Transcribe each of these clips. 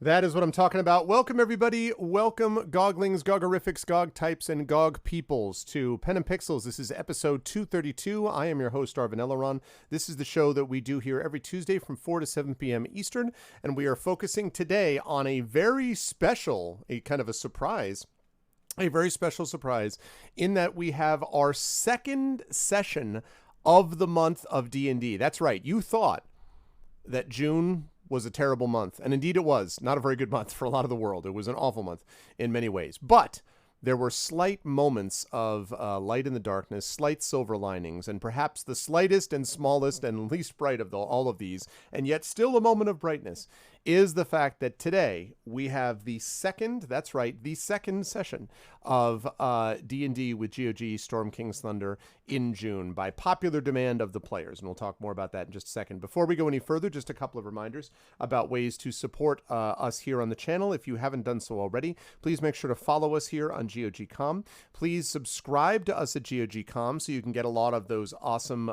That is what I'm talking about. Welcome, everybody. Welcome, Goglings, Gogorifics, Gog types, and Gog peoples to Pen and Pixels. This is episode 232. I am your host, Arvin Eleron. This is the show that we do here every Tuesday from 4 to 7 p.m. Eastern, and we are focusing today on a very special, a kind of a surprise, a very special surprise in that we have our second session of the month of D&D. That's right. You thought that June was a terrible month. And indeed it was. Not a very good month for a lot of the world. It was an awful month in many ways. But there were slight moments of light in the darkness, slight silver linings, and perhaps the slightest and smallest and least bright of all of these, and yet still a moment of brightness, is the fact that today we have the second, that's right, the second session of D&D with GOG Storm King's Thunder in June by popular demand of the players. And we'll talk more about that in just a second. Before we go any further, just a couple of reminders about ways to support us here on the channel. If you haven't done so already, please make sure to follow us here on GOG.com. Please subscribe to us at GOG.com so you can get a lot of those awesome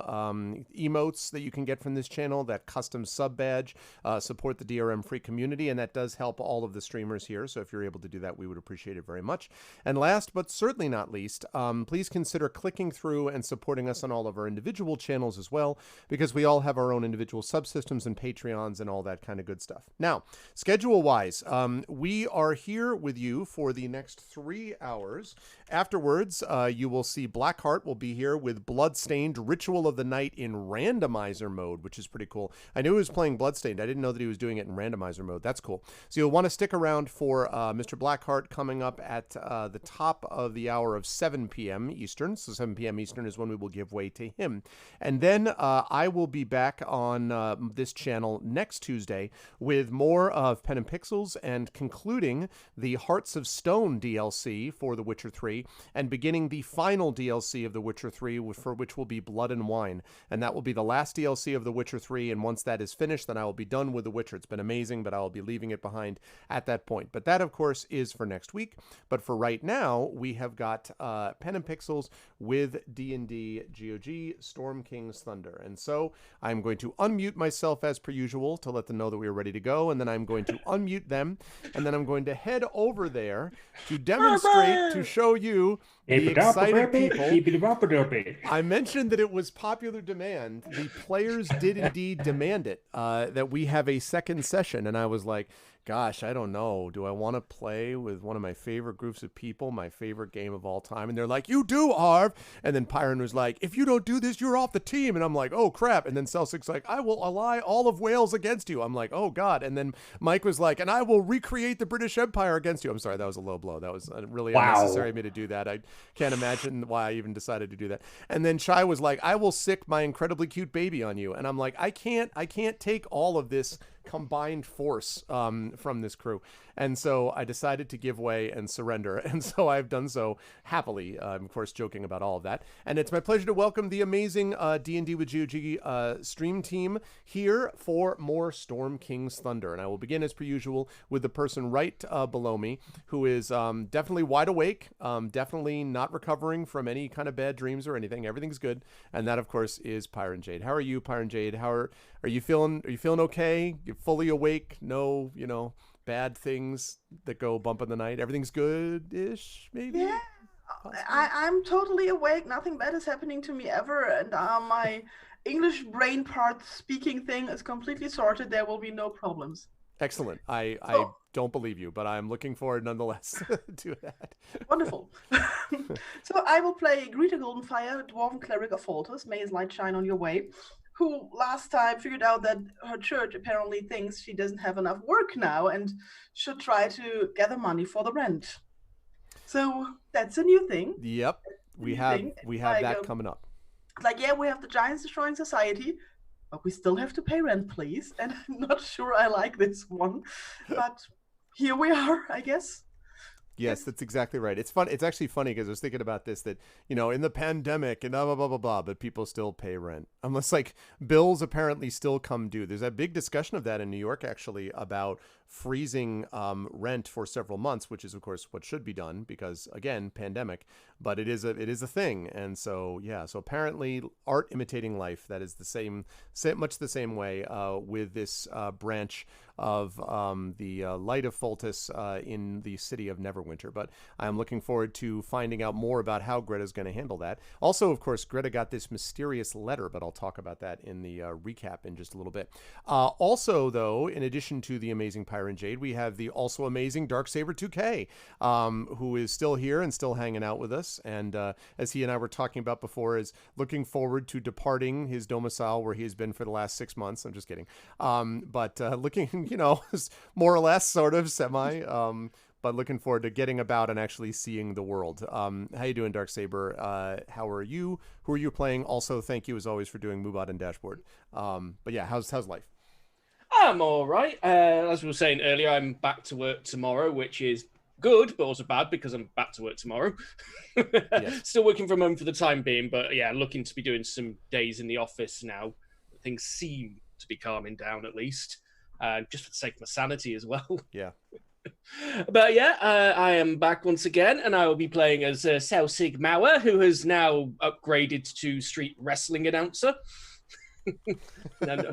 emotes that you can get from this channel, that custom sub badge, support the DRM free community, and that does help all of the streamers here. So if you're able to do that, we would appreciate it very much. And last but certainly not least, please consider clicking through and supporting us on all of our individual channels as well, because we all have our own individual subsystems and Patreons and all that kind of good stuff. Now, schedule-wise, we are here with you for the next 3 hours. Afterwards, you will see Blackheart will be here with Bloodstained Ritual of the Night in randomizer mode, which is pretty cool. I knew he was playing Bloodstained. I didn't know that he was doing it in randomizer mode. That's cool. So you'll want to stick around for Mr. Blackheart coming up at the top of the hour of 7 p.m. Eastern. So 7 p.m. Eastern is when we will give way to him. And then I will be back on this channel next Tuesday with more of Pen and Pixels and concluding the Hearts of Stone DLC for The Witcher 3 and beginning the final DLC of The Witcher 3 for which will be Blood and Wine. And that will be the last DLC of The Witcher 3. And once that is finished, then I will be done with The Witcher. It's been amazing, but I will be leaving it behind at that point. But that, of course, is for next week. But for right now, we have got Pen and Pixels with D&D GOG Storm King's Thunder. And so I'm going to unmute myself as per usual to let them know that we are ready to go. And then I'm going to unmute them. And then I'm going to head over there to demonstrate, to show you the excited people. I mentioned that it was popular demand. The players did indeed demand it, that we have a second session. And I was like, gosh, I don't know. Do I want to play with one of my favorite groups of people, my favorite game of all time? And they're like, you do, Arv. And then Pyron was like, if you don't do this, you're off the team. And I'm like, oh, crap. And then Celsius like, I will ally all of Wales against you. I'm like, oh, God. And then Mike was like, and I will recreate the British Empire against you. I'm sorry, that was a low blow. That was really unnecessary of me to do that. I can't imagine why I even decided to do that. And then Shai was like, I will sick my incredibly cute baby on you. And I'm like, I can't take all of this combined force from this crew. And so I decided to give way and surrender. And so I've done so happily. I'm, of course, joking about all of that. And it's my pleasure to welcome the amazing D&D with GOG stream team here for more Storm King's Thunder. And I will begin, as per usual, with the person right below me, who is definitely wide awake, definitely not recovering from any kind of bad dreams or anything. Everything's good. And that, of course, is Pyron Jade. How are you, Pyron Jade? Are you feeling okay? You're fully awake? No, bad things that go bump in the night. Everything's good-ish, maybe? Yeah, I'm totally awake. Nothing bad is happening to me ever. And my English brain part speaking thing is completely sorted. There will be no problems. Excellent. I don't believe you, but I'm looking forward nonetheless to that. Wonderful. So I will play Greta Goldenfire, Dwarven Cleric of Folters. May his light shine on your way. Who last time figured out that her church apparently thinks she doesn't have enough work now and should try to gather money for the rent. So that's a new thing. Yep, we have that coming up. Like, yeah, we have the Giants Destroying Society, but we still have to pay rent, please. And I'm not sure I like this one, but here we are, I guess. Yes, that's exactly right. It's fun. It's actually funny because I was thinking about this, that, in the pandemic and blah, blah, blah, blah, blah, but people still pay rent. Unless, bills apparently still come due. There's a big discussion of that in New York, actually, about freezing rent for several months, which is of course what should be done because again, pandemic. But it is a thing, and so yeah. So apparently, art imitating life. That is much the same way with this branch of the Light of Foltus in the city of Neverwinter. But I'm looking forward to finding out more about how Greta's going to handle that. Also, of course, Greta got this mysterious letter, but I'll talk about that in the recap in just a little bit. Also, though, in addition to the amazing Pyron Jade, we have the also amazing Darksaber 2K, who is still here and still hanging out with us. And as he and I were talking about before, is looking forward to departing his domicile where he has been for the last 6 months. I'm just kidding. But looking, more or less sort of semi, but looking forward to getting about and actually seeing the world. How you doing, Darksaber? How are you? Who are you playing? Also, thank you as always for doing Moobot and Dashboard. But yeah, how's life? I'm all right. As we were saying earlier, I'm back to work tomorrow, which is good, but also bad because I'm back to work tomorrow. Yes. Still working from home for the time being, but yeah, looking to be doing some days in the office now. Things seem to be calming down at least, just for the sake of my sanity as well. Yeah. But yeah, I am back once again, and I will be playing as Selsig Mauer, who has now upgraded to street wrestling announcer.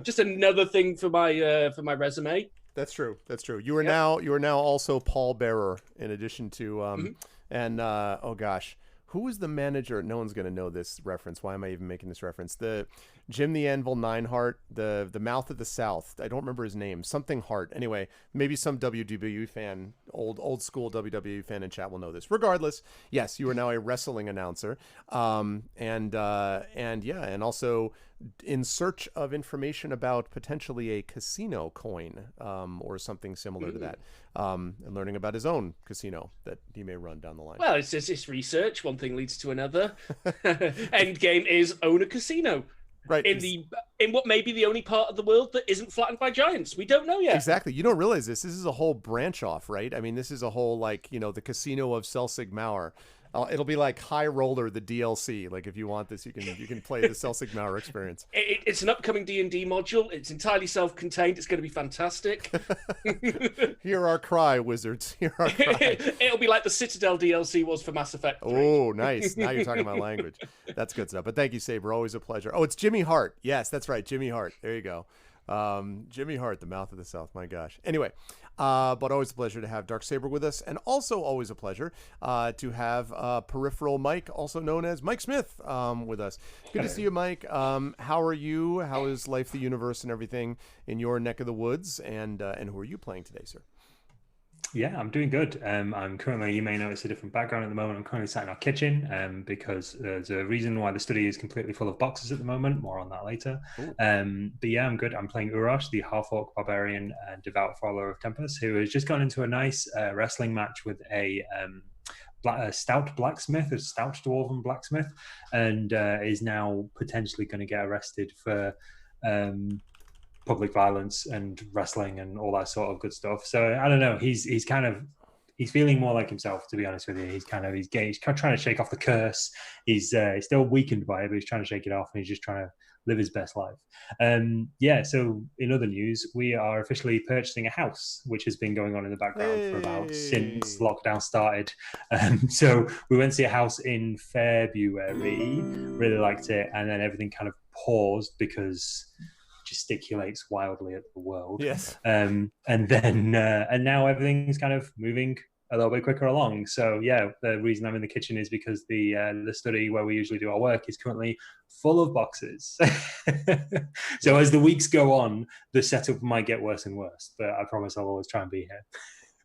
Just another thing for my resume. That's true. You are now also Paul Bearer in addition to and oh gosh, who was the manager? No one's gonna know this reference. Why am I even making this reference? The Jim the Anvil Nineheart, the Mouth of the South. I don't remember his name. Something Hart. Anyway, maybe some WWE fan, old school WWE fan in chat will know this. Regardless, yes, you are now a wrestling announcer. And also in search of information about potentially a casino coin or something similar to that, and learning about his own casino that he may run down the line. Well, it's research. One thing leads to another. Endgame is own a casino. Right. In what may be the only part of the world that isn't flattened by giants. We don't know yet. Exactly. You don't realize this. This is a whole branch off, right? I mean, this is a whole, the casino of Selsig Mauer. It'll be like High Roller, the DLC. Like if you want this, you can play the Selsig Mauer experience. It's an upcoming D&D module. It's entirely self-contained. It's going to be fantastic. Hear our cry, wizards. Hear our cry. It'll be like the Citadel DLC was for Mass Effect 3. Oh, nice. Now you're talking my language. That's good stuff. But thank you, Saber. Always a pleasure. Oh, it's Jimmy Hart. Yes, that's right. Jimmy Hart. There you go. Jimmy Hart, the Mouth of the South. My gosh. Anyway, but always a pleasure to have Darksaber with us, and also always a pleasure to have Peripheral Mike, also known as Mike Smith, with us. Good to see you, Mike. How are you? How is life, the universe, and everything in your neck of the woods? And who are you playing today, sir? Yeah, I'm doing good. I'm currently, you may notice a different background at the moment. I'm currently sat in our kitchen because there's a reason why the study is completely full of boxes at the moment. More on that later. But yeah, I'm good. I'm playing Urash, the half-orc barbarian and devout follower of Tempest, who has just gone into a nice wrestling match with a stout blacksmith, a stout dwarven blacksmith, and is now potentially going to get arrested for public violence and wrestling and all that sort of good stuff. So I don't know. He's feeling more like himself, to be honest with you. He's trying to shake off the curse. He's still weakened by it, but he's trying to shake it off, and he's just trying to live his best life. So in other news, we are officially purchasing a house, which has been going on in the background for about since lockdown started. So we went to see a house in February, really liked it, and then everything kind of paused because gesticulates wildly at the world. Yes. And now everything's kind of moving a little bit quicker along. So yeah, the reason I'm in the kitchen is because the study where we usually do our work is currently full of boxes. So as the weeks go on, the setup might get worse and worse, but I promise I'll always try and be here.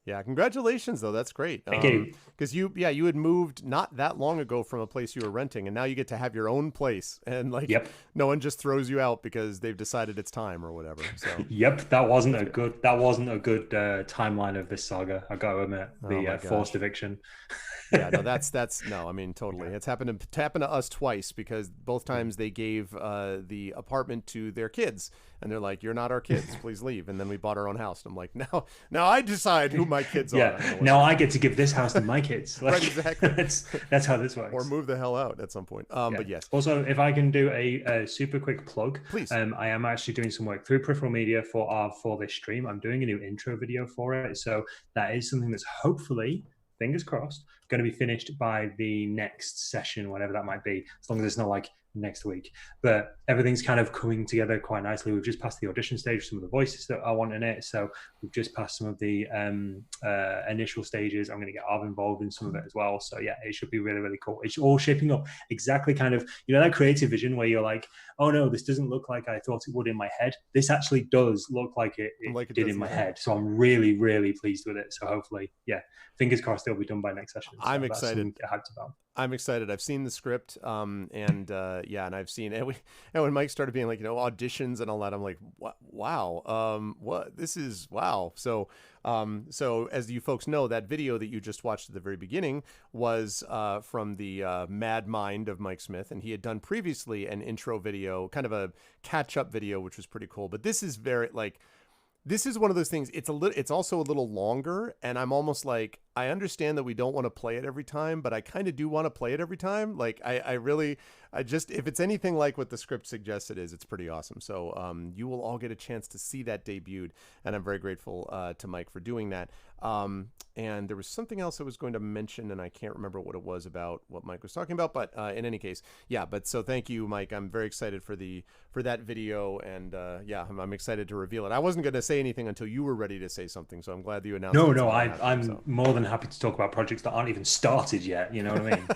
Yeah, congratulations though. That's great. Thank you. Because you had moved not that long ago from a place you were renting, and now you get to have your own place, and no one just throws you out because they've decided it's time or whatever. So yep, that wasn't a good timeline of this saga. I got to admit, the forced eviction. Yeah, no, that's no. I mean, totally. It's happened to us twice because both times they gave the apartment to their kids, and they're like, "You're not our kids. Please leave." And then we bought our own house, and I'm like, "Now I decide who my kids yeah. are. Now I get to give this house to my kids. Like, Right, exactly. That's how this works. Or move the hell out at some point. But yes. Also, if I can do a super quick plug, please. I am actually doing some work through Peripheral Media for this stream. I'm doing a new intro video for it, so that is something that's hopefully, fingers crossed, going to be finished by the next session, whatever that might be, as long as it's not like next week. But everything's kind of coming together quite nicely. We've just passed the audition stage, some of the voices that I want in it, so we've just passed some of the initial stages. I'm going to get Arv involved in some of it as well, so yeah, it should be really, really cool. It's all shaping up exactly kind of, you know, that creative vision where you're like, oh no, this doesn't look like I thought it would in my head. This actually does look like it did in my head, so I'm really, really pleased with it. So hopefully, yeah, fingers crossed it'll be done by next session. So I'm excited. I'm excited. I've seen the script, and I've seen it. And when Mike started being like, you know, auditions and all that, I'm like, wow, what this is, wow. So as you folks know, that video that you just watched at the very beginning was from the Mad Mind of Mike Smith, and he had done previously an intro video, kind of a catch-up video, which was pretty cool. But this is very this is one of those things. It's also a little longer, and I'm almost like, I understand that we don't want to play it every time, but I kind of do want to play it every time. Like if it's anything like what the script suggests it's pretty awesome. So you will all get a chance to see that debuted, and I'm very grateful to Mike for doing that. And there was something else I was going to mention, and I can't remember what it was about what Mike was talking about, but in any case, yeah, but so thank you, Mike. I'm very excited for that video, and I'm excited to reveal it. I wasn't going to say anything until you were ready to say something, so I'm glad you announced it. No, I'm more than happy to talk about projects that aren't even started yet, you know what I mean?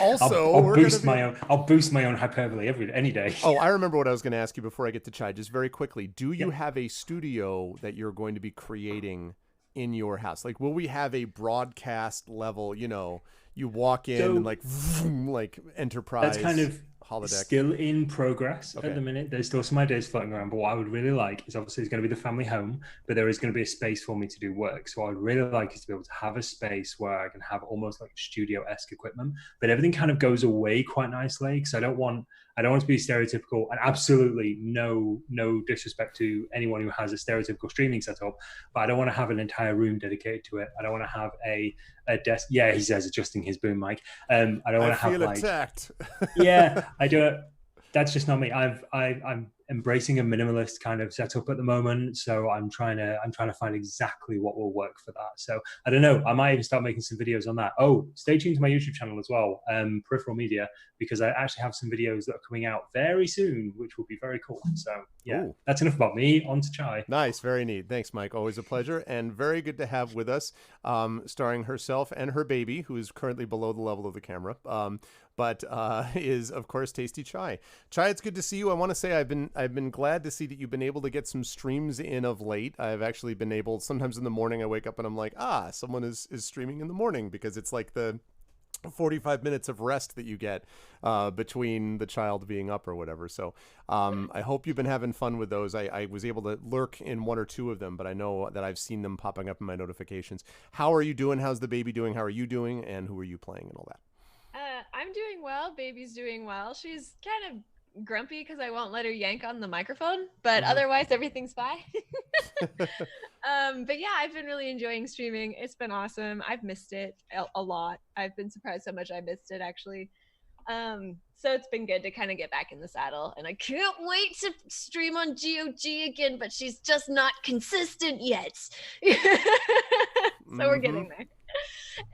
Also, I'll boost my own hyperbole any day. Oh, I remember what I was going to ask you before I get to Chai, just very quickly. Do you have a studio that you're going to be creating in your house? Like, will we have a broadcast level, you know, you walk in and like Enterprise? That's kind of holodeck. Still in progress at the minute. There's still some ideas floating around, but what I would really like is, obviously it's going to be the family home, but there is going to be a space for me to do work. So I would really like is to be able to have a space where I can have almost like studio-esque equipment, but everything kind of goes away quite nicely, because I don't want to be stereotypical, and absolutely no disrespect to anyone who has a stereotypical streaming setup, but I don't want to have an entire room dedicated to it. I don't want to have a desk. Yeah, he says, adjusting his boom mic. I don't want to have like attacked. Yeah, I do it. That's just not me. I'm embracing a minimalist kind of setup at the moment, so I'm trying to find exactly what will work for that. So I don't know. I might even start making some videos on that. Oh, stay tuned to my YouTube channel as well, Peripheral Media, because I actually have some videos that are coming out very soon, which will be very cool. So yeah, That's enough about me. On to Chai. Nice, very neat. Thanks, Mike. Always a pleasure, and very good to have with us, starring herself and her baby, who is currently below the level of the camera. But is of course Tasty Chai. Chai, it's good to see you. I want to say I've been glad to see that you've been able to get some streams in of late. I've actually been able, sometimes in the morning I wake up and I'm like, someone is streaming in the morning, because it's like the 45 minutes of rest that you get between the child being up or whatever. So I hope you've been having fun with those. I was able to lurk in one or two of them, but I know that I've seen them popping up in my notifications. How are you doing? How's the baby doing? How are you doing? And who are you playing and all that? I'm doing well. Baby's doing well. She's kind of grumpy because I won't let her yank on the microphone, but otherwise everything's fine. But yeah, I've been really enjoying streaming. It's been awesome. I've missed it a lot. I've been surprised how much I missed it, actually. So it's been good to kind of get back in the saddle, and I can't wait to stream on GOG again, but she's just not consistent yet. So we're getting there.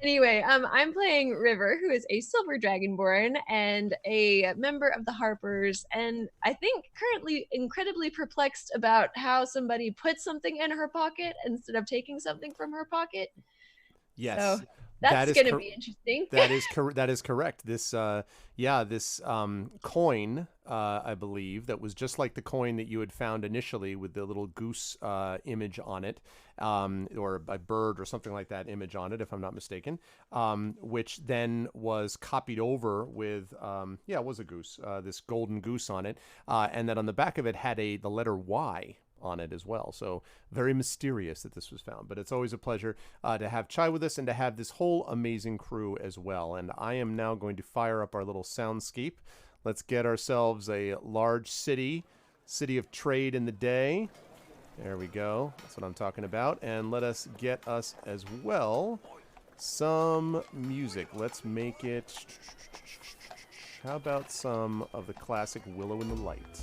Anyway, I'm playing River, who is a Silver Dragonborn and a member of the Harpers, and I think currently incredibly perplexed about how somebody put something in her pocket instead of taking something from her pocket. Yes. So that's going to be interesting. That is correct. This coin, I believe, that was just like the coin that you had found initially with the little goose image on it, or a bird or something like that image on it, if I'm not mistaken, which then was copied over with, it was a goose, this golden goose on it, and that on the back of it had the letter Y on it as well. So very mysterious that this was found, but it's always a pleasure to have Chai with us and to have this whole amazing crew as well. And I am now going to fire up our little soundscape. Let's get ourselves a large city of trade in the day. There we go. That's what I'm talking about. And let us get us as well some music. Let's make it... How about some of the classic Willow in the Light?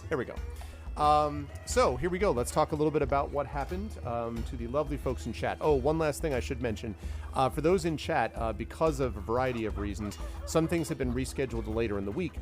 There we go. So here we go. Let's talk a little bit about what happened to the lovely folks in chat. Oh, one last thing I should mention. For those in chat, because of a variety of reasons, some things have been rescheduled to later in the week.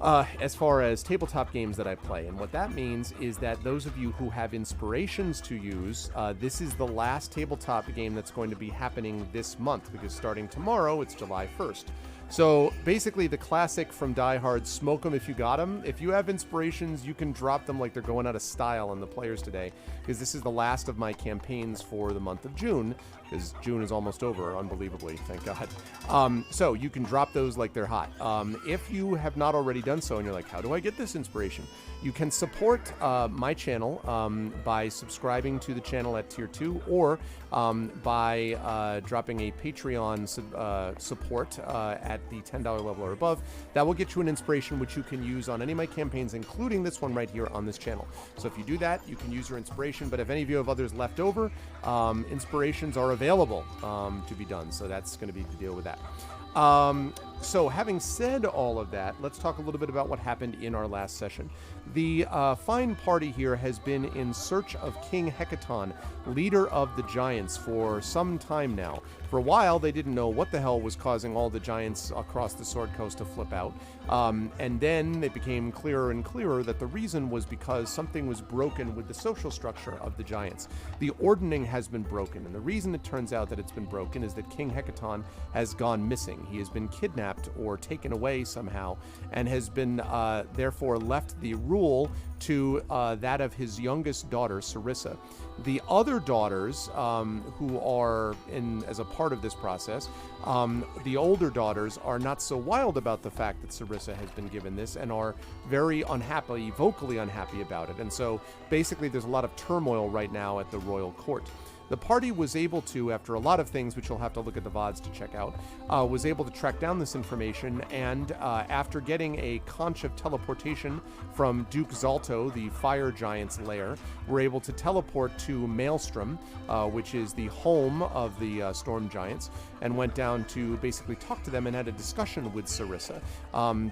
As far as tabletop games that I play. And what that means is that those of you who have inspirations to use, this is the last tabletop game that's going to be happening this month, because starting tomorrow, it's July 1st. So basically the classic from Die Hard, smoke them if you got them. If you have inspirations, you can drop them like they're going out of style on the players today, because this is the last of my campaigns for the month of June, because June is almost over, unbelievably, thank God. So you can drop those like they're hot. If you have not already done so and you're like, how do I get this inspiration? You can support my channel by subscribing to the channel at tier 2, or by dropping a Patreon support at the $10 level or above. That will get you an inspiration which you can use on any of my campaigns, including this one right here on this channel. So if you do that, you can use your inspiration, but if any of you have others left over, inspirations are available to be done. So that's going to be the deal with that. So having said all of that, let's talk a little bit about what happened in our last session. The fine party here has been in search of King Hecaton, leader of the giants, for some time now. For a while, they didn't know what the hell was causing all the giants across the Sword Coast to flip out. And then it became clearer and clearer that the reason was because something was broken with the social structure of the giants. The ordning has been broken, and the reason it turns out that it's been broken is that King Hecaton has gone missing. He has been kidnapped or taken away somehow, and has been therefore left the rule to that of his youngest daughter, Sarissa. The other daughters who are in as a part of this process, the older daughters are not so wild about the fact that Sarissa has been given this, and are very unhappy, vocally unhappy about it. And so basically there's a lot of turmoil right now at the royal court. The party was able to, after a lot of things, which you'll have to look at the VODs to check out, was able to track down this information, and after getting a conch of teleportation from Duke Zalto, the fire giant's lair, were able to teleport to Maelstrom, which is the home of the storm giants, and went down to basically talk to them and had a discussion with Sarissa.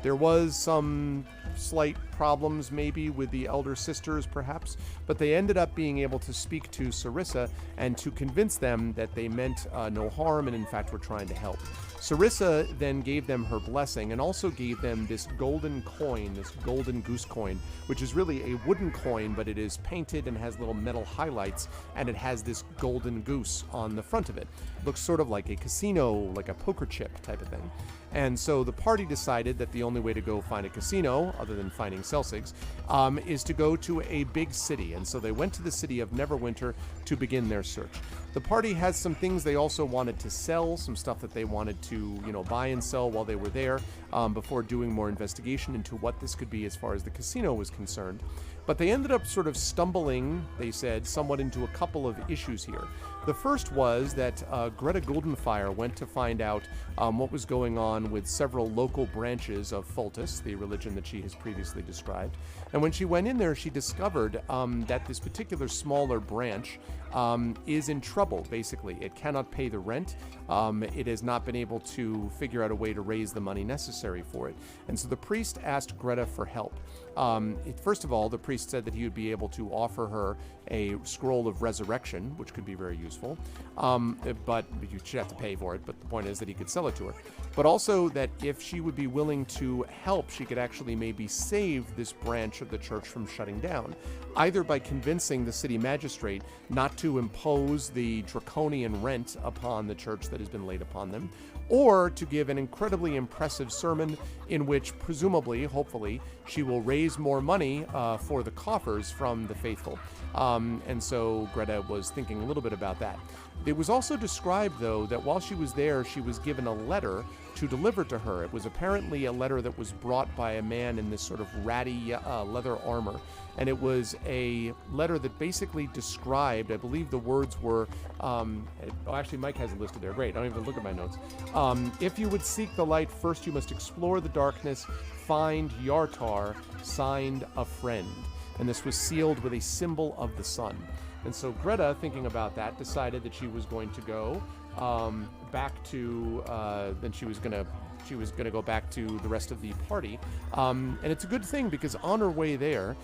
There was some slight problems maybe with the elder sisters perhaps, but they ended up being able to speak to Sarissa and to convince them that they meant no harm and in fact were trying to help. Sarissa then gave them her blessing and also gave them this golden coin, this golden goose coin, which is really a wooden coin, but it is painted and has little metal highlights, and it has this golden goose on the front of it. It looks sort of like a casino, like a poker chip type of thing. And so the party decided that the only way to go find a casino, other than finding Celsigs, is to go to a big city. And so they went to the city of Neverwinter to begin their search. The party has some things they also wanted to sell, some stuff that they wanted to, buy and sell while they were there, before doing more investigation into what this could be as far as the casino was concerned. But they ended up sort of stumbling, they said, somewhat into a couple of issues here. The first was that Greta Goldenfire went to find out what was going on with several local branches of Foltus, the religion that she has previously described. And when she went in there, she discovered that this particular smaller branch is in trouble, basically. It cannot pay the rent. It has not been able to figure out a way to raise the money necessary for it. And so the priest asked Greta for help. First of all, the priest said that he would be able to offer her a scroll of resurrection, which could be very useful, but you should have to pay for it, but the point is that he could sell it to her. But also that if she would be willing to help, she could actually maybe save this branch of the church from shutting down, either by convincing the city magistrate not to impose the draconian rent upon the church that has been laid upon them, or to give an incredibly impressive sermon in which, presumably, hopefully, she will raise more money for the coffers from the faithful. And so Greta was thinking a little bit about that. It was also described, though, that while she was there, she was given a letter to deliver to her. It was apparently a letter that was brought by a man in this sort of ratty leather armor. And it was a letter that basically described, I believe the words were, actually Mike has it listed there, great, I don't even have to look at my notes. If you would seek the light, first you must explore the darkness, find Yartar, signed a friend. and this was sealed with a symbol of the sun. And so Greta, thinking about that, decided that she was going to go back to. Then she was gonna go back to the rest of the party, and it's a good thing because on her way there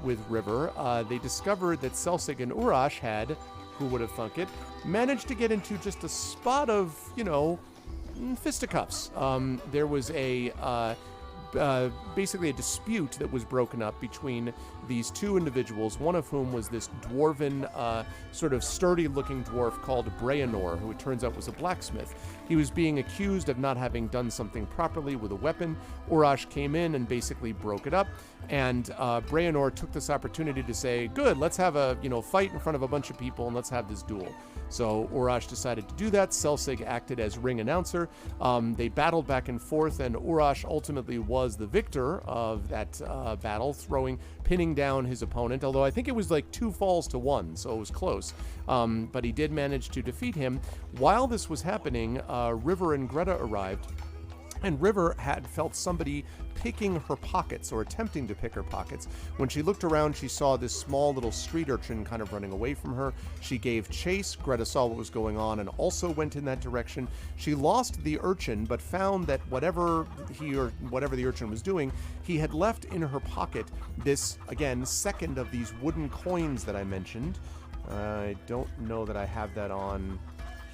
with River, they discovered that Selsig and Urash had, who would have thunk it, managed to get into just a spot of, fisticuffs. There was basically a dispute that was broken up between these two individuals, one of whom was this dwarven, sort of sturdy-looking dwarf called Breanor, who it turns out was a blacksmith. He was being accused of not having done something properly with a weapon. Urash came in and basically broke it up, and Breanor took this opportunity to say, good, let's have a fight in front of a bunch of people and let's have this duel. So Urash decided to do that. Selsig acted as ring announcer. They battled back and forth, and Urash ultimately was the victor of that battle, pinning down his opponent, although I think it was like 2 falls to 1, so it was close. But he did manage to defeat him. While this was happening, River and Greta arrived, and River had felt somebody picking her pockets or attempting to pick her pockets. When she looked around, she saw this small little street urchin kind of running away from her. She gave chase. Greta saw what was going on and also went in that direction. She lost the urchin, but found that whatever the urchin was doing, he had left in her pocket this, again, second of these wooden coins that I mentioned. I don't know that I have that on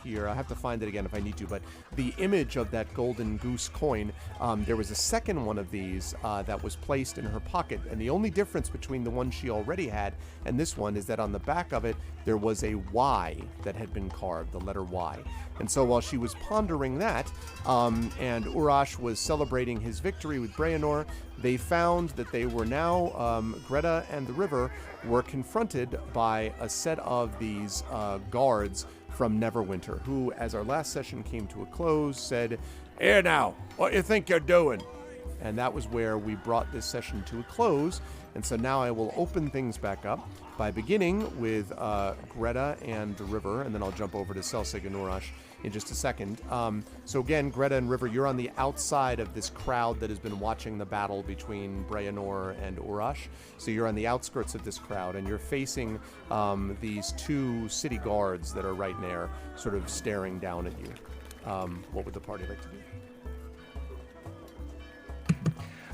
here. I have to find it again if I need to, but the image of that golden goose coin, there was a second one of these that was placed in her pocket, and the only difference between the one she already had and this one is that on the back of it there was a Y that had been carved, the letter Y. And so while she was pondering that, and Urash was celebrating his victory with Breanor, they found that they were now, Greta and the River were confronted by a set of these guards from Neverwinter, who, as our last session came to a close, said, "Here now, what you think you're doing?" And that was where we brought this session to a close. And so now I will open things back up by beginning with Greta and the River, and then I'll jump over to Selsig and Urash in just a second. So again, Greta and River, you're on the outside of this crowd that has been watching the battle between Breanor and Urash. So you're on the outskirts of this crowd, and you're facing these 2 city guards that are right there, sort of staring down at you. What would the party like to do?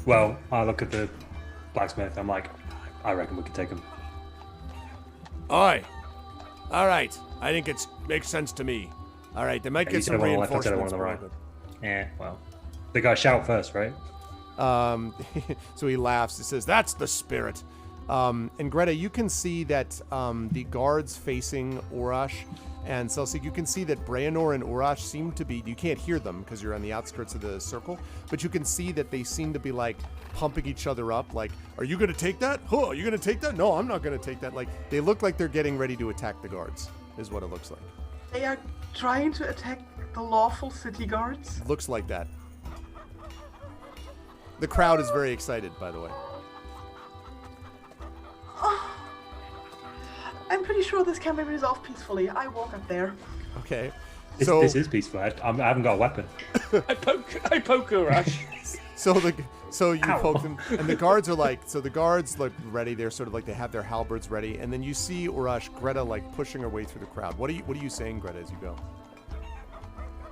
Well, I look at the blacksmith. I'm like, I reckon we could take him. Aye. All right. I think it makes sense to me. All right. They might get some reinforcements. Right. Yeah. Well, they gotta shout first, right? So he laughs. He says, "That's the spirit." And Greta, you can see that the guards facing Urash and Selsig, you can see that Breanor and Urash seem to be, you can't hear them because you're on the outskirts of the circle, but you can see that they seem to be like pumping each other up, like, "Are you going to take that? Huh, are you going to take that? No, I'm not going to take that." Like, they look like they're getting ready to attack the guards, is what it looks like. They are trying to attack the lawful city guards? Looks like that. The crowd is very excited, by the way. I'm pretty sure this can be resolved peacefully. I walk up there. Okay. This is peaceful. I haven't got a weapon. I poke Urash. So you Ow. poke them, and the guards are like, so the guards look ready. They're sort of like, they have their halberds ready, and then you see Urash, Greta, like pushing her way through the crowd. What are you saying, Greta, as you go?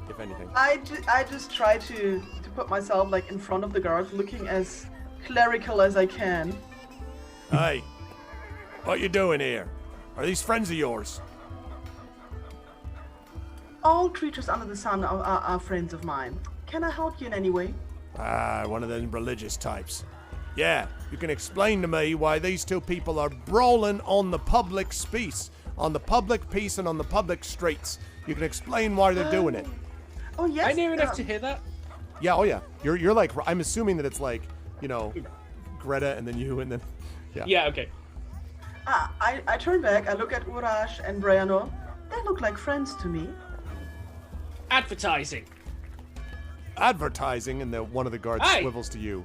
If anything. I just try to put myself like in front of the guards, looking as clerical as I can. Hey, what you doing here? Are these friends of yours? All creatures under the sun are friends of mine. Can I help you in any way? One of them religious types. Yeah, you can explain to me why these 2 people are brawling on the public peace, and on the public streets. You can explain why they're doing it. Oh yes. I near enough to hear that. Yeah, oh yeah. You're like, I'm assuming that it's like, Greta and then you and then, yeah. Yeah, okay. I turn back, I look at Urash and Breanor. They look like friends to me. Advertising, and one of the guards swivels to you.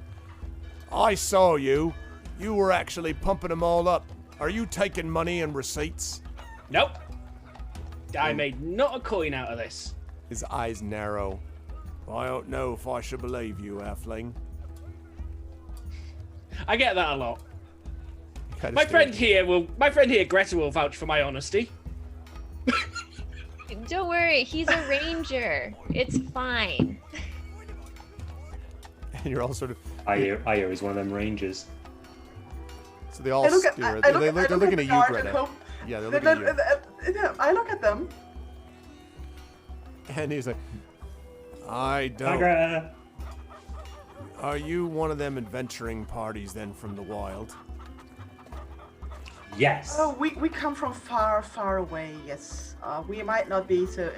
I saw you. You were actually pumping them all up. Are you taking money and receipts? Nope. I made not a coin out of this. His eyes narrow. I don't know if I should believe you, halfling. I get that a lot. My friend here, Greta, will vouch for my honesty. Don't worry, he's a ranger. It's fine. And you're all sort of. Io is one of them rangers. So they all stare. They're looking at you, Greta. Yeah, they're looking at you. I look at them. And he's like, I don't. Hi, Greta. Are you one of them adventuring parties then from the wild? Yes. Oh, we come from far, far away. Yes. We might not be so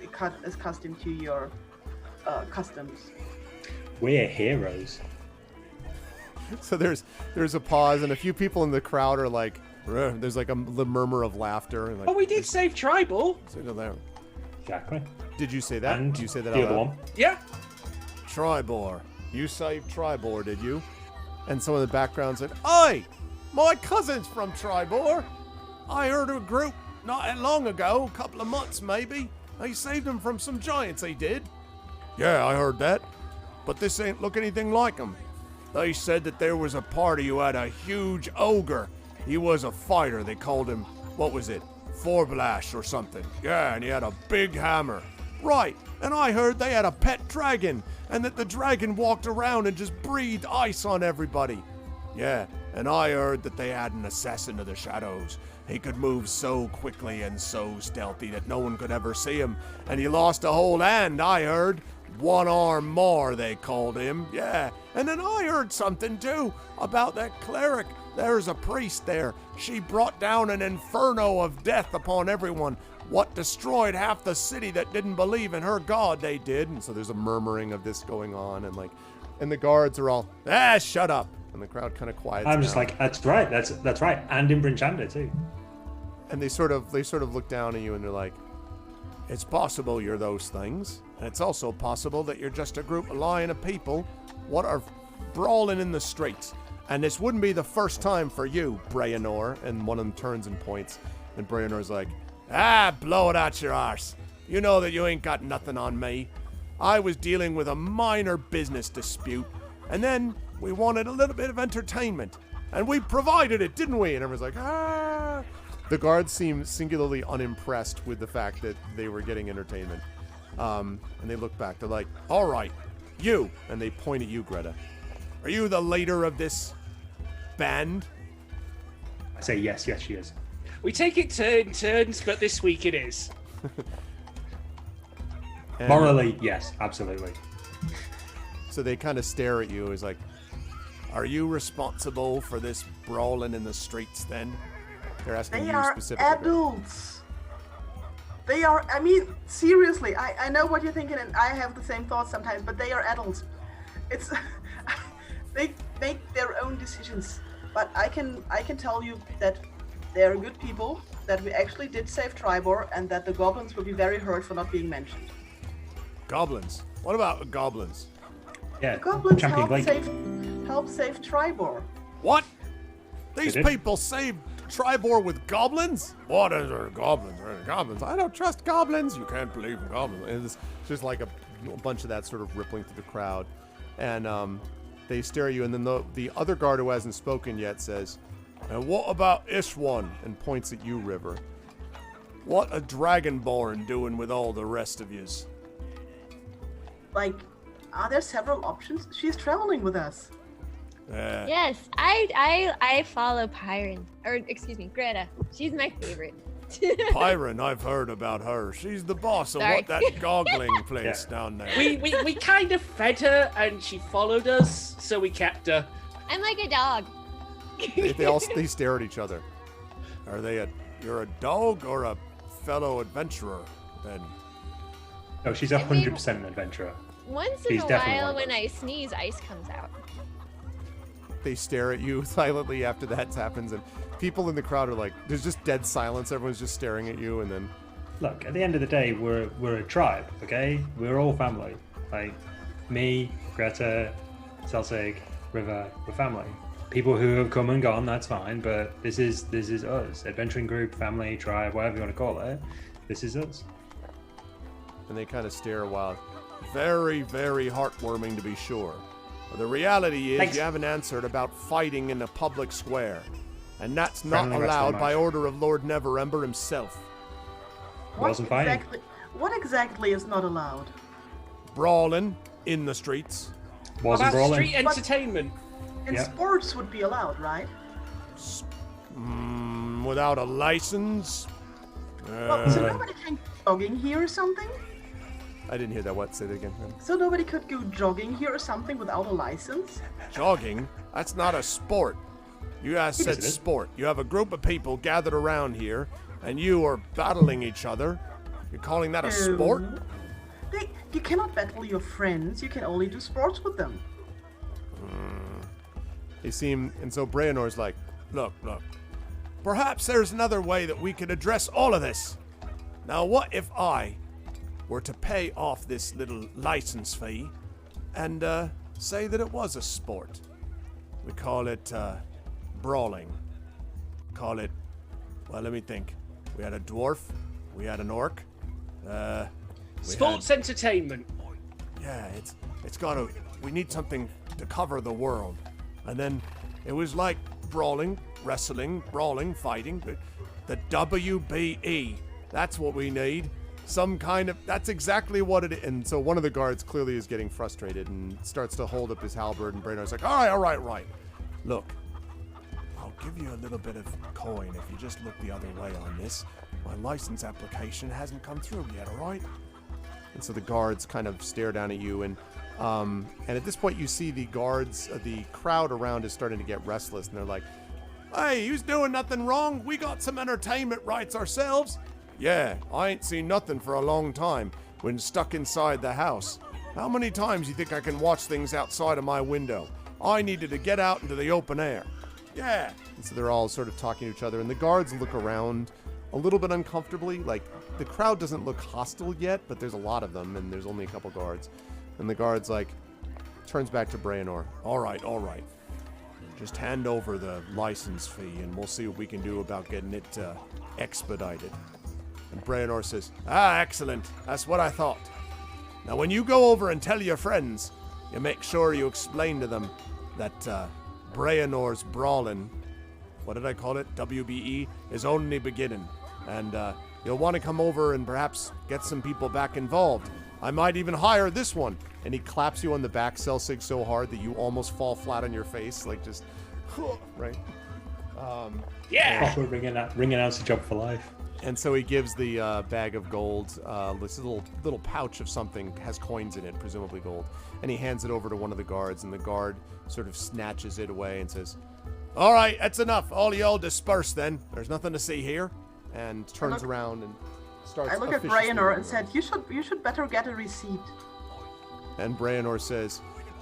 accustomed to your customs. We're heroes. So there's a pause, and a few people in the crowd are like, "Rrr." There's like the murmur of laughter. And like, we did save Tribal. Exactly. Did you say that? And did you say that the out other loud? one? Yeah. Tribor. You saved Tribor, did you? And someone in the background said, "Oi! My cousin's from Tribor. I heard of a group not that long ago, a couple of months maybe. They saved him from some giants, they did." "Yeah, I heard that. But this ain't look anything like them. They said that there was a party who had a huge ogre. He was a fighter. They called him, what was it? Forblash or something. Yeah, and he had a big hammer. Right, and I heard they had a pet dragon, and that the dragon walked around and just breathed ice on everybody. Yeah, and I heard that they had an assassin of the shadows. He could move so quickly and so stealthy that no one could ever see him, and he lost a whole hand, I heard. One arm more, they called him. Yeah, and then I heard something, too, about that cleric. There's a priest there. She brought down an inferno of death upon everyone. What destroyed half the city that didn't believe in her god, they did." And so there's a murmuring of this going on, and the guards are all, shut up. And the crowd kind of quiets I'm just down. like, that's right, that's right. And in Brinchanda, too. And they sort of look down at you and they're like, "It's possible you're those things. And it's also possible that you're just a group of lying of people what are brawling in the streets. And this wouldn't be the first time for you, Breanor." And one of them turns and points. And Breanor's like, blow it out your arse. You know that you ain't got nothing on me. I was dealing with a minor business dispute. And then we wanted a little bit of entertainment. And we provided it, didn't we? And everyone's like, ah. The guards seem singularly unimpressed with the fact that they were getting entertainment. And they look back. They're like, "All right, you." And they point at you, Greta. "Are you the leader of this band?" I say yes, she is. We take it turns, but this week it is. Morally, yes, absolutely. So they kind of stare at you as like, "Are you responsible for this brawling in the streets then?" They're asking They you are specifically. adults. They are, I mean, seriously, I know what you're thinking, and I have the same thoughts sometimes, but they are adults. It's, they make their own decisions. But I can tell you that they are good people, that we actually did save Tribor, and that the goblins will be very hurt for not being mentioned. Goblins? What about goblins? Yeah, The goblins Champion Blake. help save Tribor. What? These did? people saved Tribor with goblins? What is there? Goblins? Goblins? I don't trust goblins. You can't believe in goblins. And it's just like a bunch of that sort of rippling through the crowd. And they stare at you. And then the other guard who hasn't spoken yet says, "And what about this one?" And points at you, River. "What a Dragonborn doing with all the rest of yous?" Like, are there several options? She's traveling with us. Yes, I follow Pyron, or excuse me, Greta. She's my favorite. Pyron, I've heard about her. She's the boss of Sorry. that goggling place down there. We kind of fed her and she followed us, so we kept her. I'm like a dog. They stare at each other. You're a dog or a fellow adventurer then? No, she's 100% an adventurer. Once in She's a definitely while, one of when those. I sneeze, ice comes out. They stare at you silently after that happens, and people in the crowd are like, there's just dead silence. Everyone's just staring at you, and then Look, at the end of the day, we're a tribe, okay? We're all family. Like me, Greta, Celsig, River, we're family. People who have come and gone, that's fine, but this is us. Adventuring group, family, tribe, whatever you want to call it. This is us. and they kind of stare a while. Very, very heartwarming to be sure. But the reality is Thanks. you haven't answered about fighting in a public square. And that's not Friendly allowed wrestling by match. order of Lord Neverember himself. Wasn't fighting. What exactly is not allowed? Brawling in the streets. Wasn't About brawling. street entertainment. And Yeah. sports would be allowed, right? Without a license. Well, so nobody can go jogging here or something? I didn't hear that. What? Say that again. So nobody could go jogging here or something without a license? Jogging? That's not a sport. You guys said it is. sport. You have a group of people gathered around here, and you are battling each other. You're calling that a sport? No. You cannot battle your friends. You can only do sports with them. And so Breanor's like, look. Perhaps there's another way that we could address all of this. Now, what if I were to pay off this little license fee and say that it was a sport? We call it brawling. Call it, well, let me think. We had a dwarf. We had an orc. Sports entertainment. Yeah, it's gotta. We need something to cover the world. And then it was like brawling, wrestling, fighting. The WBE. That's what we need. Some kind of. That's exactly what it is. And so one of the guards clearly is getting frustrated and starts to hold up his halberd. And Brainard's like, all right. Look, I'll give you a little bit of coin if you just look the other way on this. My license application hasn't come through yet, all right? And so the guards kind of stare down at you, and at this point you see the guards, the crowd around is starting to get restless, and they're like, hey, you's doing nothing wrong. We got some entertainment rights ourselves. Yeah, I ain't seen nothing for a long time when stuck inside the house. How many times you think I can watch things outside of my window? I needed to get out into the open air. Yeah. And so they're all sort of talking to each other, and the guards look around a little bit uncomfortably. Like, the crowd doesn't look hostile yet, but there's a lot of them, and there's only a couple guards. And the guard's like, turns back to Breanor. All right. Just hand over the license fee, and we'll see what we can do about getting it expedited. And Breanor says, excellent. That's what I thought. Now, when you go over and tell your friends, you make sure you explain to them that Breanor's brawling, what did I call it? WBE, is only beginning. And you'll want to come over and perhaps get some people back involved. I might even hire this one. And he claps you on the back, Celsig, so hard that you almost fall flat on your face, like just, right? Yeah. Proper ring announce a job for life. And so he gives the bag of gold, this little pouch of something, has coins in it, presumably gold. And he hands it over to one of the guards, and the guard sort of snatches it away and says, all right, that's enough. All y'all disperse then. There's nothing to see here. And turns around and starts. I look at officiously Breanor and walking said, you should better get a receipt. And Breanor says,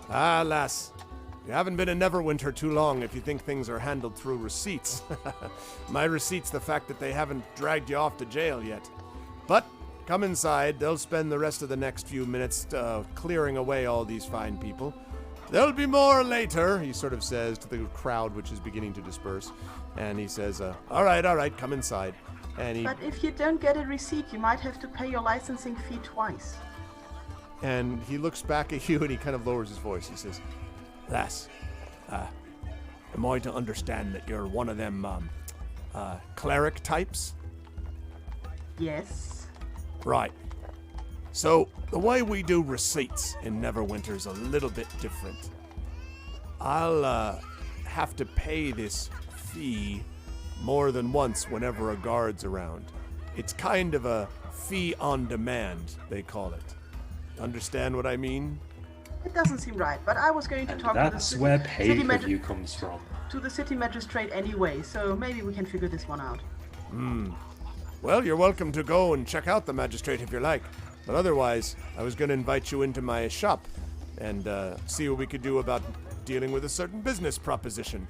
lass, you haven't been in Neverwinter too long if you think things are handled through receipts. My receipt's the fact that they haven't dragged you off to jail yet. But come inside. They'll spend the rest of the next few minutes clearing away all these fine people. There'll be more later, he sort of says to the crowd, which is beginning to disperse. And he says, all right, come inside. And But if you don't get a receipt, you might have to pay your licensing fee twice. And he looks back at you and he kind of lowers his voice. He says, lass, am I to understand that you're one of them cleric types? Yes. Right. So the way we do receipts in Neverwinter's a little bit different. I'll have to pay this fee more than once whenever a guard's around. It's kind of a fee on demand, they call it. Understand what I mean? It doesn't seem right, but I was going to talk to the That's where pay city per view comes from. to the city magistrate anyway, so maybe we can figure this one out. Well, you're welcome to go and check out the magistrate if you like. But otherwise, I was going to invite you into my shop and see what we could do about dealing with a certain business proposition.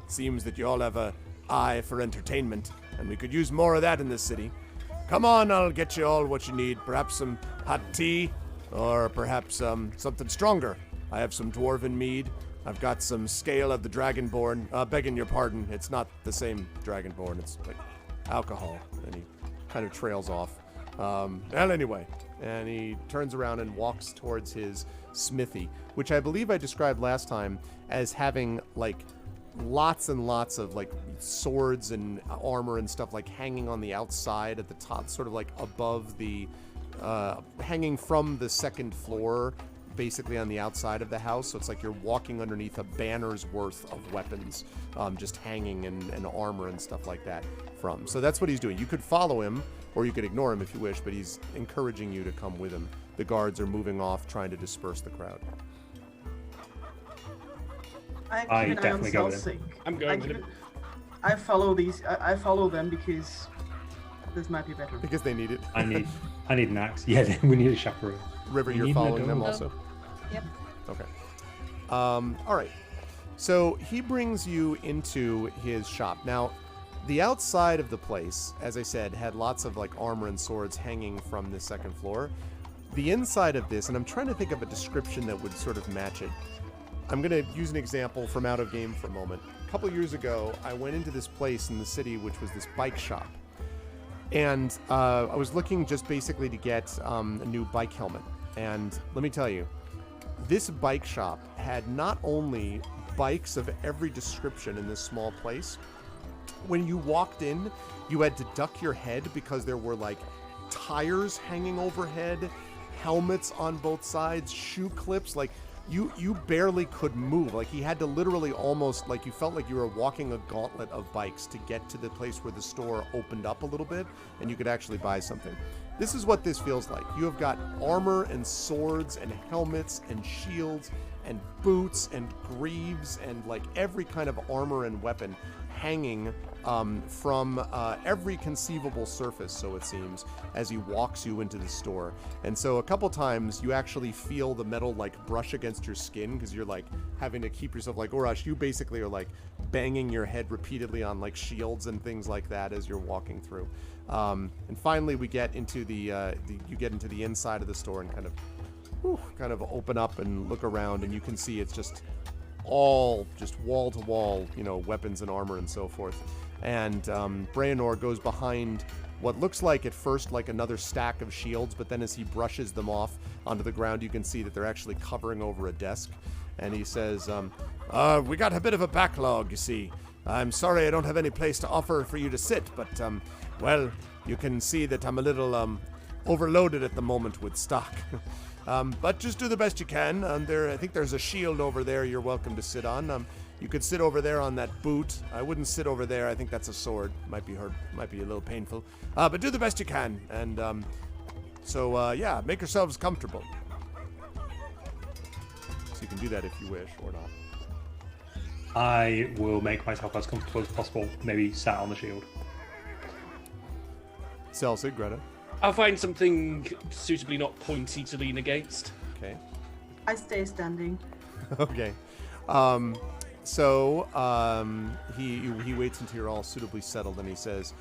Seems that you all have an eye for entertainment, and we could use more of that in this city. Come on, I'll get you all what you need. Perhaps some hot tea, or perhaps something stronger. I have some dwarven mead. I've got some scale of the Dragonborn. Begging your pardon, it's not the same Dragonborn. It's like alcohol. And he kind of trails off. Well, anyway, and he turns around and walks towards his smithy, which I believe I described last time as having, like, lots and lots of like swords and armor and stuff like hanging on the outside at the top, sort of like above the hanging from the second floor, basically on the outside of the house. So it's like you're walking underneath a banner's worth of weapons, just hanging and armor and stuff like that from. So that's what he's doing. You could follow him or you could ignore him if you wish, but he's encouraging you to come with him. The guards are moving off, trying to disperse the crowd. I definitely go with him. I'm going with him. I follow these. I follow them because this might be better. Because they need it. I need an axe. Yeah, we need a chaperone. River, you're following them also? Yep. Okay. All right. So he brings you into his shop. Now, the outside of the place, as I said, had lots of like armor and swords hanging from the second floor. The inside of this, and I'm trying to think of a description that would sort of match it. I'm going to use an example from out of game for a moment. A couple years ago, I went into this place in the city, which was this bike shop. And I was looking just basically to get a new bike helmet. And let me tell you, this bike shop had not only bikes of every description in this small place. When you walked in, you had to duck your head because there were like tires hanging overhead, helmets on both sides, shoe clips, like you barely could move. Like he had to literally almost, like you felt like you were walking a gauntlet of bikes to get to the place where the store opened up a little bit and you could actually buy something. This is what this feels like. You have got armor and swords and helmets and shields and boots and greaves and like every kind of armor and weapon hanging from every conceivable surface, so it seems, as he walks you into the store. And so a couple times you actually feel the metal like brush against your skin because you're like having to keep yourself like, Urash, you basically are like banging your head repeatedly on like shields and things like that as you're walking through. And finally we get into you get into the inside of the store and kind of open up and look around, and you can see it's just all just wall to wall, weapons and armor and so forth. And Breanor goes behind what looks like at first like another stack of shields, but then as he brushes them off onto the ground, you can see that they're actually covering over a desk. And he says, we got a bit of a backlog, you see. I'm sorry I don't have any place to offer for you to sit, but, well, you can see that I'm a little overloaded at the moment with stock. But just do the best you can. I think there's a shield over there you're welcome to sit on. You could sit over there on that boot. I wouldn't sit over there. I think that's a sword. Might be a little painful. But do the best you can. And yeah, make yourselves comfortable. So you can do that if you wish or not. I will make myself as comfortable as possible. Maybe sat on the shield. Celsius, Greta. I'll find something suitably not pointy to lean against. Okay. I stay standing. Okay. He waits until you're all suitably settled, and he says,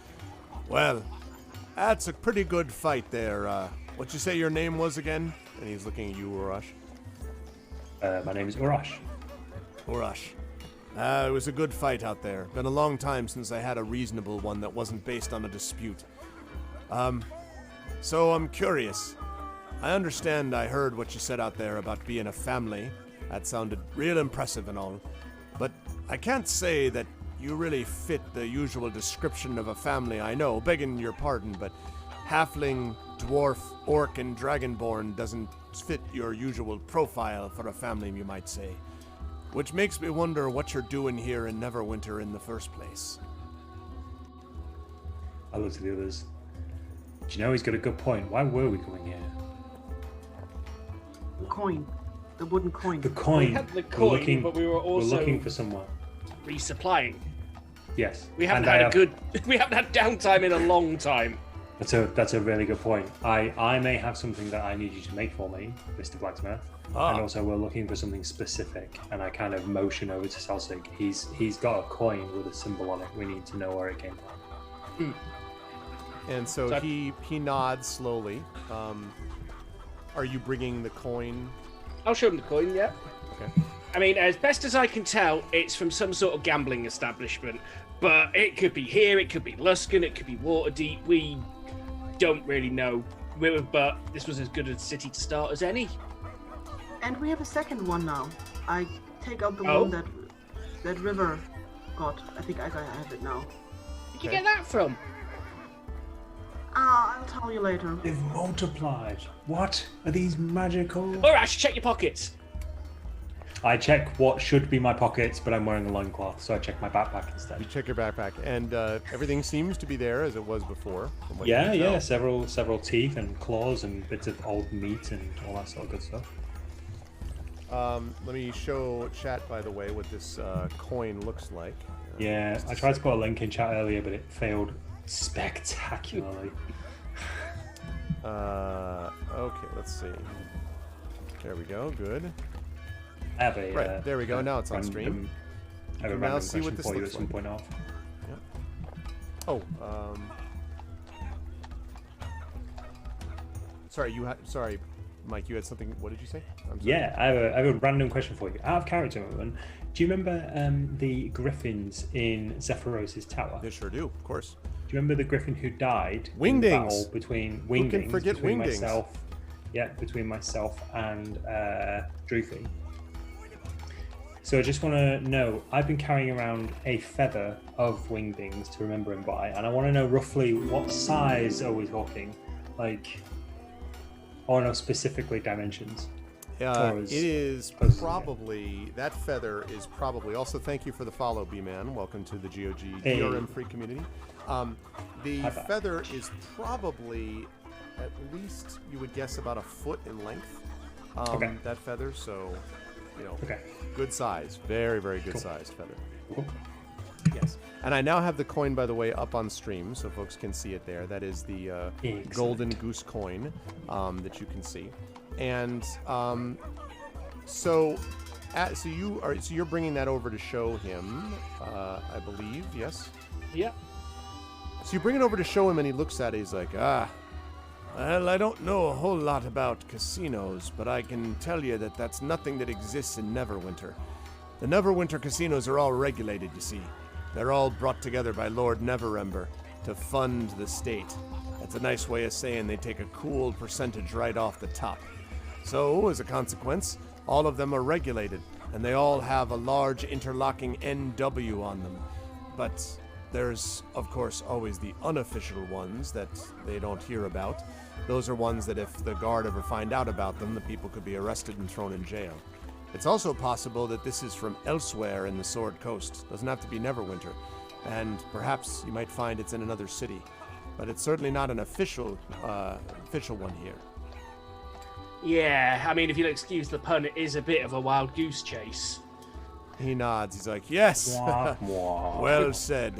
well, that's a pretty good fight there. What'd you say your name was again? And he's looking at you, Urash. My name is Urash. Urash. It was a good fight out there. Been a long time since I had a reasonable one that wasn't based on a dispute. So I'm curious. I understand I heard what you said out there about being a family. That sounded real impressive and all. But I can't say that you really fit the usual description of a family I know, begging your pardon, but halfling, dwarf, orc, and dragonborn doesn't fit your usual profile for a family, you might say. Which makes me wonder what you're doing here in Neverwinter in the first place. I look to the others. Do you know he's got a good point? Why were we coming here? The coin. The wooden coin. The coin. We had the coin, but we were also looking for someone. Resupplying. Yes. We haven't had downtime in a long time. That's a really good point. I may have something that I need you to make for me, Mr. Blacksmith. And also we're looking for something specific, and I kind of motion over to Selsig. He's got a coin with a symbol on it. We need to know where it came from. And so he nods slowly. Are you bringing the coin? I'll show him the coin, yeah. Okay. I mean, as best as I can tell, it's from some sort of gambling establishment. But it could be here, it could be Luskan, it could be Waterdeep. We don't really know. But this was as good a city to start as any. And we have a second one now. I take out the one that River God, I think I have it now. Where'd you get that from? I'll tell you later. They've multiplied. What are these magical? All right, I should check your pockets. I check what should be my pockets, but I'm wearing a loincloth, so I check my backpack instead. You check your backpack, and everything seems to be there as it was before. From what Yeah, you can yeah, tell. several teeth and claws and bits of old meat and all that sort of good stuff. Let me show chat, by the way, what this coin looks like. Yeah, I tried to put a link in chat earlier, but it failed spectacularly. Okay, let's see. There we go. Good. I have a, Right, there we go. Now it's on stream. I have a can now random see what question this for you at looks some like. point off. Oh, sorry, Mike. You had something. What did you say? I'm sorry. Yeah, I have a random question for you. Out of character, moment. Do you remember the griffins in Zephyros' tower? They sure do, of course. Do you remember the griffin who died in Wingdings. battle between Wingdings? Who can forget between Wingdings? Between myself and Droofy. So I just want to know, I've been carrying around a feather of Wingdings to remember him by, and I want to know roughly what size are we talking? Like, I want to know specifically dimensions. It is probably, that feather is probably, also thank you for the follow, B-Man. Welcome to the GOG DRM free community. The feather is probably, at least you would guess, about a foot in length. Okay. That feather, so, Okay. good size. Very, very good sized feather. Cool. Yes. And I now have the coin, by the way, up on stream, so folks can see it there. That is the golden goose coin that you can see. And so you're bringing that over to show him, I believe, yes? Yeah. So you bring it over to show him, and he looks at it. He's like, well, I don't know a whole lot about casinos, but I can tell you that that's nothing that exists in Neverwinter. The Neverwinter casinos are all regulated, you see. They're all brought together by Lord Neverember to fund the state. That's a nice way of saying they take a cool percentage right off the top. So, as a consequence, all of them are regulated, and they all have a large interlocking NW on them. But there's, of course, always the unofficial ones that they don't hear about. Those are ones that if the guard ever find out about them, the people could be arrested and thrown in jail. It's also possible that this is from elsewhere in the Sword Coast. Doesn't have to be Neverwinter. And perhaps you might find it's in another city. But it's certainly not an official one here. Yeah, I mean, if you'll excuse the pun, it is a bit of a wild goose chase. He nods. He's like, yes. Mwah, mwah. Well said.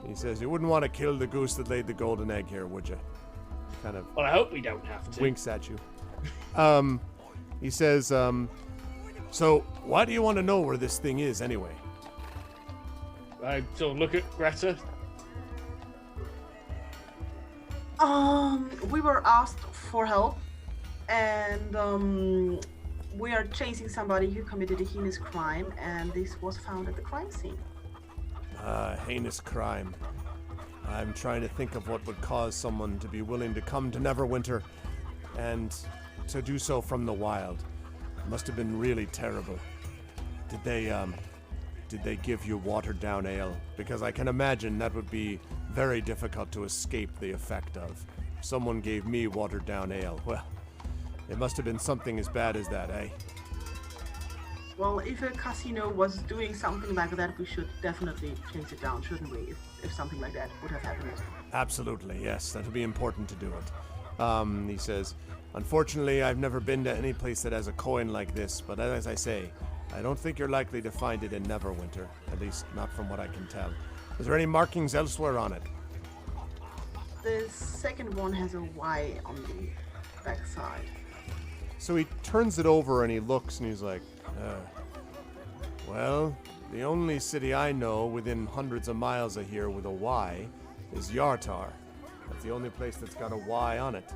He says, you wouldn't want to kill the goose that laid the golden egg here, would you? Kind of Well, I hope we don't have to. winks at you. He says, so why do you want to know where this thing is anyway? I sort of look at Greta. We were asked for help, and we are chasing somebody who committed a heinous crime, and this was found at the crime scene. Heinous crime. I'm trying to think of what would cause someone to be willing to come to Neverwinter and to do so from the wild. It must have been really terrible. Did they give you watered down ale? Because I can imagine that would be very difficult to escape the effect of. If someone gave me watered down ale, well, it must have been something as bad as that, eh? Well, if a casino was doing something like that, we should definitely chase it down, shouldn't we? If something like that would have happened. Absolutely, yes. That would be important to do it. He says, unfortunately, I've never been to any place that has a coin like this, but as I say, I don't think you're likely to find it in Neverwinter, at least not from what I can tell. Is there any markings elsewhere on it? The second one has a Y on the back side. So he turns it over and he looks and he's like, well, the only city I know within hundreds of miles of here with a Y is Yartar. That's the only place that's got a Y on it.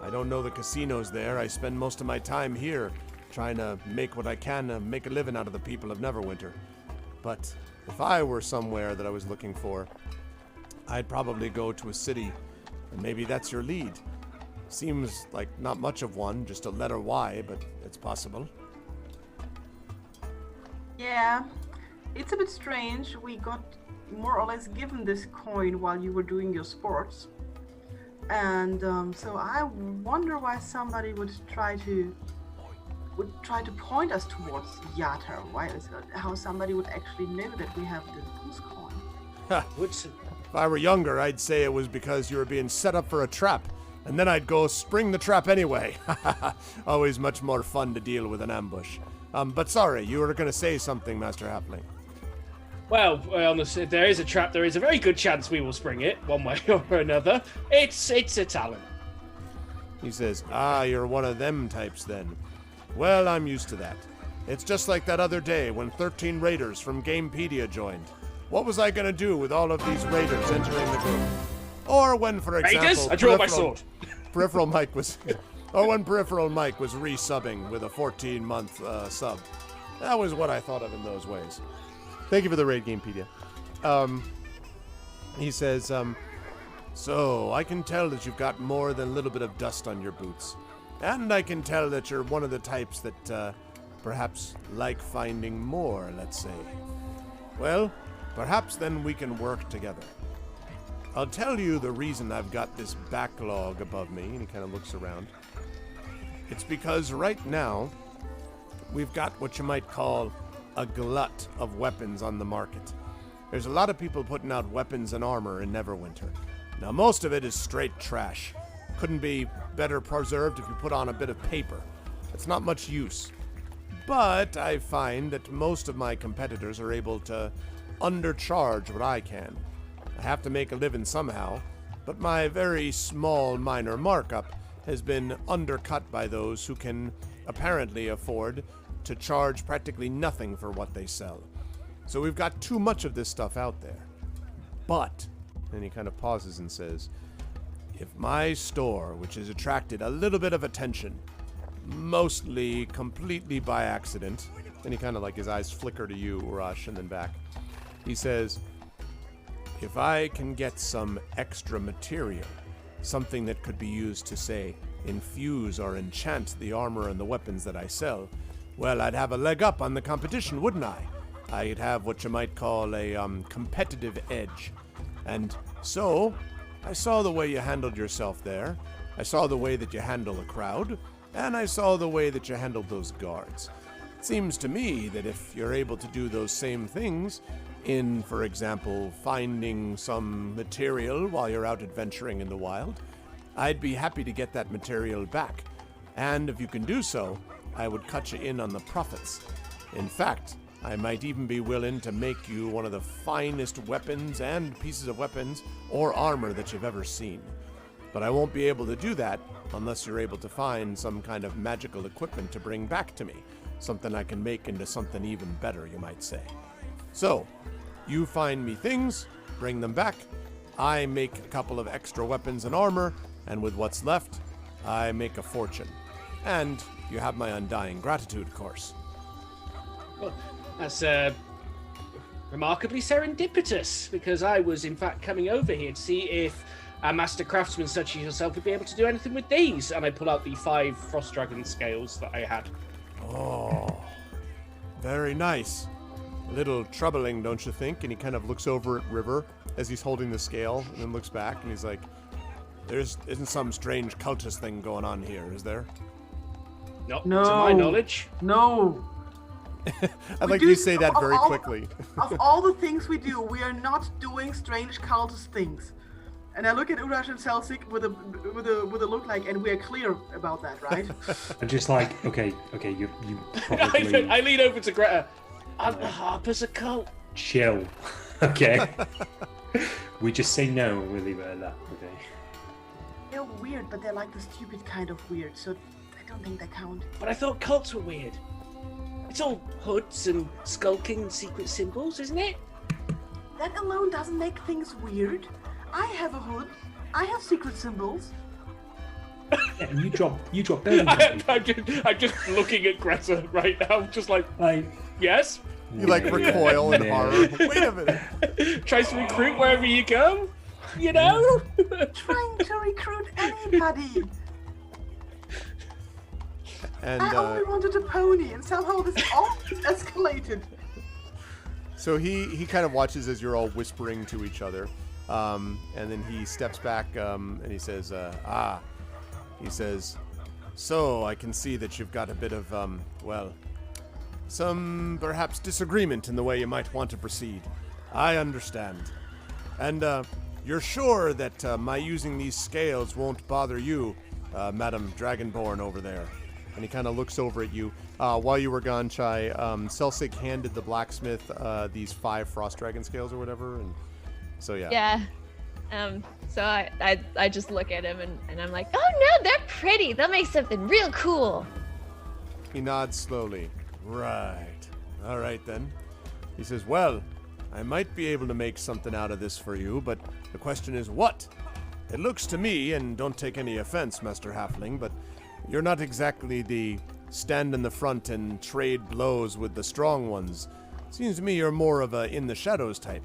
I don't know the casinos there. I spend most of my time here trying to make what I can to make a living out of the people of Neverwinter. But if I were somewhere that I was looking for, I'd probably go to a city, and maybe that's your lead. Seems like not much of one, just a letter Y, but it's possible. Yeah, it's a bit strange. We got more or less given this coin while you were doing your sports. And so I wonder why somebody would try to point us towards Yatar. Why is it? How somebody would actually know that we have the goose coin? If I were younger, I'd say it was because you were being set up for a trap, and then I'd go spring the trap anyway. Always much more fun to deal with an ambush. But sorry, you were going to say something, Master Halfling. Well, if there is a trap, there is a very good chance we will spring it, one way or another. It's a talent. He says, you're one of them types then. Well, I'm used to that. It's just like that other day when 13 raiders from Gamepedia joined. What was I going to do with all of these raiders entering the group? Or when, for example... Raiders? I draw my sword. Peripheral Mike was... or when Peripheral Mike was re-subbing with a 14-month sub. That was what I thought of in those ways. Thank you for the raid, Gamepedia. He says, so, I can tell that you've got more than a little bit of dust on your boots. And I can tell that you're one of the types that, perhaps like finding more, let's say. Well, perhaps then we can work together. I'll tell you the reason I've got this backlog above me, and he kind of looks around. It's because right now, we've got what you might call a glut of weapons on the market. There's a lot of people putting out weapons and armor in Neverwinter. Now, most of it is straight trash. Couldn't be better preserved if you put on a bit of paper. It's not much use. But I find that most of my competitors are able to undercharge what I can. I have to make a living somehow, but my very small minor markup has been undercut by those who can apparently afford to charge practically nothing for what they sell. So we've got too much of this stuff out there. But, and he kind of pauses and says, if my store, which has attracted a little bit of attention, mostly completely by accident, and he kind of like his eyes flicker to you, Rush, and then back. He says, if I can get some extra material, something that could be used to, say, infuse or enchant the armor and the weapons that I sell, well, I'd have a leg up on the competition, wouldn't I? I'd have what you might call a competitive edge. And so, I saw the way you handled yourself there. I saw the way that you handle a crowd. And I saw the way that you handled those guards. It seems to me that if you're able to do those same things in, for example, finding some material while you're out adventuring in the wild, I'd be happy to get that material back. And if you can do so, I would cut you in on the profits. In fact, I might even be willing to make you one of the finest weapons and pieces of weapons or armor that you've ever seen. But I won't be able to do that unless you're able to find some kind of magical equipment to bring back to me. Something I can make into something even better, you might say. So, you find me things, bring them back. I make a couple of extra weapons and armor, and with what's left, I make a fortune. And you have my undying gratitude, of course. Well, that's remarkably serendipitous, because I was in fact coming over here to see if a master craftsman such as yourself would be able to do anything with these. And I pull out the 5 Frost Dragon scales that I had. Oh, very nice. A little troubling, don't you think? And he kind of looks over at River as he's holding the scale, and then looks back, and he's like, there isn't some strange cultist thing going on here, is there? No, to my knowledge. No. I'd like you to say that very quickly. Of all the things we do, we are not doing strange cultist things. And I look at Urash and Celsic with a look like, and we're clear about that, right? I'm just like, okay, you probably... I lean over to Greta. The Harper's a cult. Chill. Okay. We just say no and we leave it at that, okay? They're weird, but they're like the stupid kind of weird, so I don't think they count. But I thought cults were weird. It's all hoods and skulking and secret symbols, isn't it? That alone doesn't make things weird. I have a hood. I have secret symbols. Yeah, and you drop belly. I'm just looking at Greta right now, just like yes. You like recoil in horror. Wait a minute. Tries to recruit wherever you go. You know? Trying to recruit anybody. And I only wanted a pony, and somehow this all escalated. So he kind of watches as you're all whispering to each other, and then he steps back and he says, he says, so I can see that you've got a bit of, some perhaps disagreement in the way you might want to proceed. I understand. And you're sure that my using these scales won't bother you, Madam Dragonborn over there? And he kind of looks over at you. While you were gone, Chai, Selsig handed the blacksmith these 5 frost dragon scales or whatever, and so yeah. Yeah. So I just look at him and I'm like, oh no, they're pretty. They'll make something real cool. He nods slowly. Right. All right then. He says, well, I might be able to make something out of this for you, but the question is what? It looks to me, and don't take any offense, Master Halfling, but you're not exactly the stand in the front and trade blows with the strong ones. Seems to me you're more of a in the shadows type.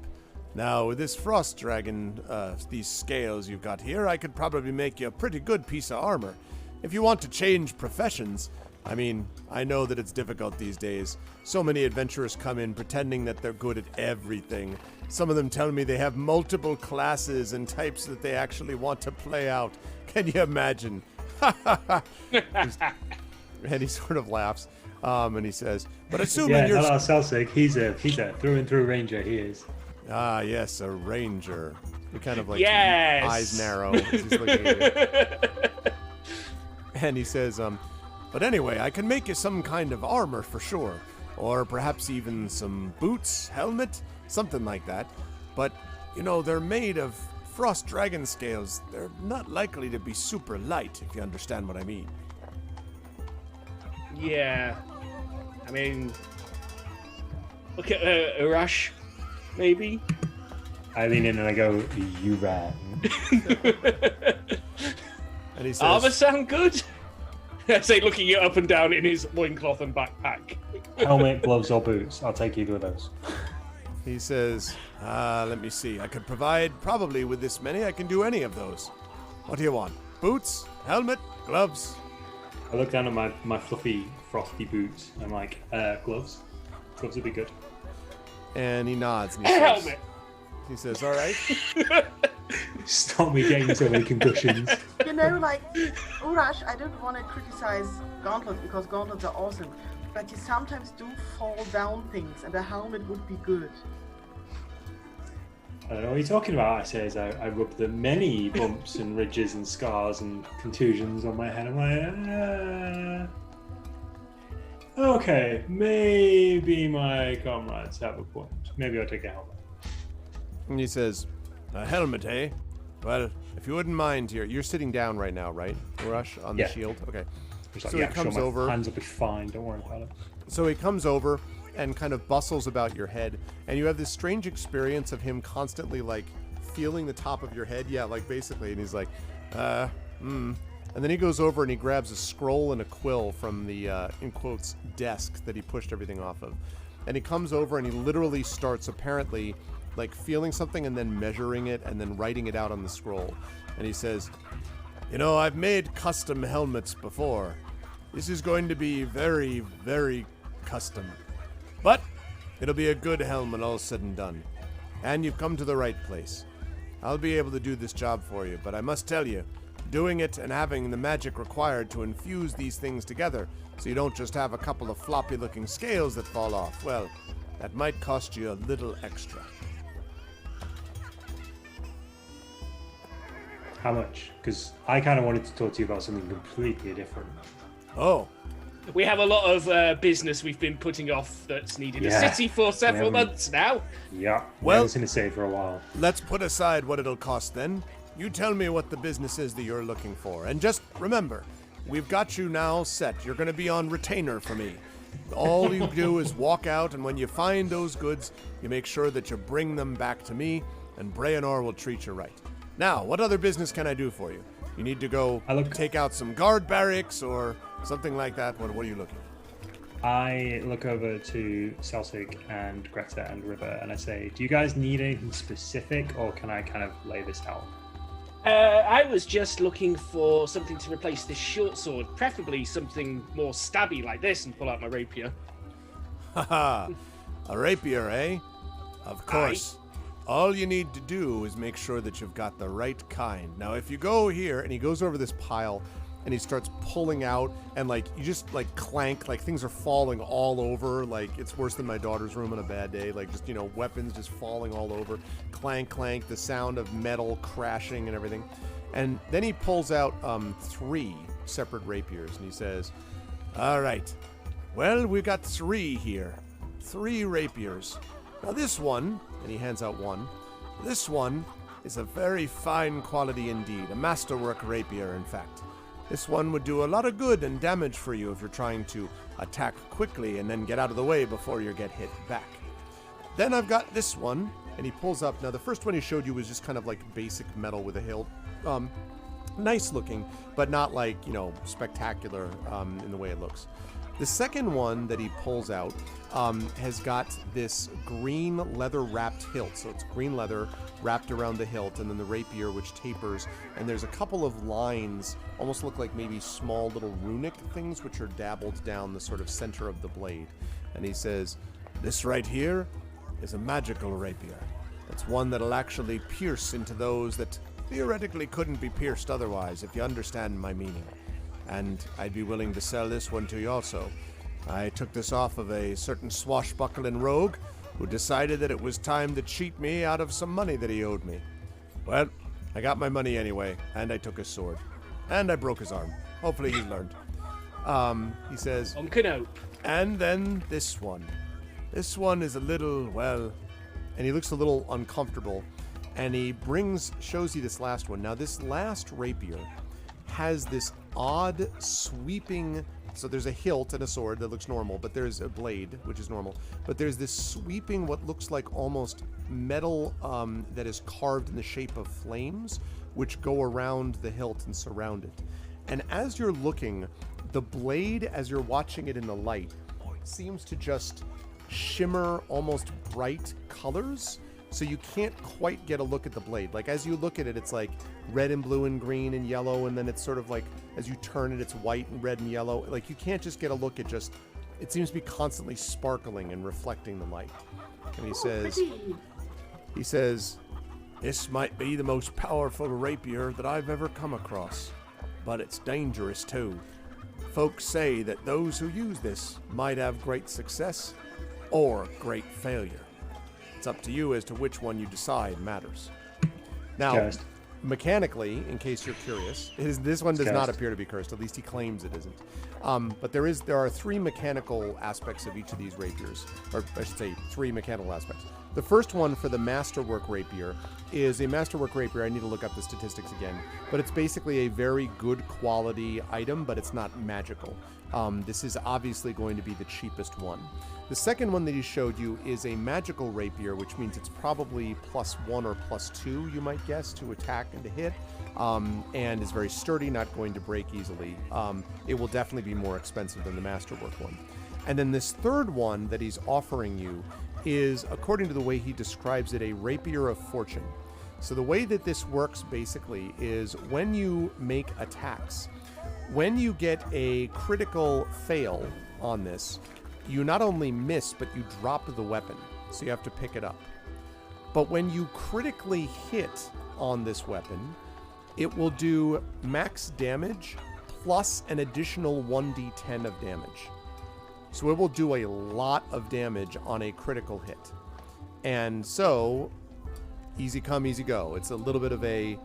Now, with this frost dragon, these scales you've got here, I could probably make you a pretty good piece of armor. If you want to change professions, I mean, I know that it's difficult these days. So many adventurers come in pretending that they're good at everything. Some of them tell me they have multiple classes and types that they actually want to play out. Can you imagine? And he sort of laughs, and he says, but assuming you're... Yeah, Selsig, he's a through and through ranger, he is. Ah, yes, a ranger. He kind of like yes! eyes narrow as he's looking at you. And he says, but anyway, I can make you some kind of armor for sure. Or perhaps even some boots, helmet, something like that. But, you know, they're made of frost dragon scales. They're not likely to be super light, if you understand what I mean. Yeah. I mean, look at Urash, maybe. I lean in and I go, you ran. And he says, Armor sound good? I say, looking it up and down in his loincloth and backpack. Helmet, gloves, or boots. I'll take either of those. He says, let me see. I could provide, probably with this many, I can do any of those. What do you want? Boots? Helmet? Gloves? I look down at my fluffy, frosty boots. I'm like, gloves. Gloves would be good. And he nods. And he says, Helmet. He says, all right. Stop me getting so many concussions. You know, like, Urash, I don't want to criticize gauntlets because gauntlets are awesome, but you sometimes do fall down things, and a helmet would be good. I don't know what you're talking about. I say as I rub the many bumps and ridges and scars and contusions on my head. I'm like, okay, maybe my comrades have a point. Maybe I'll take a helmet. And he says, a helmet, eh? Well, if you wouldn't mind here, you're sitting down right now, right, Rush, on the shield? Okay. Like, so he comes sure, over. My hands will be fine. Don't worry about it. So he comes over and kind of bustles about your head, and you have this strange experience of him constantly, like, feeling the top of your head. Yeah, like, basically. And he's like, And then he goes over and he grabs a scroll and a quill from the, in quotes, desk that he pushed everything off of. And he comes over and he literally starts, apparently, like, feeling something and then measuring it and then writing it out on the scroll. And he says, you know, I've made custom helmets before. This is going to be very, very custom. But it'll be a good helmet all said and done. And you've come to the right place. I'll be able to do this job for you, but I must tell you, doing it and having the magic required to infuse these things together so you don't just have a couple of floppy-looking scales that fall off, well, that might cost you a little extra. How much? Because I kind of wanted to talk to you about something completely different. Oh. We have a lot of business we've been putting off that's needed a city for several months now. Yeah, well, I was in a city for a while. Let's put aside what it'll cost then. You tell me what the business is that you're looking for. And just remember, we've got you now set. You're going to be on retainer for me. All you do is walk out, and when you find those goods, you make sure that you bring them back to me, and Breanor will treat you right. Now, what other business can I do for you? You need to go take out some guard barracks or something like that. What are you looking for? I look over to Selsig and Greta and River and I say, do you guys need anything specific or can I kind of lay this out? I was just looking for something to replace this short sword, preferably something more stabby like this, and pull out my rapier. Haha, a rapier, eh? Of course. All you need to do is make sure that you've got the right kind. Now, if you go here, and he goes over this pile, and he starts pulling out, and, like, you just, like, clank, like, things are falling all over, like, it's worse than my daughter's room on a bad day, like, just, you know, weapons just falling all over, clank, clank, the sound of metal crashing and everything. And then he pulls out 3 separate rapiers, and he says, all right, well, we got 3 here. 3 rapiers. Now this one, and he hands out one, this one is a very fine quality indeed, a masterwork rapier, in fact. This one would do a lot of good and damage for you if you're trying to attack quickly and then get out of the way before you get hit back. Then I've got this one, and he pulls up. Now, the first one he showed you was just kind of like basic metal with a hilt. Nice looking, but not like, you know, spectacular in the way it looks. The second one that he pulls out has got this green leather wrapped hilt. So it's green leather wrapped around the hilt, and then the rapier which tapers, and there's a couple of lines, almost look like maybe small little runic things which are dabbled down the sort of center of the blade. And he says, this right here is a magical rapier. It's one that'll actually pierce into those that theoretically couldn't be pierced otherwise, if you understand my meaning. And I'd be willing to sell this one to you also. I took this off of a certain swashbuckling rogue who decided that it was time to cheat me out of some money that he owed me. Well, I got my money anyway, and I took his sword. And I broke his arm. Hopefully he's learned. He says, and then this one. This one is a little, well, and he looks a little uncomfortable, and he shows you this last one. Now, this last rapier has this odd sweeping, so there's a hilt and a sword that looks normal, but there's a blade, which is normal, but there's this sweeping, what looks like almost metal that is carved in the shape of flames, which go around the hilt and surround it. And as you're looking, the blade, as you're watching it in the light, seems to just shimmer almost bright colors, so you can't quite get a look at the blade. Like, as you look at it, it's like red and blue and green and yellow, and then it's sort of like, as you turn it, it's white and red and yellow. Like, you can't just get a look at just, it seems to be constantly sparkling and reflecting the light. And he says, this might be the most powerful rapier that I've ever come across, but it's dangerous too. Folks say that those who use this might have great success or great failure. It's up to you as to which one you decide matters. Now, mechanically, in case you're curious, this one does not appear to be cursed. At least he claims it isn't. But there are 3 mechanical aspects of each of these rapiers, or I should say 3 mechanical aspects. The first one for the Masterwork Rapier is a Masterwork Rapier. I need to look up the statistics again, but it's basically a very good quality item, but it's not magical. This is obviously going to be the cheapest one. The second one that he showed you is a magical rapier, which means it's probably +1 or +2, you might guess, to attack and to hit, and is very sturdy, not going to break easily. It will definitely be more expensive than the Masterwork one. And then this third one that he's offering you is, according to the way he describes it, a rapier of fortune. So the way that this works basically is when you make attacks, when you get a critical fail on this, you not only miss, but you drop the weapon, so you have to pick it up. But when you critically hit on this weapon, it will do max damage plus an additional 1d10 of damage. So it will do a lot of damage on a critical hit. And so, easy come, easy go. It's a little bit of a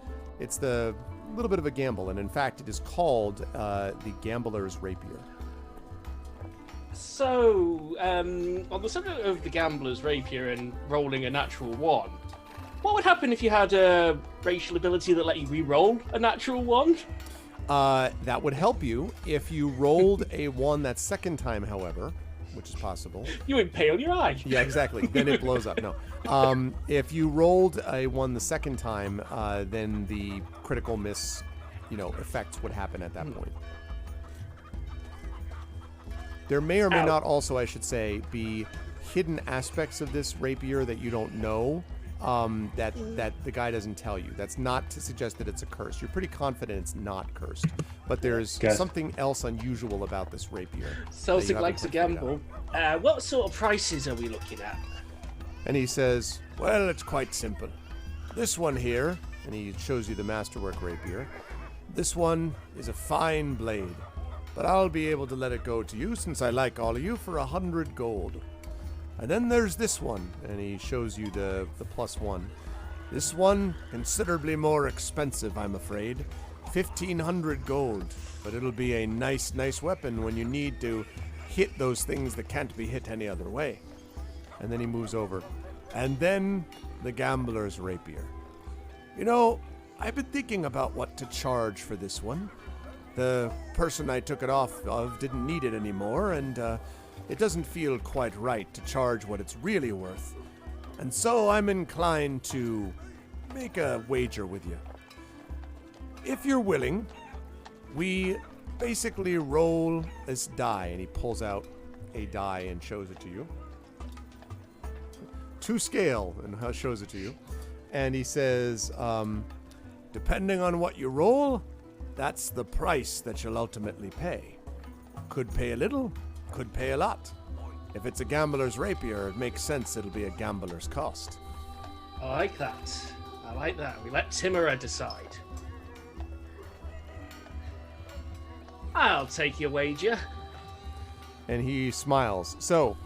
gamble, and in fact, it is called the Gambler's Rapier. So, on the subject of the Gambler's Rapier and rolling a natural 1, what would happen if you had a racial ability that let you re-roll a natural 1? That would help you if you rolled a 1 that second time, however, which is possible. You impale your eye. Yeah, exactly. Then it blows up. No. If you rolled a 1 the second time, then the critical miss, effects would happen at that point. There may or may not also, I should say, be hidden aspects of this rapier that you don't know, that the guy doesn't tell you. That's not to suggest that it's a curse. You're pretty confident it's not cursed. But there's something else unusual about this rapier. Celtic likes to gamble. What sort of prices are we looking at? And he says, well, it's quite simple. This one here, and he shows you the masterwork rapier, this one is a fine blade, but I'll be able to let it go to you since I like all of you for 100 gold. And then there's this one, and he shows you the +1. This one, considerably more expensive, I'm afraid. 1,500 gold, but it'll be a nice weapon when you need to hit those things that can't be hit any other way. And then he moves over. And then the gambler's rapier. You know, I've been thinking about what to charge for this one. The person I took it off of didn't need it anymore, and it doesn't feel quite right to charge what it's really worth. And so I'm inclined to make a wager with you. If you're willing, we basically roll this die, and he pulls out a die and shows it to you. To scale, and shows it to you. And he says, depending on what you roll, that's the price that you'll ultimately pay. Could pay a little, could pay a lot. If it's a gambler's rapier, it makes sense it'll be a gambler's cost. I like that. I like that. We let Timura decide. I'll take your wager. And he smiles. So,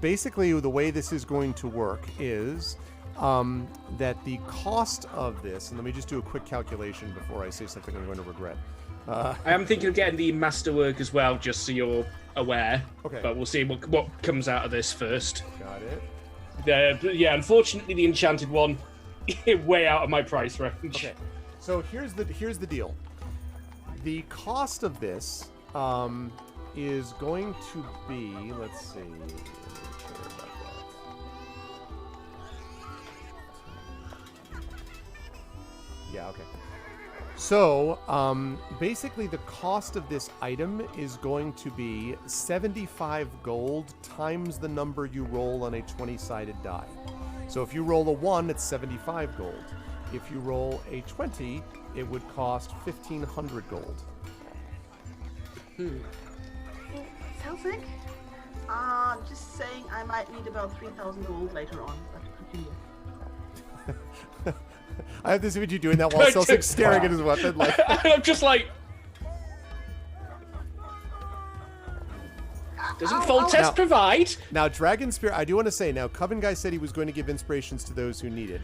basically the way this is going to work is that the cost of this, and let me just do a quick calculation before I say something I'm going to regret. I am thinking of getting the masterwork as well, just so you're aware. Okay. But we'll see what comes out of this first. Got it. Yeah, unfortunately, the enchanted one, way out of my price range. Okay. So here's the deal. The cost of this is going to be, let's see. Let me make sure about that. Yeah, okay. So, basically the cost of this item is going to be 75 gold times the number you roll on a 20-sided die. So if you roll a 1, it's 75 gold. If you roll a 20, it would cost 1,500 gold. Celtic? Just saying I might need about 3,000 gold later on. But continue. I have this image you doing that while Celtic's staring at his weapon. Like I'm just like... Doesn't Foltest provide? Now, Dragon Spear, I do want to say, now, Coven Guy said he was going to give inspirations to those who need it.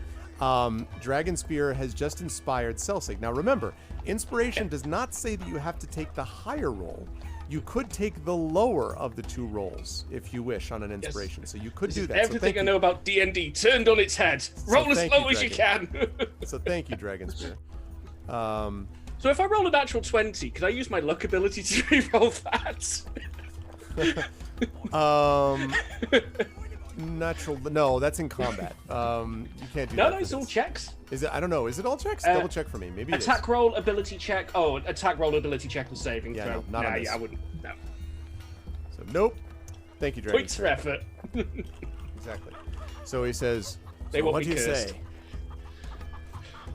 Dragon Spear has just inspired Celsic. Now, remember, inspiration does not say that you have to take the higher roll. You could take the lower of the two rolls, if you wish, on an inspiration. Yes. So you could do that. Everything I know about D&D turned on its head. Roll as low as you can. So thank you, Dragon Spear. So if I roll a natural 20, could I use my luck ability to reroll that? Natural. No, that's in combat. You can't do that. No, it's all checks. Is it? I don't know. Is it all checks? Double check for me. Maybe it attack roll, ability check. Oh, attack roll, ability check with saving throw. No, not on this. I wouldn't. No. So nope. Thank you, Dragon. Points for effort. Exactly. So he says, so what do you say?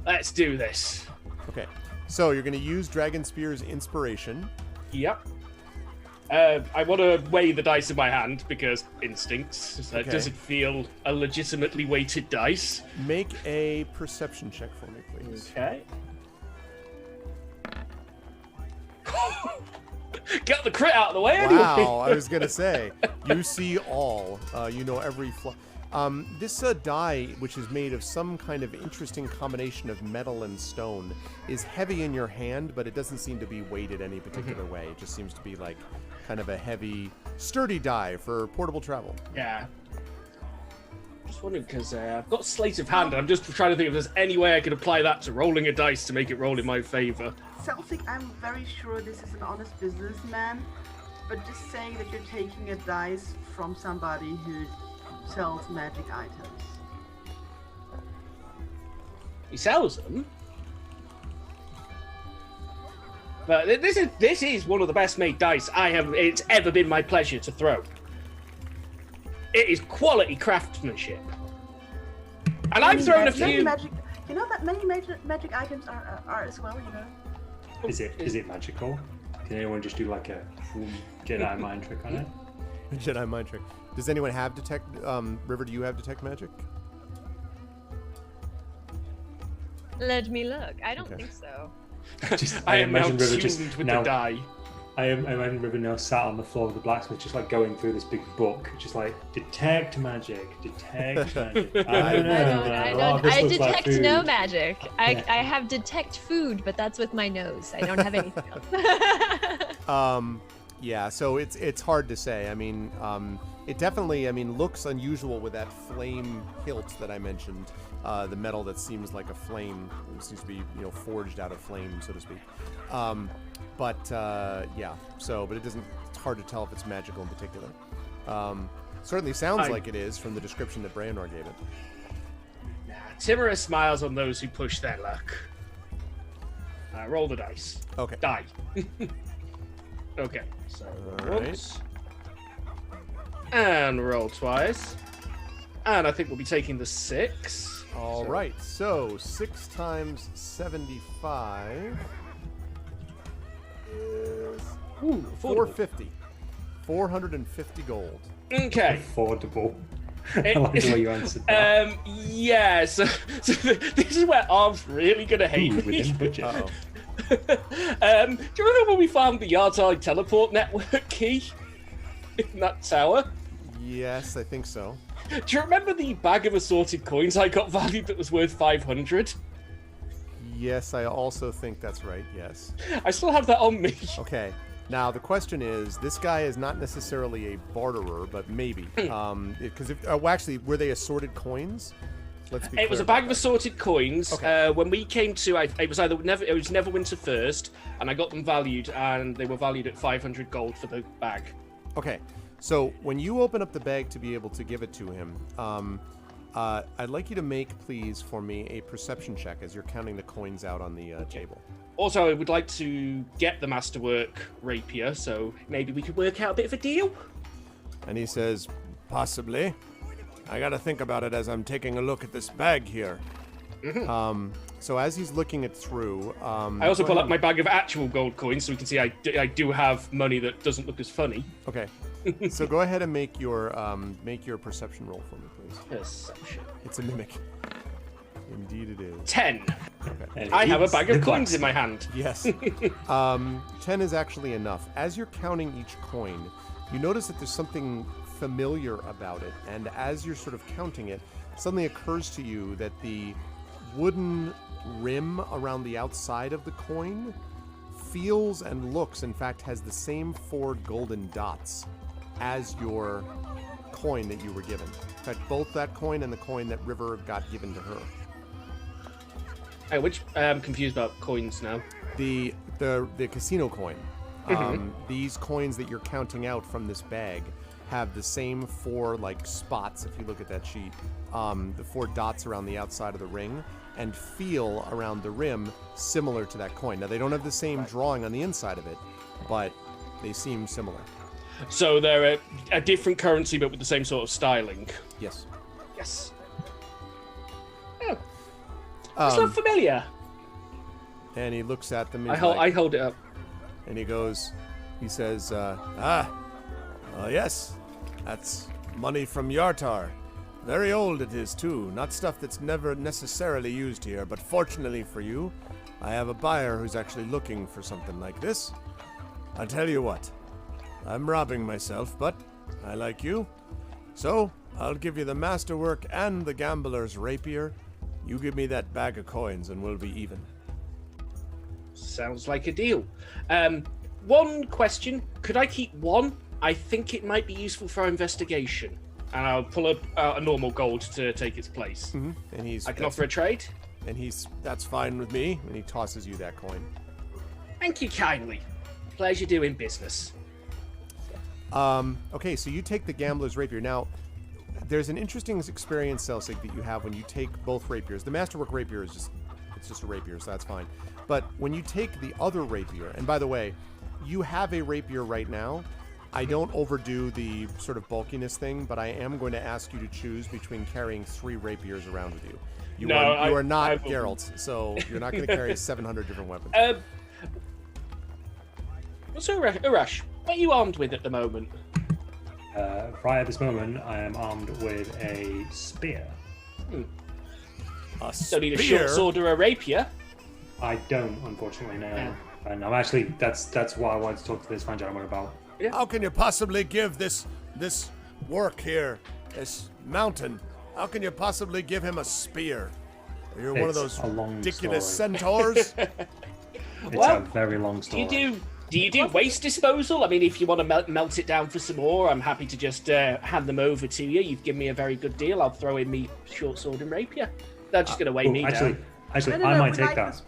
Let's do this. Okay. So you're going to use Dragon Spear's inspiration. Yep. I want to weigh the dice in my hand because instincts. Okay. Does it feel a legitimately weighted dice? Make a perception check for me, please. Okay. Get the crit out of the way anyway. Wow, I was going to say. You see all. You know every flaw. This die, which is made of some kind of interesting combination of metal and stone, is heavy in your hand, but it doesn't seem to be weighted any particular way. It just seems to be like kind of a heavy, sturdy die for portable travel. Yeah. Just wondering because I've got sleight of hand. I'm just trying to think if there's any way I could apply that to rolling a dice to make it roll in my favor. Celtic, I'm very sure this is an honest businessman, but just saying that you're taking a dice from somebody who sells magic items. He sells them? But this is one of the best made dice it's ever been my pleasure to throw. It is quality craftsmanship. And I've thrown a few... Magic, you know that many magic items are as well, you know? Is it magical? Can anyone just do like a Jedi mind trick on it? Jedi mind trick. Does anyone have detect? River, do you have detect magic? Let me look. I don't think so. I am now imagine River tuned just with now- the die. I imagine River now sat on the floor of the blacksmith, just like going through this big book, just like detect magic, detect magic. I detect no magic. I have detect food, but that's with my nose. I don't have anything else. Yeah, so it's hard to say. I mean, it definitely, looks unusual with that flame hilt that I mentioned. The metal that seems like a flame, seems to be, forged out of flame, so to speak. But it doesn't, it's hard to tell if it's magical in particular. Certainly sounds like it is from the description that Brandor gave it. Nah, timorous smiles on those who push their luck. Roll the dice. Okay. Die. Okay, so roll once. And roll twice. And I think we'll be taking the 6. All right, so 6 times 75 is 450. 450 gold. Okay. Affordable. I like the way you answered that. Yeah, so this is where Arm's really going to hate me. Within budget. Uh-oh. Do you remember when we found the Yardtide teleport network key in that tower? Yes, I think so. Do you remember the bag of assorted coins I got valued that was worth 500? Yes, I also think that's right, yes. I still have that on me. Okay. Now, the question is, this guy is not necessarily a barterer, but maybe. Because actually, were they assorted coins? Let's be It was clear a bag about of that. assorted coins. Okay. When we came to, it was Neverwinter first, and I got them valued, and they were valued at 500 gold for the bag. Okay. So, when you open up the bag to be able to give it to him, I'd like you to make, please, for me, a perception check as you're counting the coins out on the table. Also, I would like to get the masterwork rapier, so maybe we could work out a bit of a deal. And he says, possibly. I gotta think about it as I'm taking a look at this bag here. Mm-hmm. So as he's looking it through... I also pull up my bag of actual gold coins so we can see I do have money that doesn't look as funny. Okay. So go ahead and make your perception roll for me, please. Perception. It's a mimic. Indeed it is. 10. Okay. I have a bag of coins in my hand. Yes. 10 is actually enough. As you're counting each coin, you notice that there's something familiar about it, and as you're sort of counting it, suddenly occurs to you that the wooden rim around the outside of the coin feels and looks, in fact, has the same 4 golden dots as your coin that you were given. In fact, both that coin and the coin that River got given to her. I'm confused about coins now. The casino coin. These coins that you're counting out from this bag have the same 4 spots, if you look at that sheet, the 4 dots around the outside of the ring, and feel around the rim similar to that coin. Now, they don't have the same drawing on the inside of it, but they seem similar. So they're a different currency, but with the same sort of styling. Yes. Yes. Oh, it's not familiar. And he looks at them. And I hold it up. And he says, yes, that's money from Yartar. Very old it is, too. Not stuff that's never necessarily used here, but fortunately for you, I have a buyer who's actually looking for something like this. I'll tell you what, I'm robbing myself, but I like you. So, I'll give you the masterwork and the gambler's rapier. You give me that bag of coins and we'll be even. Sounds like a deal. One question. Could I keep one? I think it might be useful for our investigation. And I'll pull up a normal gold to take its place. Mm-hmm. And I can offer a trade? And that's fine with me. And he tosses you that coin. Thank you kindly. Pleasure doing business. Okay, so you take the gambler's rapier. Now, there's an interesting experience, Celsig, that you have when you take both rapiers. The masterwork rapier is just a rapier, so that's fine. But when you take the other rapier, and by the way, you have a rapier right now. I don't overdo the sort of bulkiness thing, but I am going to ask you to choose between carrying 3 rapiers around with you. You are not Geralt, so you're not going to carry 700 different weapons. So, Urash, what are you armed with at the moment? Right at this moment, I am armed with a spear. A Don't need a short sword or a rapier. I don't, unfortunately, no. Yeah. And I'm actually, that's why I wanted to talk to this fine gentleman about. Yeah. How can you possibly give this work here, this mountain? How can you possibly give him a spear? You're one of those ridiculous centaurs. It's a very long story. Do you do waste disposal? I mean, if you want to melt it down for some more, I'm happy to just hand them over to you. You've given me a very good deal. I'll throw in me short sword and rapier. They're just going to weigh me down. Actually, I might take that.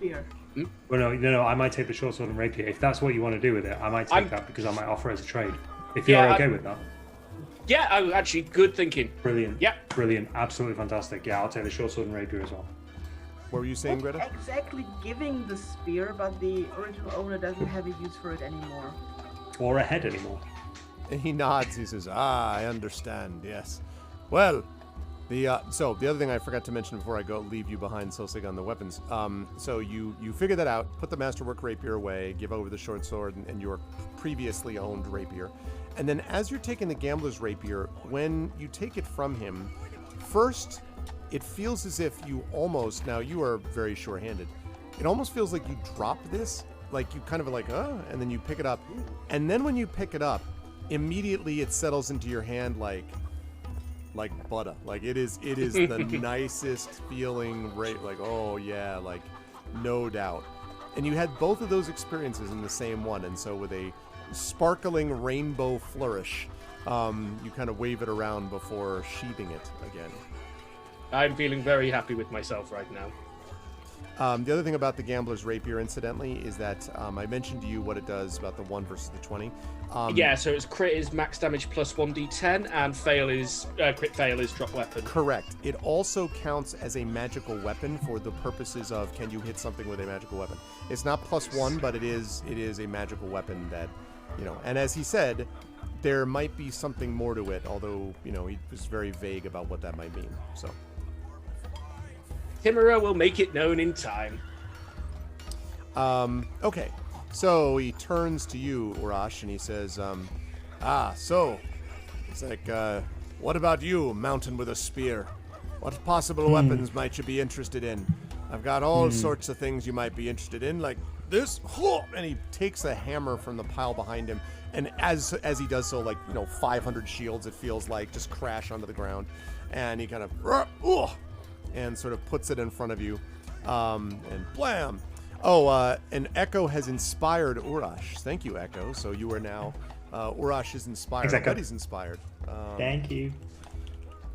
Well, no, I might take the short sword and rapier. If that's what you want to do with it, I might take that because I might offer as a trade. If you're okay with that. Yeah, actually, good thinking. Brilliant. Yeah. Brilliant. Absolutely fantastic. Yeah, I'll take the short sword and rapier as well. What were you saying, Greta? Exactly giving the spear, but the original owner doesn't have a use for it anymore. Or a head anymore. And he nods. He says, I understand, yes. Well, so the other thing I forgot to mention before I leave you behind, Sosig, on the weapons. So you figure that out, put the masterwork rapier away, give over the short sword and your previously owned rapier. And then as you're taking the gambler's rapier, when you take it from him, first, it feels as if you almost, now you are very sure-handed, it almost feels like you drop this, like you kind of like, and then you pick it up. And then when you pick it up, immediately it settles into your hand like butter. Like it is the nicest feeling, like, oh yeah, like no doubt. And you had both of those experiences in the same one. And so with a sparkling rainbow flourish, you kind of wave it around before sheathing it again. I'm feeling very happy with myself right now. The other thing about the Gambler's Rapier, incidentally, is that I mentioned to you what it does about the 1 versus the 20. So its crit is max damage plus 1d10, and crit fail is drop weapon. Correct. It also counts as a magical weapon for the purposes of can you hit something with a magical weapon. It's not +1, but it is a magical weapon that, and as he said, there might be something more to it, although, he was very vague about what that might mean, so... Timura will make it known in time. Okay, so he turns to you, Urash, and he says, so, it's like, what about you, mountain with a spear? What possible weapons might you be interested in? I've got all sorts of things you might be interested in, like this, and he takes a hammer from the pile behind him, and as he does so, 500 shields, it feels like, just crash onto the ground, and he kind of, and sort of puts it in front of you, and blam! And Echo has inspired Urash. Thank you, Echo. So you are now, Urash is inspired. Exactly. Everybody's inspired. Thank you.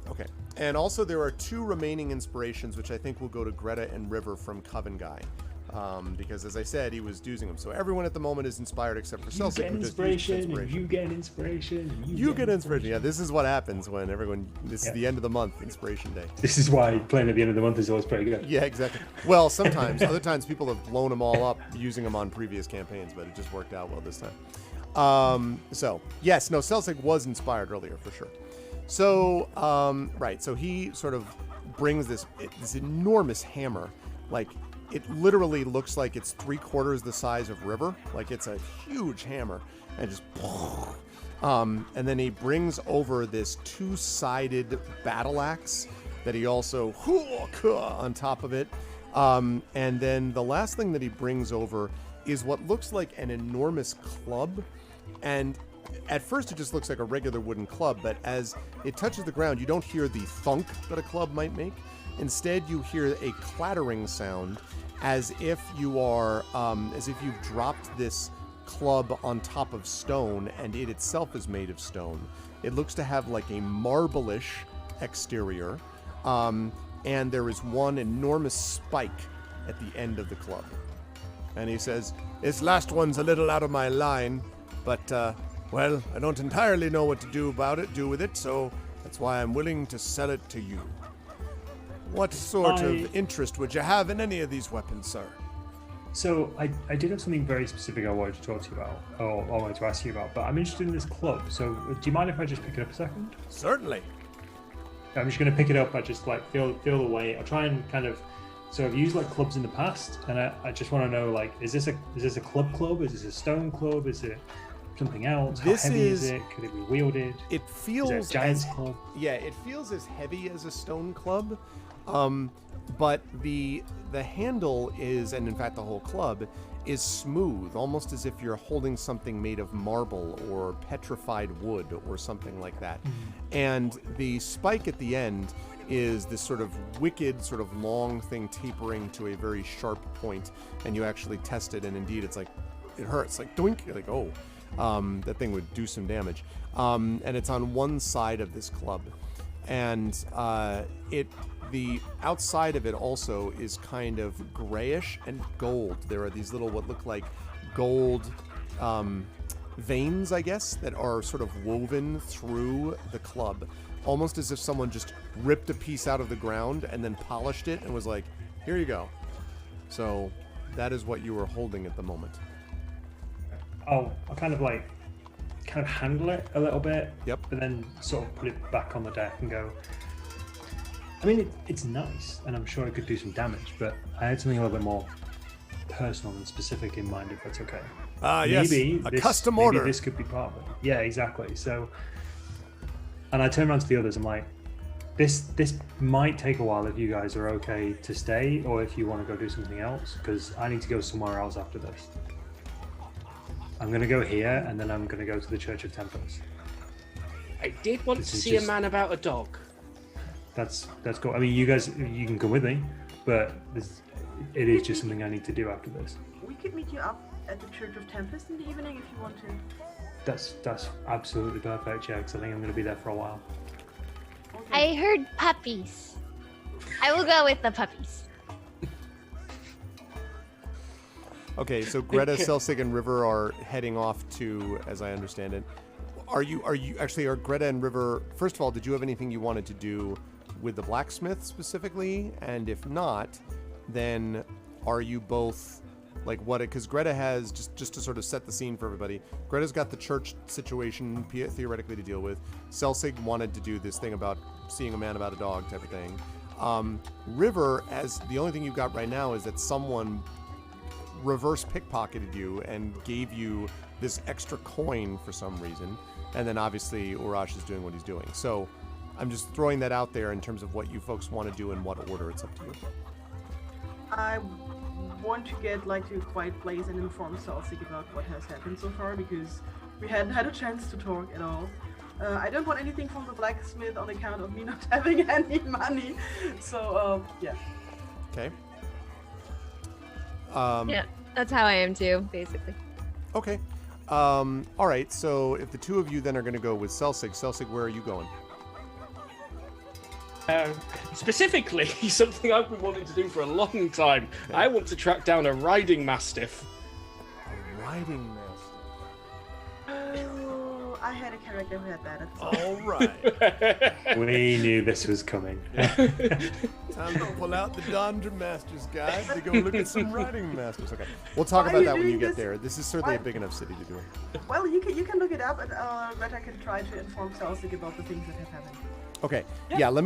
Okay. And also there are 2 remaining inspirations, which I think will go to Greta and River from Coven Guy. Because as I said, he was using them. So everyone at the moment is inspired except for Celsic. You get inspiration. You get inspiration. Yeah, this is what happens when everyone, this is the end of the month, Inspiration Day. This is why playing at the end of the month is always pretty good. Yeah, exactly. Well, sometimes. Other times people have blown them all up using them on previous campaigns, but it just worked out well this time. Celsic was inspired earlier for sure. So, so he sort of brings this enormous hammer, it literally looks like it's 3/4 the size of River. Like it's a huge hammer. And just... and then he brings over this 2-sided battle axe that he also... on top of it. And then the last thing that he brings over is what looks like an enormous club. And at first it just looks like a regular wooden club, but as it touches the ground, you don't hear the thunk that a club might make. Instead, you hear a clattering sound as if you are, as if you've dropped this club on top of stone, and it itself is made of stone. It looks to have like a marble-ish exterior, and there is one enormous spike at the end of the club. And he says, "This last one's a little out of my line, but, I don't entirely know what to do with it, so that's why I'm willing to sell it to you. What sort of interest would you have in any of these weapons, sir?" So I did have something very specific I wanted to talk to you about, or I wanted to ask you about, but I'm interested in this club. So do you mind if I just pick it up a second? Certainly. I'm just going to pick it up. I just feel the weight. I'll try and kind of. So I've used clubs in the past, and I just want to know is this a club? Is this a stone club? Is it something else? This How heavy is- is it? Could it be wielded? It Is feels it a giant's as club? yeah, it feels as heavy as a stone club, but the handle is, and in fact the whole club is smooth, almost as if you're holding something made of marble or petrified wood or something like that. And the spike at the end is this sort of wicked, sort of long thing tapering to a very sharp point, and you actually test it, and indeed it's like, it hurts, like doink, you're like, oh, that thing would do some damage. And it's on one side of this club, and the outside of it also is kind of grayish and gold. There are these little, what look like gold veins, I guess, that are sort of woven through the club, almost as if someone just ripped a piece out of the ground and then polished it and was like, here you go. So that is what you were holding at the moment. I'll kind of handle it a little bit. Yep. But then sort of put it back on the deck and go. I mean, it's nice, and I'm sure it could do some damage, but I had something a little bit more personal and specific in mind, if that's okay. Yes, a custom order. Maybe this could be part of it. Yeah, exactly. So, and I turn around to the others. I'm like, this might take a while if you guys are okay to stay, or if you want to go do something else, because I need to go somewhere else after this. I'm going to go here, and then I'm going to go to the Church of Tempest. I did want to see a man about a dog. That's cool. I mean, you guys, you can come with me, but it is just something I need to do after this. We could meet you up at the Church of Tempest in the evening if you want to. That's absolutely perfect, yeah, because I think I'm going to be there for a while. Okay. I heard puppies. I will go with the puppies. Okay, so Greta, Selsig, and River are heading off to, as I understand it. Are Greta and River, first of all, did you have anything you wanted to do with the blacksmith specifically? And if not, then are you both, like, what, because Greta has, just to sort of set the scene for everybody, Greta's got the church situation theoretically to deal with. Selsig wanted to do this thing about seeing a man about a dog type of thing. River, as the only thing you've got right now is that someone reverse pickpocketed you and gave you this extra coin for some reason. And then obviously Urash is doing what he's doing. So I'm just throwing that out there in terms of what you folks want to do in what order. It's up to you. I want to get to a quiet place and inform Selsig about what has happened so far, because we hadn't had a chance to talk at all. I don't want anything from the blacksmith on account of me not having any money. So yeah. Okay. Yeah, that's how I am too, basically. Okay. All right. So if the two of you then are going to go with Selsig, where are you going? Specifically, something I've been wanting to do for a long time. Okay. I want to track down a riding mastiff. A riding master. Oh, I had a character who had that at the time. All right. We knew this was coming. Time to pull out the Dondra Master's Guide to go look at some riding masters. Okay. We'll talk about that when you get there. This is certainly a big enough city to do it. Well, you can look it up, and Greta can try to inform Selsig about the things that have happened. Okay. Yeah, what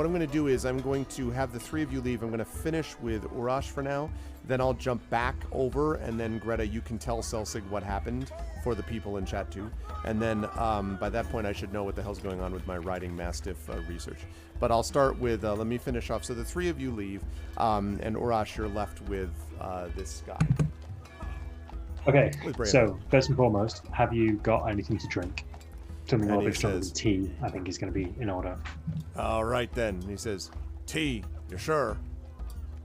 I'm gonna do is I'm going to have the three of you leave. I'm gonna finish with Urash for now. Then I'll jump back over, and then Greta, you can tell Selsig what happened for the people in chat too. And then by that point, I should know what the hell's going on with my riding mastiff research. But I'll start with let me finish off. So the three of you leave, and Urash, you're left with this guy. Okay, With Brandon. so first and foremost, have you got anything to drink? Something a And little he bit stronger says- than tea, I think, is going to be in order. All right then. He says, "Tea. You're sure?"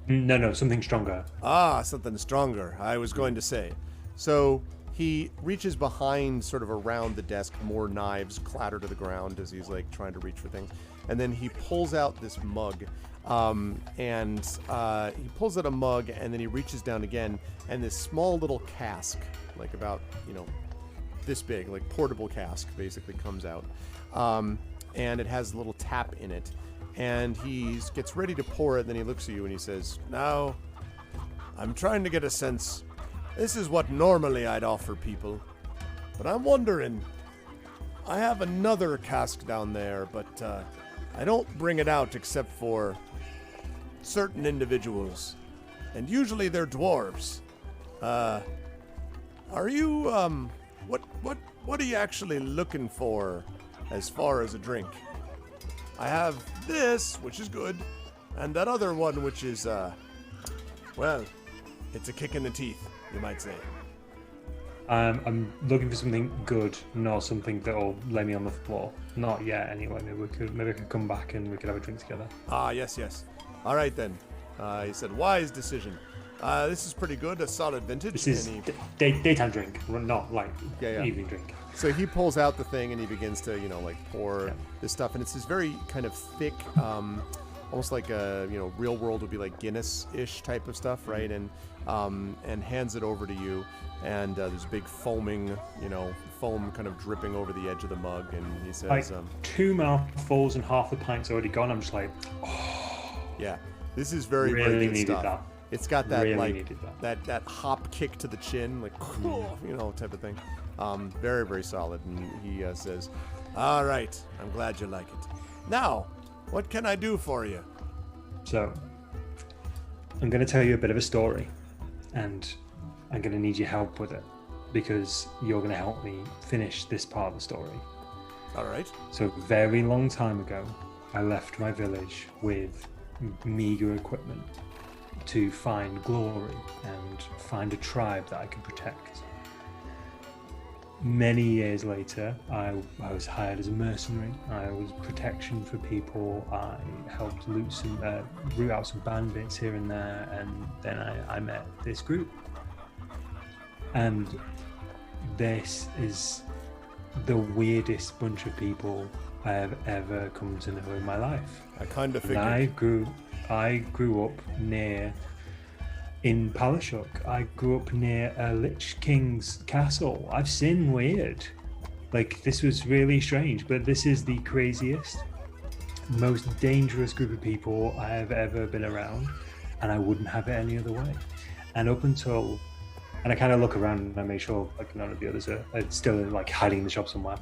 No, something stronger. Ah, something stronger, I was going to say. So he reaches behind, sort of around the desk, more knives clatter to the ground as he's like trying to reach for things. And then he pulls out this mug, and he pulls out a mug, and then he reaches down again, and this small little cask, like about, this big, like portable cask, basically comes out. And it has a little tap in it. And he gets ready to pour it, then he looks at you and he says, "Now, I'm trying to get a sense. This is what normally I'd offer people. But I'm wondering, I have another cask down there, but I don't bring it out except for certain individuals. And usually they're dwarves. Are you, what are you actually looking for as far as a drink? I have this, which is good, and that other one, which is, well, it's a kick in the teeth, you might say. I'm looking for something good, not something that'll lay me on the floor. Not yet, anyway. Maybe I could come back and we could have a drink together. Ah, yes. All right, then. He said, wise decision. This is pretty good, a solid vintage. This is daytime drink, not like evening drink. So he pulls out the thing and he begins to, pour this stuff. And it's this very kind of thick, almost like a, real world would be like Guinness-ish type of stuff, right? And hands it over to you. And there's big foam kind of dripping over the edge of the mug. And he says, like 2 mouthfuls and half the pint's already gone. I'm just like, oh. Yeah, this is very, really very good needed stuff. that. It's got that really that hop kick to the chin, like type of thing. Very, very solid. And he says, "All right, I'm glad you like it. Now, what can I do for you?" So, I'm going to tell you a bit of a story, and I'm going to need your help with it because you're going to help me finish this part of the story. All right. So, a very long time ago, I left my village with meager equipment to find glory and find a tribe that I could protect. Many years later, I was hired as a mercenary. I was protection for people. I helped root out some bandits here and there, and then I met this group. And this is the weirdest bunch of people I have ever come to know in my life. I kind of figured. I grew up in Palashuk. I grew up near a Lich King's castle. I've seen weird. Like, this was really strange, but this is the craziest, most dangerous group of people I have ever been around, and I wouldn't have it any other way. And I kind of look around and I make sure like none of the others are still like hiding in the shop somewhere.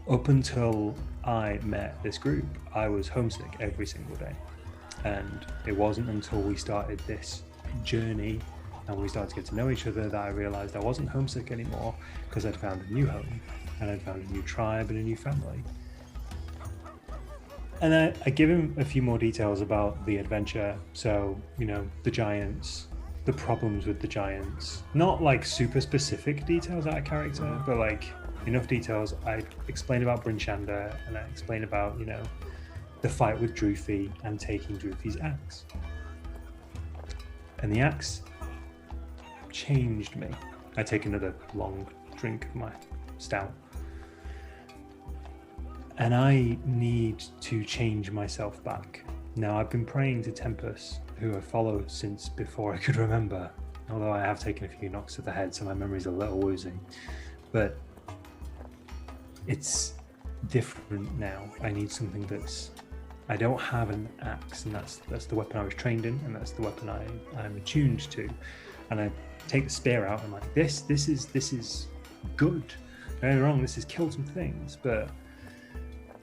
Up until I met this group, I was homesick every single day. And it wasn't until we started this journey and we started to get to know each other that I realized I wasn't homesick anymore, because I'd found a new home and I'd found a new tribe and a new family. And I give him a few more details about the adventure. So, the giants, the problems with the giants, not like super specific details out of character, but like enough details. I explained about Bryn Shander, and I explained about, the fight with Drufi and taking Drufi's axe. And the axe changed me. I take another long drink of my stout. And I need to change myself back. Now, I've been praying to Tempest, who I followed since before I could remember, although I have taken a few knocks to the head, so my memory's a little woozy. But it's different now. I need something I don't have an axe, and that's the weapon I was trained in, and that's the weapon I'm attuned to. And I take the spear out, and I'm like, this is good. Don't get me wrong, this has killed some things, but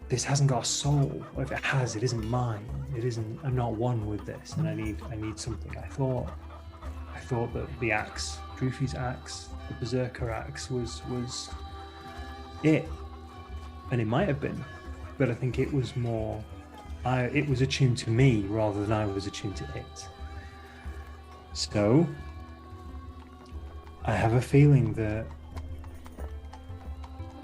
this hasn't got a soul. Or if it has, it isn't mine. It isn't. I'm not one with this, and I need something. I thought that the axe, Drufi's axe, the Berserker axe, was it, and it might have been, but I think it was more. It was attuned to me rather than I was attuned to it. So I have a feeling that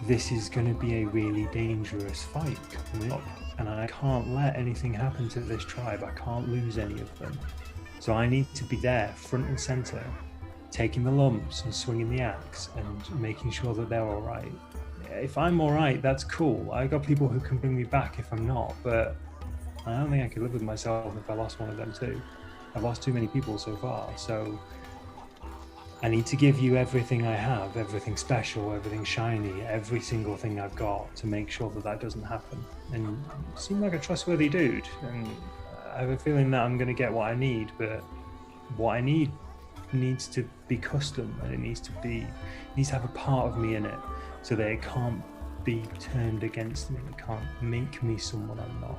this is going to be a really dangerous fight coming up, and I can't let anything happen to this tribe. I can't lose any of them. So I need to be there, front and center, taking the lumps and swinging the axe and making sure that they're all right. If I'm all right, that's cool. I got people who can bring me back if I'm not, but I don't think I could live with myself if I lost one of them too. I've lost too many people so far, so I need to give you everything I have, everything special, everything shiny, every single thing I've got to make sure that doesn't happen. And you seem like a trustworthy dude, and I have a feeling that I'm going to get what I need, but what I need needs to be custom, and it needs to have a part of me in it, so that it can't be turned against me. It can't make me someone I'm not.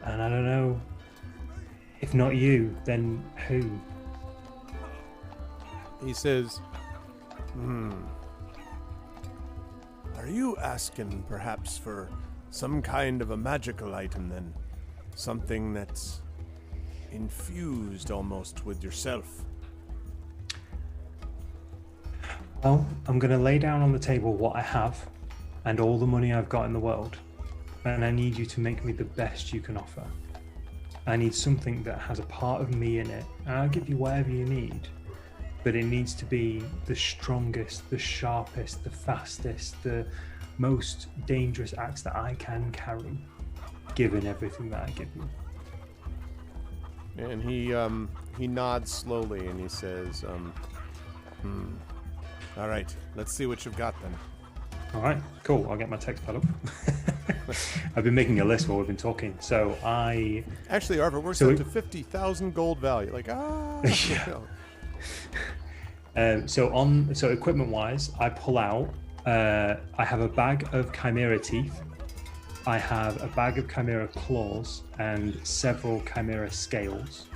And I don't know, if not you, then who? He says, Are you asking perhaps for some kind of a magical item then? Something that's infused almost with yourself? Well, I'm going to lay down on the table what I have and all the money I've got in the world. And I need you to make me the best you can offer. I need something that has a part of me in it. And I'll give you whatever you need. But it needs to be the strongest, the sharpest, the fastest, the most dangerous axe that I can carry, given everything that I give you. And he nods slowly and he says, All right, let's see what you've got then. All right, cool. I'll get my text pad up. I've been making a list while we've been talking. So Actually, Arthur, works out to 50,000 gold value. Like, So equipment-wise, I pull out. I have a bag of chimera teeth. I have a bag of chimera claws and several chimera scales.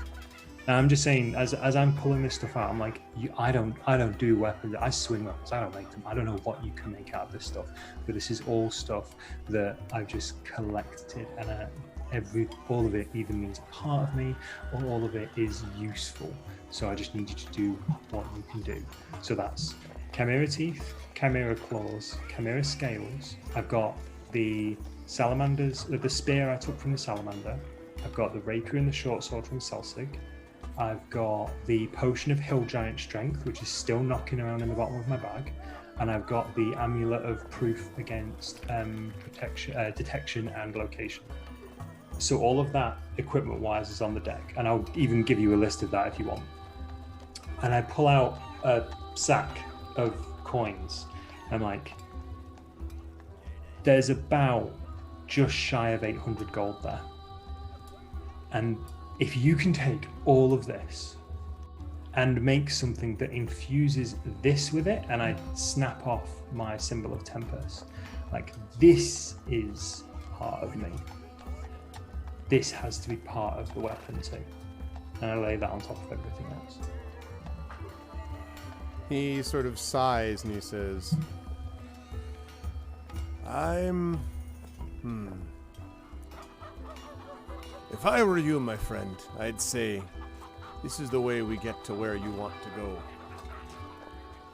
And I'm just saying, as I'm pulling this stuff out, I'm like, I don't do weapons. I swing weapons. I don't make them. I don't know what you can make out of this stuff, but this is all stuff that I've just collected, and all of it either means a part of me or all of it is useful. So I just need you to do what you can do. So that's chimera teeth, chimera claws, chimera scales. I've got the salamanders, the spear I took from the salamander. I've got the rapier and the short sword from Selsig. I've got the potion of hill giant strength, which is still knocking around in the bottom of my bag. And I've got the amulet of proof against detection and location. So all of that equipment-wise is on the deck. And I'll even give you a list of that if you want. And I pull out a sack of coins. I'm like, there's about just shy of 800 gold there. And if you can take all of this and make something that infuses this with it, and I snap off my symbol of Tempest, like, this is part of me. This has to be part of the weapon too. And I lay that on top of everything else. He sort of sighs and he says, If I were you, my friend, I'd say, this is the way we get to where you want to go.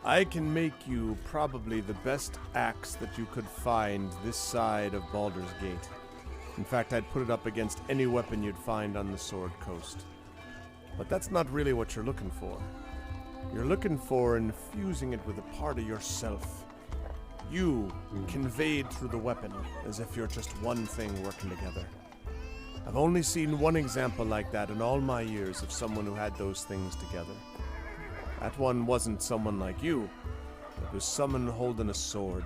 I can make you probably the best axe that you could find this side of Baldur's Gate. In fact, I'd put it up against any weapon you'd find on the Sword Coast. But that's not really what you're looking for. You're looking for infusing it with a part of yourself. You conveyed through the weapon as if you're just one thing working together. I've only seen one example like that in all my years of someone who had those things together. That one wasn't someone like you. It was someone holding a sword.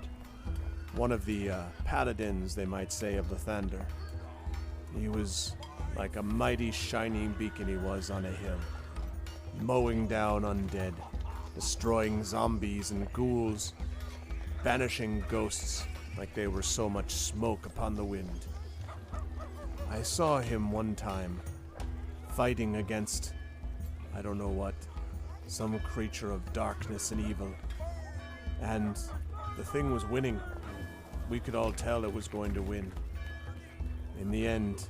One of the paladins, they might say, of Lathander. He was like a mighty shining beacon he was on a hill, mowing down undead, destroying zombies and ghouls, banishing ghosts like they were so much smoke upon the wind. I saw him one time, fighting against, I don't know what, some creature of darkness and evil. And the thing was winning. We could all tell it was going to win. In the end,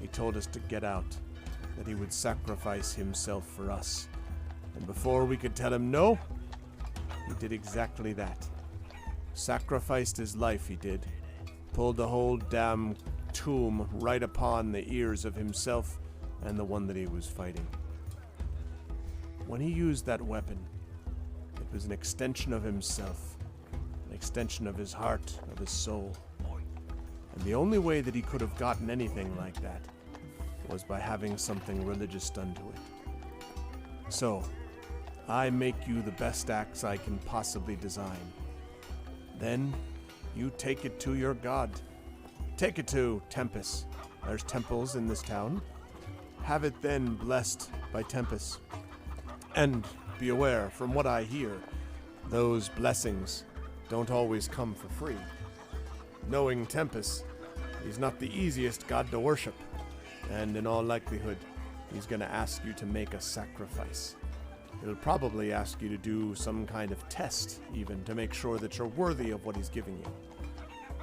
he told us to get out, that he would sacrifice himself for us. And before we could tell him no, he did exactly that. Sacrificed his life, he did. Pulled the whole damn tomb right upon the ears of himself and the one that he was fighting. When he used that weapon, it was an extension of himself, an extension of his heart, of his soul. And the only way that he could have gotten anything like that was by having something religious done to it. So, I make you the best axe I can possibly design. Then, you take it to your god. Take it to Tempest. There's temples in this town. Have it then blessed by Tempest. And be aware, from what I hear, those blessings don't always come for free. Knowing Tempest, he's not the easiest god to worship, and in all likelihood, he's going to ask you to make a sacrifice. He'll probably ask you to do some kind of test, even, to make sure that you're worthy of what he's giving you.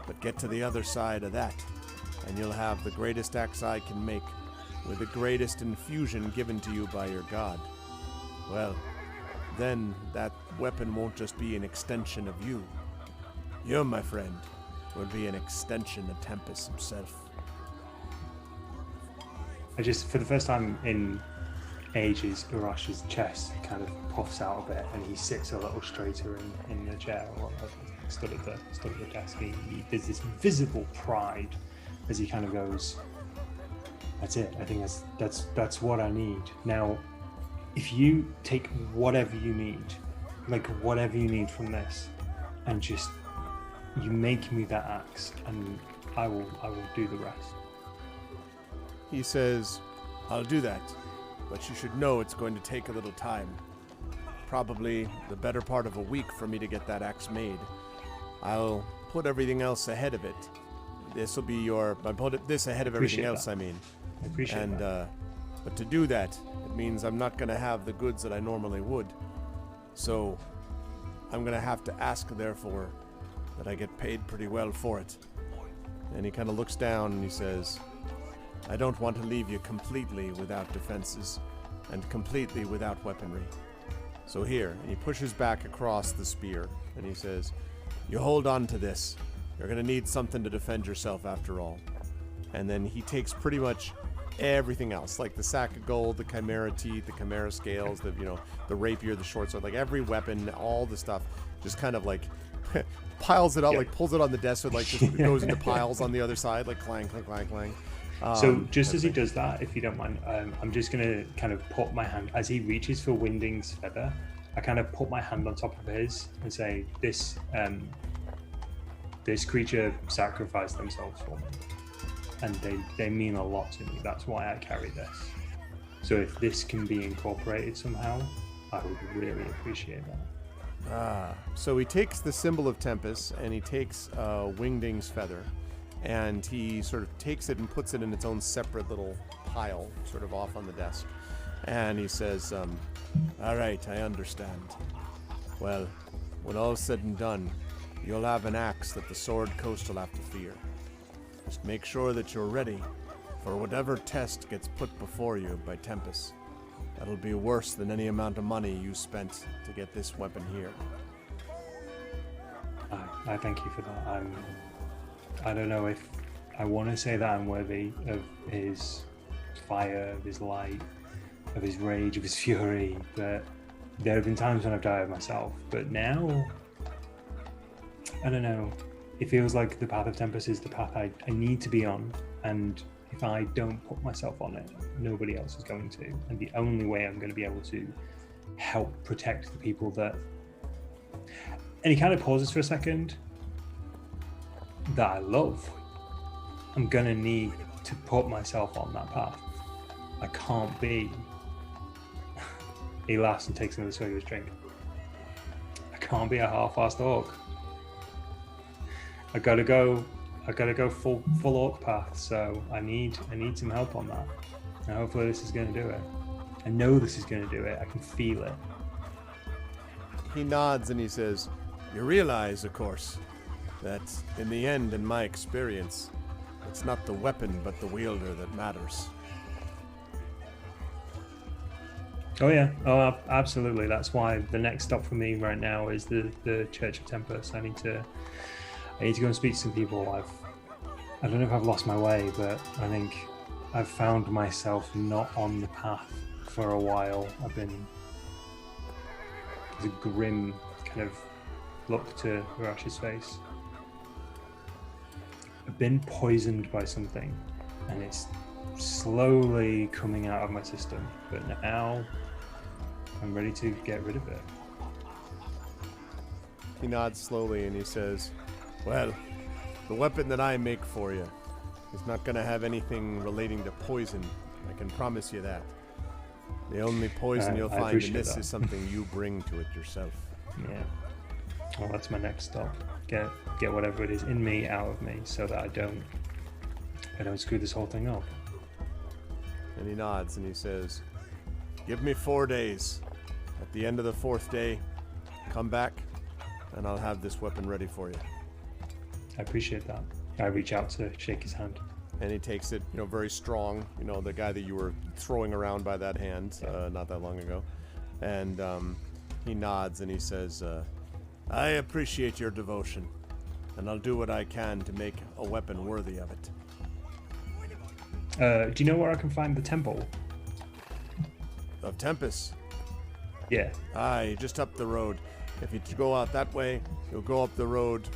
But get to the other side of that, and you'll have the greatest axe I can make, with the greatest infusion given to you by your god. Well, then that weapon won't just be an extension of you. You, my friend, will be an extension of Tempest himself. I just, for the first time in ages, Urash's chest kind of puffs out a bit, and he sits a little straighter in the chair, or stood at the desk. There's this visible pride as he kind of goes, "That's it. I think that's what I need." Now, if you take whatever you need, like whatever you need from this, and just you make me that axe, and I will do the rest. He says, "I'll do that, but you should know it's going to take a little time. Probably the better part of a week for me to get that axe made. I'll put everything else ahead of it. This will be I put this ahead of everything else, that. I appreciate that. But to do that, it means I'm not going to have the goods that I normally would. So I'm going to have to ask, therefore, that I get paid pretty well for it." And he kind of looks down and he says, "I don't want to leave you completely without defenses and completely without weaponry. So here," and he pushes back across the spear and he says, "You hold on to this. You're going to need something to defend yourself after all." And then he takes pretty much everything else, like the sack of gold, the chimera teeth, the chimera scales, the rapier, the short sword, like every weapon, all the stuff, just kind of like piles it out, like pulls it on the desk, so like just goes into piles on the other side, like clang, clang, clang, clang. So just as he does that, if you don't mind, I'm just going to kind of put my hand, as he reaches for Wingding's feather, I kind of put my hand on top of his and say, this creature sacrificed themselves for me, and they mean a lot to me. That's why I carry this. So if this can be incorporated somehow, I would really appreciate that. So he takes the symbol of Tempest and he takes Wingding's feather, and he sort of takes it and puts it in its own separate little pile, sort of off on the desk. And he says, "All right, I understand. Well, when all's said and done, you'll have an axe that the Sword Coast will have to fear. Just make sure that you're ready for whatever test gets put before you by Tempest. That'll be worse than any amount of money you spent to get this weapon here." I thank you for that. I don't know if I want to say that I'm worthy of his fire, of his light, of his rage, of his fury, but there have been times when I've doubted myself. But now, I don't know. It feels like the path of Tempest is the path I need to be on, and if I don't put myself on it, nobody else is going to. And the only way I'm going to be able to help protect the people that... And he kind of pauses for a second. That I love. I'm going to need to put myself on that path. I can't be... He laughs and takes another swig of his drink. I can't be a half-assed orc. I gotta go full orc path, so I need some help on that. And hopefully this is gonna do it. I know this is gonna do it. I can feel it. He nods and he says, "You realize, of course, that in the end, in my experience, it's not the weapon but the wielder that matters." Oh yeah, absolutely. That's why the next stop for me right now is the Church of Tempest. I need to go and speak to some people. I don't know if I've lost my way, but I think I've found myself not on the path for a while. There's a grim kind of look to Urash's face. I've been poisoned by something, and it's slowly coming out of my system, but now I'm ready to get rid of it. He nods slowly and he says, "Well, the weapon that I make for you is not going to have anything relating to poison. I can promise you that. The only poison you'll find in this is something you bring to it yourself." Yeah. Well, that's my next stop. Get whatever it is in me out of me, so that I don't screw this whole thing up. And he nods and he says, "Give me 4 days. At the end of the 4th day, come back, and I'll have this weapon ready for you. I appreciate that. I reach out to shake his hand. And he takes it, very strong, the guy that you were throwing around by that hand not that long ago. And he nods and he says, I appreciate your devotion, and I'll do what I can to make a weapon worthy of it. Do you know where I can find the temple? Of Tempest? Yeah. Aye, just up the road. If you go out that way, you'll go up the road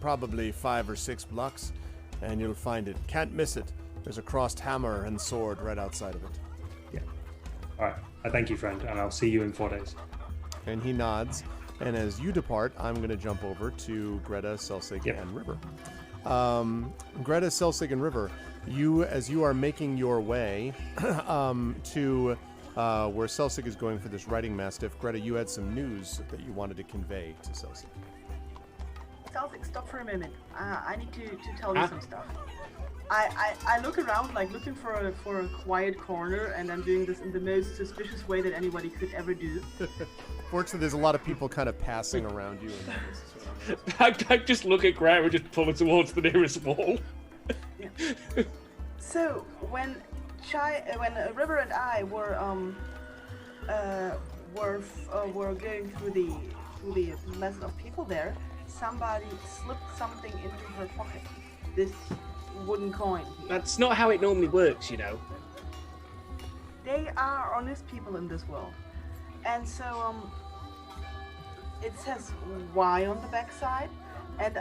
probably 5 or 6 blocks, and you'll find it. Can't miss it. There's a crossed hammer and sword right outside of it. Yeah. All right. I thank you, friend, and I'll see you in 4 days. And he nods. And as you depart, I'm going to jump over to Greta, Selsig, and River. Greta, Selsig, and River, as you are making your way to where Selsig is going for this riding mastiff, Greta, you had some news that you wanted to convey to Selsig. Selsig, stop for a minute. I need to tell you some stuff. I look around, like looking for a quiet corner, and I'm doing this in the most suspicious way that anybody could ever do. Fortunately, there's a lot of people kind of passing around you. I just look at Greta and just pull it towards the nearest wall. Yeah. So when River and I were going through the mess of people there, somebody slipped something into her pocket. This wooden coin. That's not how it normally works, They are honest people in this world. And so it says Y on the backside, and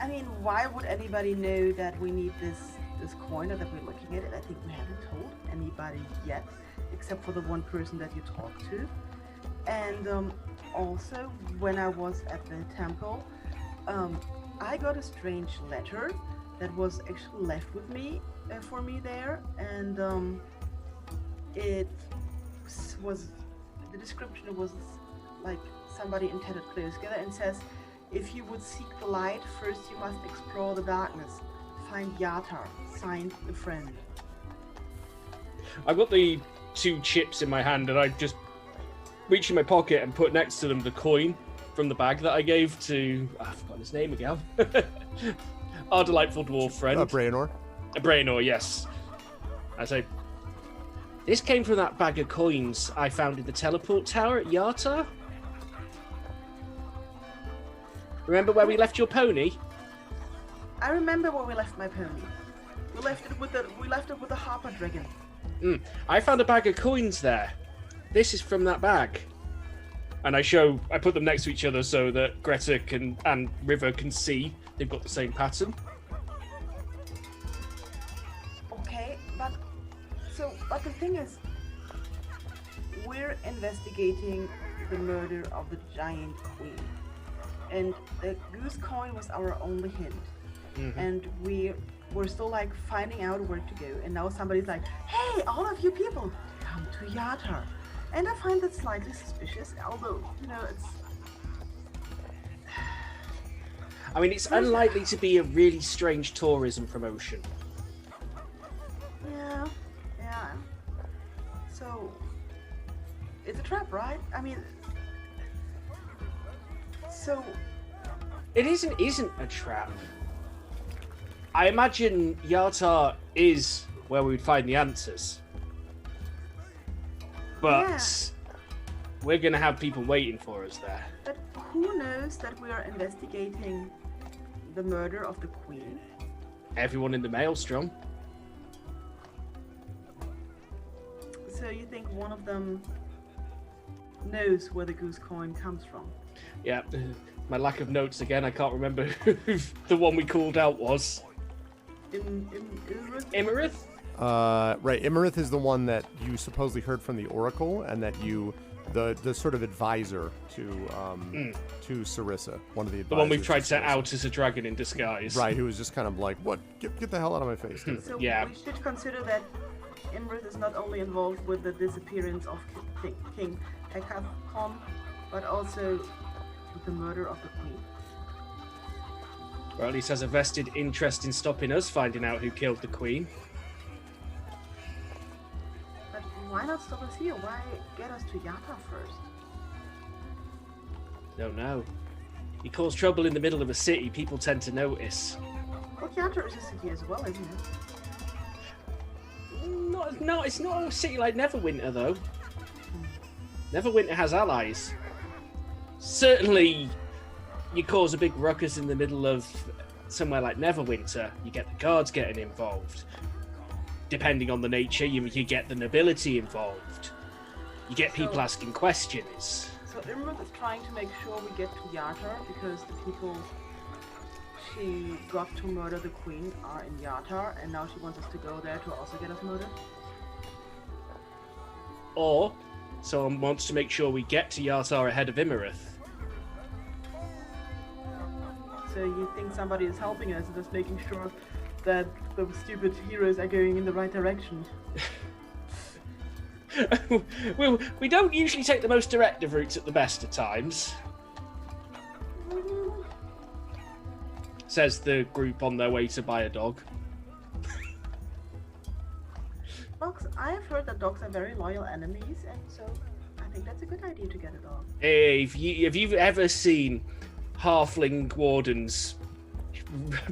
I mean, why would anybody know that we need this coin or that we're looking at it? I think we haven't told anybody yet, except for the one person that you talked to. And also, when I was at the temple, I got a strange letter that was actually left with me for me there, and it was, the description was like somebody in tattered clothes together, and says, if you would seek the light, first you must explore the darkness. Find Yatar, signed a friend. I've got the 2 chips in my hand, and I just reach in my pocket and put next to them the coin from the bag that I gave to, I've forgotten his name again. Our delightful dwarf friend. Braenor. Braenor, yes. I say, this came from that bag of coins I found in the teleport tower at Yatar. Remember where we left your pony? I remember where we left my pony. We left it with the Harper dragon. I found a bag of coins there. This is from that bag. And I put them next to each other so that Greta and River can see they've got the same pattern. Okay, but the thing is, we're investigating the murder of the giant queen, and the goose coin was our only hint. Mm-hmm. And we're still like finding out where to go, and now somebody's like, hey, all of you people, come to Yatar. And I find that slightly suspicious, although, it's... I mean, it's unlikely to be a really strange tourism promotion. Yeah. So, it's a trap, right? I mean... So... It isn't a trap. I imagine Yatar is where we would find the answers. But we're going to have people waiting for us there. But who knows that we are investigating the murder of the queen? Everyone in the Maelstrom. So you think one of them knows where the goose coin comes from? Yeah, my lack of notes again. I can't remember who the one we called out was. Imarith? Right, Imarith is the one that you supposedly heard from the Oracle, and that the sort of advisor to Sarissa, one of the advisors. The one we've tried to out as a dragon in disguise. Right, who was just kind of like, what? Get the hell out of my face. So we should consider that Imarith is not only involved with the disappearance of King Hekathon, but also with the murder of the queen. Or at least has a vested interest in stopping us finding out who killed the queen. But Why not stop us here? Why get us to Yata first? Don't know. You cause trouble in the middle of a city, people tend to notice. Well, Yata is a city as well, isn't it? No, it's not a city like Neverwinter, though. Neverwinter has allies. Certainly, you cause a big ruckus in the middle of somewhere like Neverwinter, you get the guards getting involved. Depending on the nature, you get the nobility involved. You get people asking questions. So Imrith is trying to make sure we get to Yatar because the people she got to murder the queen are in Yatar, and now she wants us to go there to also get us murdered. Or someone wants to make sure we get to Yatar ahead of Imarith. So you think somebody is helping us, just making sure that the stupid heroes are going in the right direction? We don't usually take the most directive routes at the best of times. Says the group on their way to buy a dog. Dogs, I have heard that dogs are very loyal enemies, and so I think that's a good idea to get a dog. Hey, if you've ever seen halfling wardens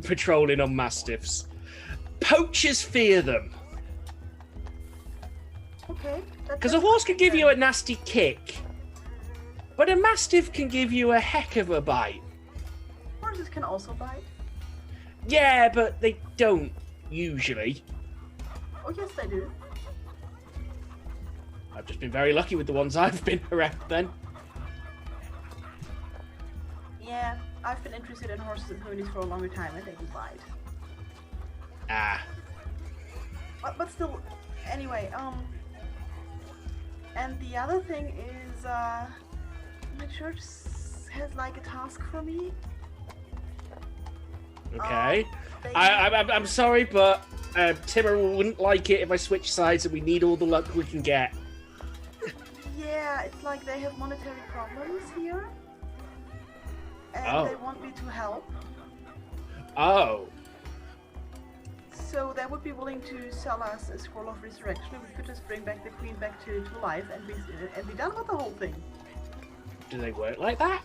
patrolling on mastiffs, poachers fear them. Okay. Because a horse can give you a nasty kick, but a mastiff can give you a heck of a bite. Horses can also bite. Yeah, but they don't usually. Oh yes, they do. I've just been very lucky with the ones I've been around then. Yeah, I've been interested in horses and ponies for a longer time, and they do bite. Ah. But still, anyway, and the other thing is, the church has like a task for me. Okay. I'm sorry, but Timmer wouldn't like it if I switch sides, and we need all the luck we can get. Yeah, it's like they have monetary problems here, and they want me to help. Oh. So they would be willing to sell us a scroll of resurrection, and we could just bring back the queen back to life and be done with the whole thing. Do they work like that?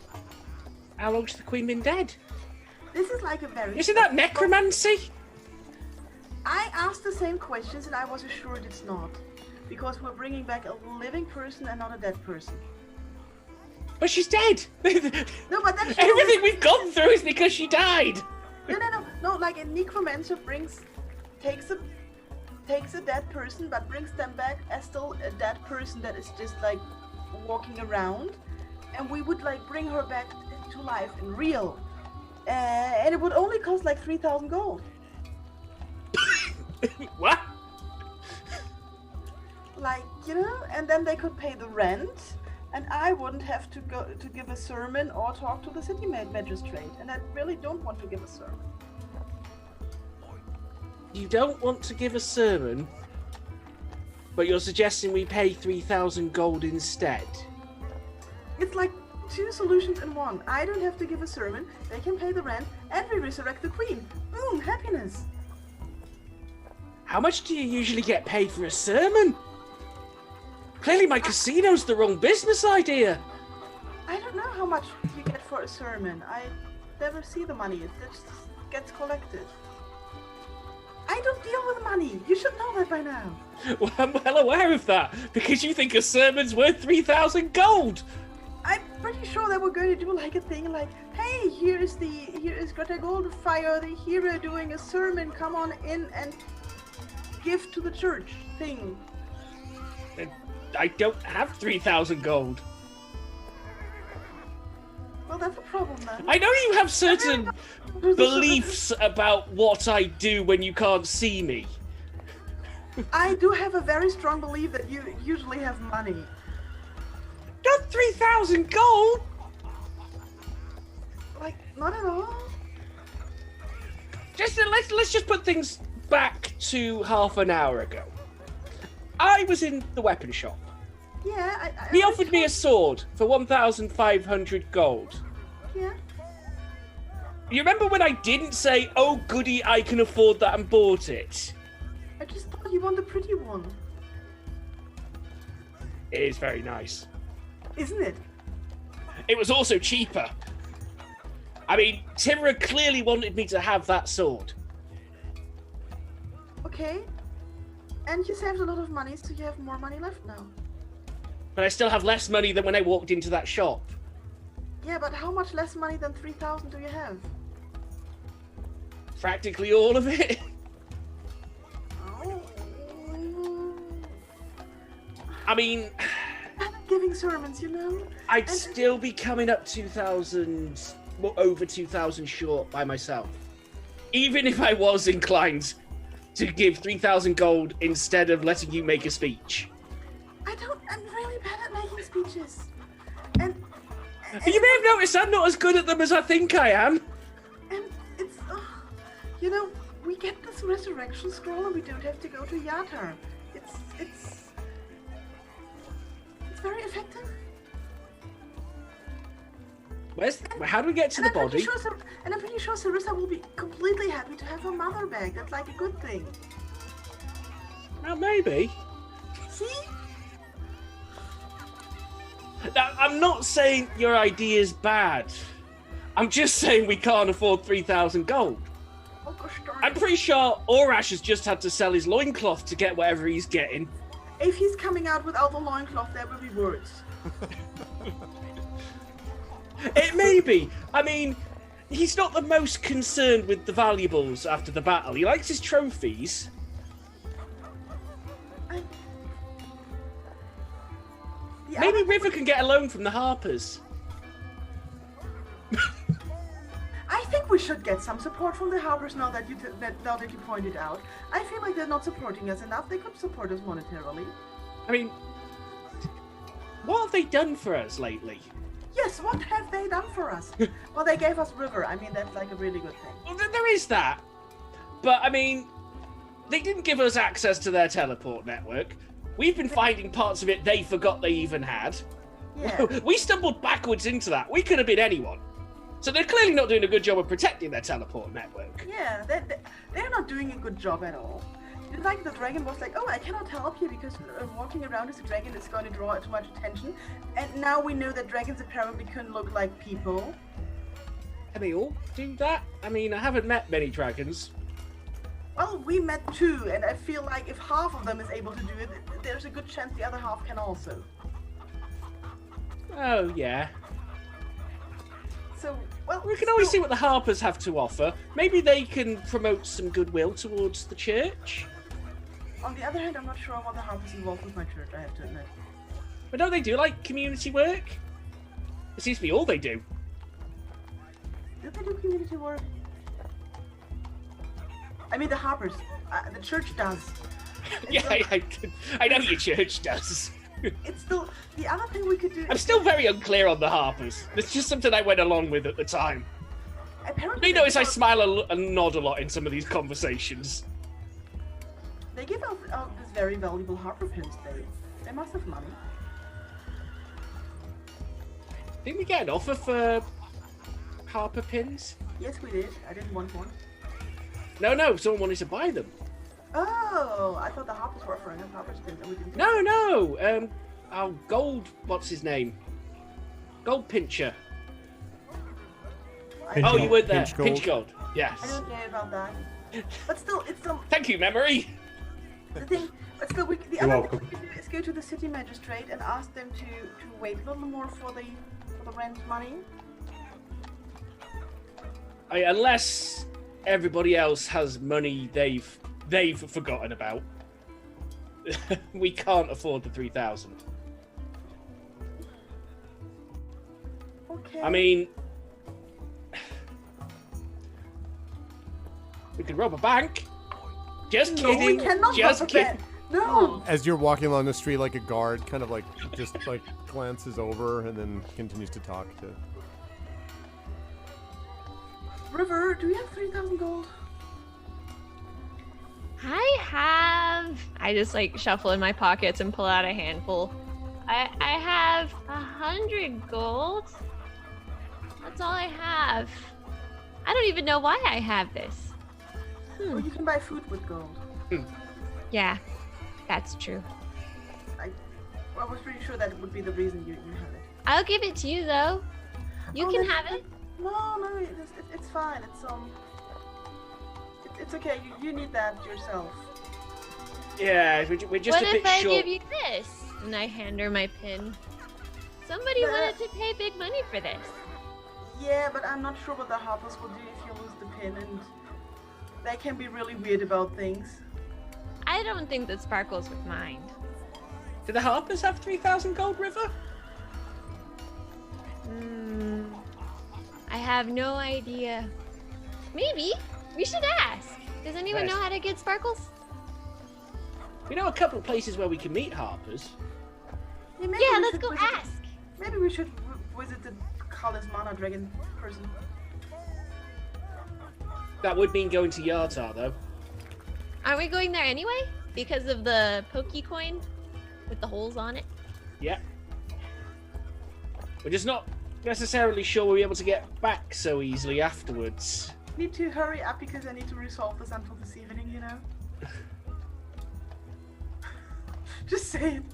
How long's the queen been dead? This is like a very... Isn't that necromancy? I asked the same questions and I was assured it's not. Because we're bringing back a living person and not a dead person. But she's dead! No, but that's... Everything we've gone through is because she died! No, like a necromancer takes a dead person but brings them back as still a dead person that is just like walking around. And we would like bring her back to life in real. And it would only cost like 3,000 gold. What? Like, you know, and then they could pay the rent, and I wouldn't have to go to give a sermon or talk to the city magistrate, and I really don't want to give a sermon. You don't want to give a sermon, but you're suggesting we pay 3,000 gold instead? It's like two solutions in one. I don't have to give a sermon, they can pay the rent, and we resurrect the queen. Boom, happiness. How much do you usually get paid for a sermon? Clearly my casino's the wrong business idea. I don't know how much you get for a sermon. I never see the money, it just gets collected. I don't deal with money. You should know that by now. Well, I'm well aware of that, because you think a sermon's worth 3,000 gold. I'm pretty sure they were going to do like a thing like, hey, here is Greta Goldfire, the hero, doing a sermon. Come on in and give to the church thing. I don't have 3,000 gold. Well, that's a problem then. I know you have certain beliefs about what I do when you can't see me. I do have a very strong belief that you usually have money. Not 3,000 gold? Like, not at all. Let's just put things back to half an hour ago. I was in the weapon shop. Yeah, He offered me a sword for 1,500 gold. Yeah. You remember when I didn't say, oh goody, I can afford that, and bought it? I just thought you want the pretty one. It is very nice. Isn't it? It was also cheaper. I mean, Timra clearly wanted me to have that sword. Okay. And you saved a lot of money, so you have more money left now. But I still have less money than when I walked into that shop. Yeah, but how much less money than 3,000 do you have? Practically all of it. Oh. I mean, I'm giving sermons, you know? I'd still be coming up 2,000, over 2,000 short by myself. Even if I was inclined to give 3,000 gold instead of letting you make a speech. I'm really bad at making speeches. And you may have noticed I'm not as good at them as I think I am. And it's, you know, we get this resurrection scroll and we don't have to go to Yatar. It's very effective. How do we get to the body? I'm pretty sure Sarissa will be completely happy to have her mother back. That's like a good thing. Well, maybe. See? Now, I'm not saying your idea's bad. I'm just saying we can't afford 3,000 gold. Oh, gosh darn. I'm pretty sure Orash has just had to sell his loincloth to get whatever he's getting. If he's coming out without the loincloth, there will be words. It may be. I mean, he's not the most concerned with the valuables after the battle. He likes his trophies. Maybe River can get a loan from the Harpers. I think we should get some support from the Harpers now that you pointed out. I feel like they're not supporting us enough. They could support us monetarily. I mean, what have they done for us lately? Yes, what have they done for us? Well, they gave us River. I mean, that's like a really good thing. Well, there is that. But, I mean, they didn't give us access to their teleport network. We've been finding parts of it they forgot they even had. Yeah. We stumbled backwards into that. We could have been anyone. So they're clearly not doing a good job of protecting their teleport network. Yeah, they're not doing a good job at all. It's like the dragon was like, oh, I cannot help you because walking around as a dragon is going to draw too much attention. And now we know that dragons apparently can look like people. Can they all do that? I mean, I haven't met many dragons. Well, we met 2, and I feel like if half of them is able to do it, there's a good chance the other half can also. Oh, yeah. So, well... We can always see what the Harpers have to offer. Maybe they can promote some goodwill towards the church. On the other hand, I'm not sure what the Harpers involved with my church, I have to admit. But don't they do, like, community work? It seems to be all they do. Do they do community work? I mean, the Harpers. The church does. Yeah, I know your church does. It's still... The other thing we could do... I'm still very unclear on the Harpers. It's just something I went along with at the time. Apparently, You notice I smile and nod a lot in some of these conversations. They give out this very valuable Harper pins, they must have money. Didn't we get an offer for Harper pins? Yes, we did. I didn't want one. No, someone wanted to buy them. Oh, I thought the Harpers were offering us Harper's pins and we didn't. No. Gold. What's his name? Gold Pincher. Oh, you weren't there. Pinch Gold. Yes. I don't care about that. But still, it's still. Thank you, memory. The thing, but still, the other thing we can do is go to the city magistrate and ask them to wait a little more for the rent money. Unless everybody else has money they've forgotten about. We can't afford the 3,000. Okay. I mean, we could rob a bank. Just No, we kidding. cannot Just rob a kidding. bank. No. As you're walking along the street, like a guard kind of like just like glances over and then continues to talk to... River, do you have 3,000 gold? I just like shuffle in my pockets and pull out a handful. I have 100 gold. That's all I have. I don't even know why I have this. Or you can buy food with gold. Yeah, that's true. I was pretty sure that would be the reason you had it. I'll give it to you though. You can have it. No, it's fine. It's okay. You need that yourself. Yeah, we're just What a bit if I short. give you this? And I hand her my pin. Somebody wanted to pay big money for this. Yeah, but I'm not sure what the Harpers will do if you lose the pin, and they can be really weird about things. I don't think that Sparkles would mind. Do the Harpers have 3,000 gold, River? I have no idea. Maybe. We should ask. Does anyone know how to get Sparkles? We know a couple of places where we can meet Harpers. Yeah, Let's go ask. Maybe we should visit the Kalis Mana Dragon person. That would mean going to Yartar, though. Aren't we going there anyway? Because of the Poke coin with the holes on it? Yeah. We're just not necessarily sure we'll be able to get back so easily afterwards. Need to hurry up because I need to resolve this until this evening, you know? Just saying.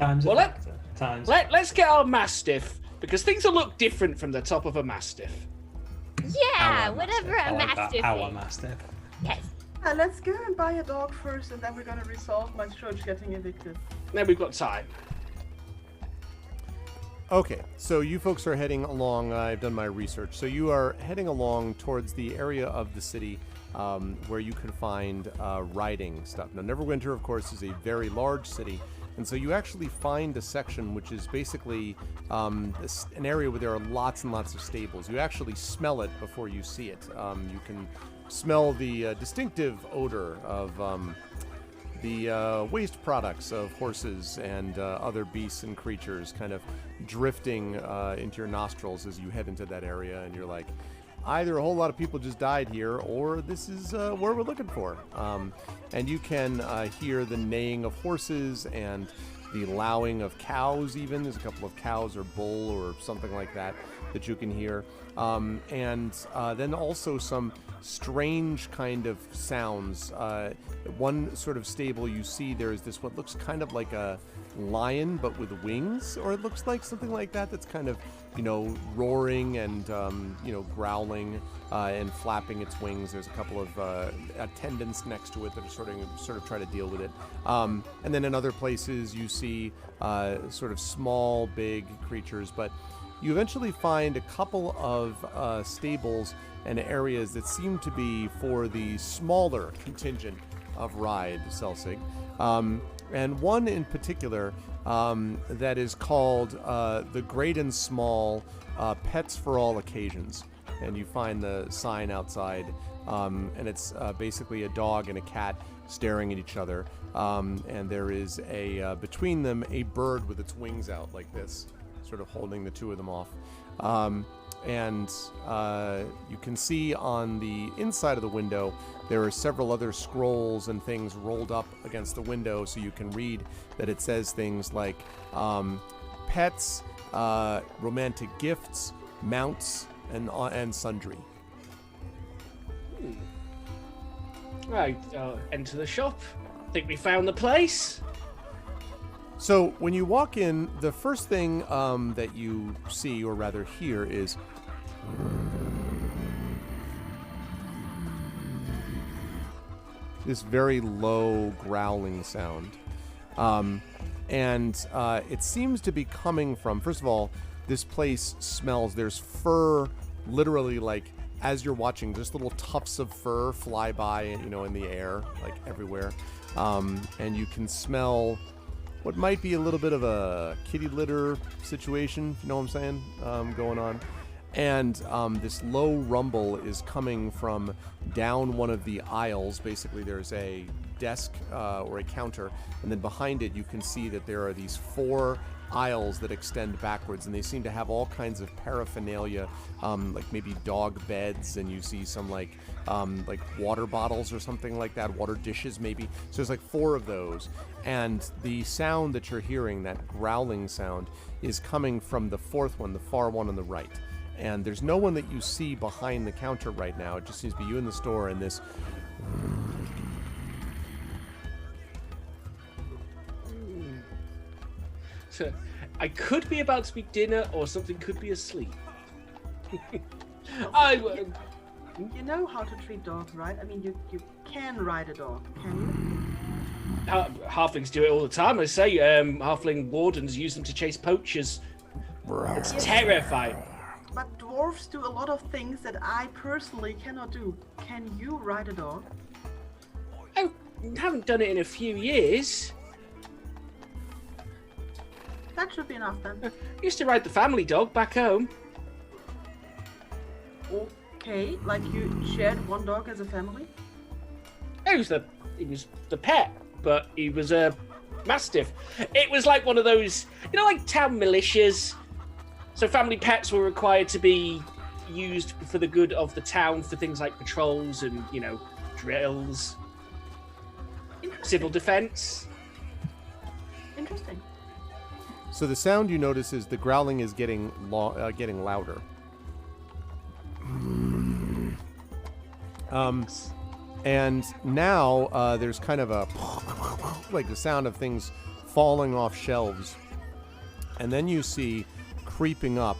Let's get our Mastiff, because things will look different from the top of a Mastiff. Yeah, whatever a Mastiff Our is. Mastiff. Yes. Let's go and buy a dog first, and then we're gonna resolve my church getting evicted. Then we've got time. Okay, so you folks are heading along. I've done my research. So you are heading along towards the area of the city where you can find riding stuff. Now, Neverwinter, of course, is a very large city, and so you actually find a section which is basically an area where there are lots and lots of stables. You actually smell it before you see it. You can smell the distinctive odor of the waste products of horses and other beasts and creatures kind of drifting into your nostrils as you head into that area, and you're like, either a whole lot of people just died here, or this is where we're looking for. And you can hear the neighing of horses and the lowing of cows even. There's a couple of cows or bull or something like that that you can hear. And then also some strange kind of sounds. One sort of stable you see, there's this what looks kind of like a lion but with wings, or it looks like something like that that's kind of, roaring and, growling and flapping its wings. There's a couple of attendants next to it that are sort of try to deal with it. And then in other places you see sort of small, big creatures, but you eventually find a couple of stables and areas that seem to be for the smaller contingent of Ride Selsig. And one in particular that is called the Great and Small Pets for All Occasions. And you find the sign outside, and it's basically a dog and a cat staring at each other. And there is between them a bird with its wings out like this, sort of holding the two of them off. And you can see on the inside of the window there are several other scrolls and things rolled up against the window, so you can read that it says things like pets, romantic gifts, mounts, and sundry. Right, enter the shop. Think we found the place? So when you walk in, the first thing that you see, or rather hear, is this very low growling sound. And it seems to be coming from, first of all, this place smells, there's fur, literally like, as you're watching, just little tufts of fur fly by, in the air, like everywhere. And you can smell what might be a little bit of a kitty litter situation, you know what I'm saying, going on. And this low rumble is coming from down one of the aisles. Basically, there's a desk or a counter, and then behind it you can see that there are these 4 aisles that extend backwards, and they seem to have all kinds of paraphernalia, like maybe dog beds, and you see some like water bottles or something like that, water dishes maybe. So there's like 4 of those, and the sound that you're hearing, that growling sound, is coming from the 4th one, the far one on the right. And there's no one that you see behind the counter right now. It just seems to be you in the store and this. I could be about to be dinner, or something could be asleep. You know how to treat dogs, right? I mean, you can ride a dog, can you? Halflings do it all the time. I say, halfling wardens use them to chase poachers. It's terrifying. But dwarves do a lot of things that I personally cannot do. Can you ride a dog? I haven't done it in a few years. That should be enough then. I used to ride the family dog back home. Okay, like you shared one dog as a family? He was the pet, but he was a mastiff. It was like one of those, like town militias. So family pets were required to be used for the good of the town for things like patrols and, drills, civil defense. Interesting. So the sound you notice is the growling is getting louder. And now there's kind of a like the sound of things falling off shelves, and then you see creeping up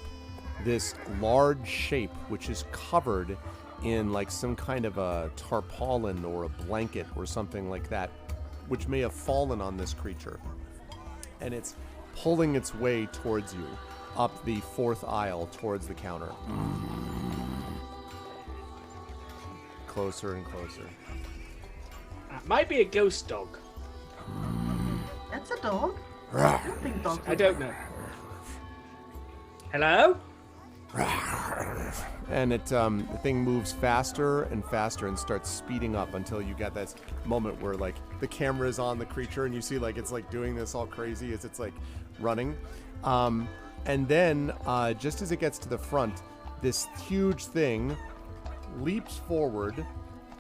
this large shape which is covered in like some kind of a tarpaulin or a blanket or something like that, which may have fallen on this creature, and it's pulling its way towards you up the fourth aisle towards the counter. Closer and closer. That might be a ghost dog. That's a dog? Think dog. I don't know. Hello? And the thing moves faster and faster and starts speeding up until you get that moment where like the camera is on the creature and you see like it's like doing this all crazy as it's like running. And then just as it gets to the front, this huge thing leaps forward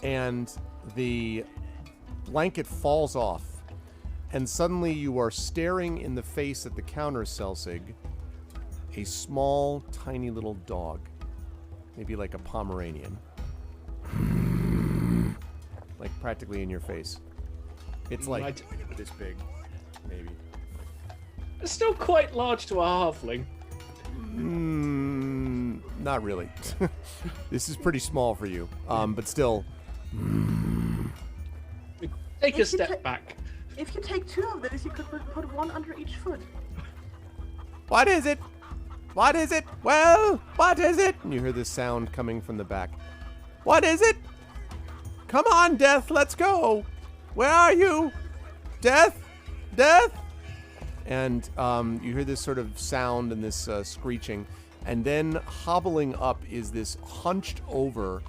and the blanket falls off. And suddenly you are staring in the face at the counter, Selsig, a small, tiny little dog. Maybe like a Pomeranian. Like practically in your face. It's like this big, maybe. It's still quite large to a halfling. Not really. This is pretty small for you. But still. Take a step back. If you take two of those, you could put one under each foot. What is it? What is it? Well, what is it? And you hear this sound coming from the back. What is it? Come on, Death, let's go. Where are you? Death? Death? And you hear this sort of sound and this screeching. And then hobbling up is this hunched over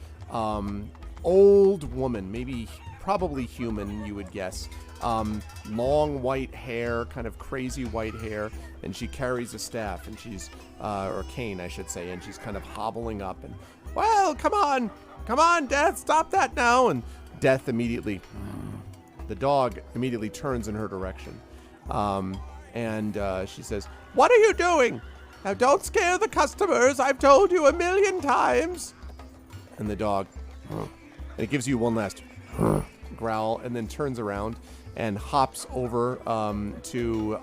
old woman, probably human, you would guess. Long white hair, kind of crazy white hair, and she carries a staff, and she's, or cane, I should say, and she's kind of hobbling up, and, well, come on, Death, stop that now, and Death immediately, the dog immediately turns in her direction, and she says, what are you doing? Now, don't scare the customers, I've told you 1,000,000 times. And the dog, and it gives you one last growl, and then turns around and hops over to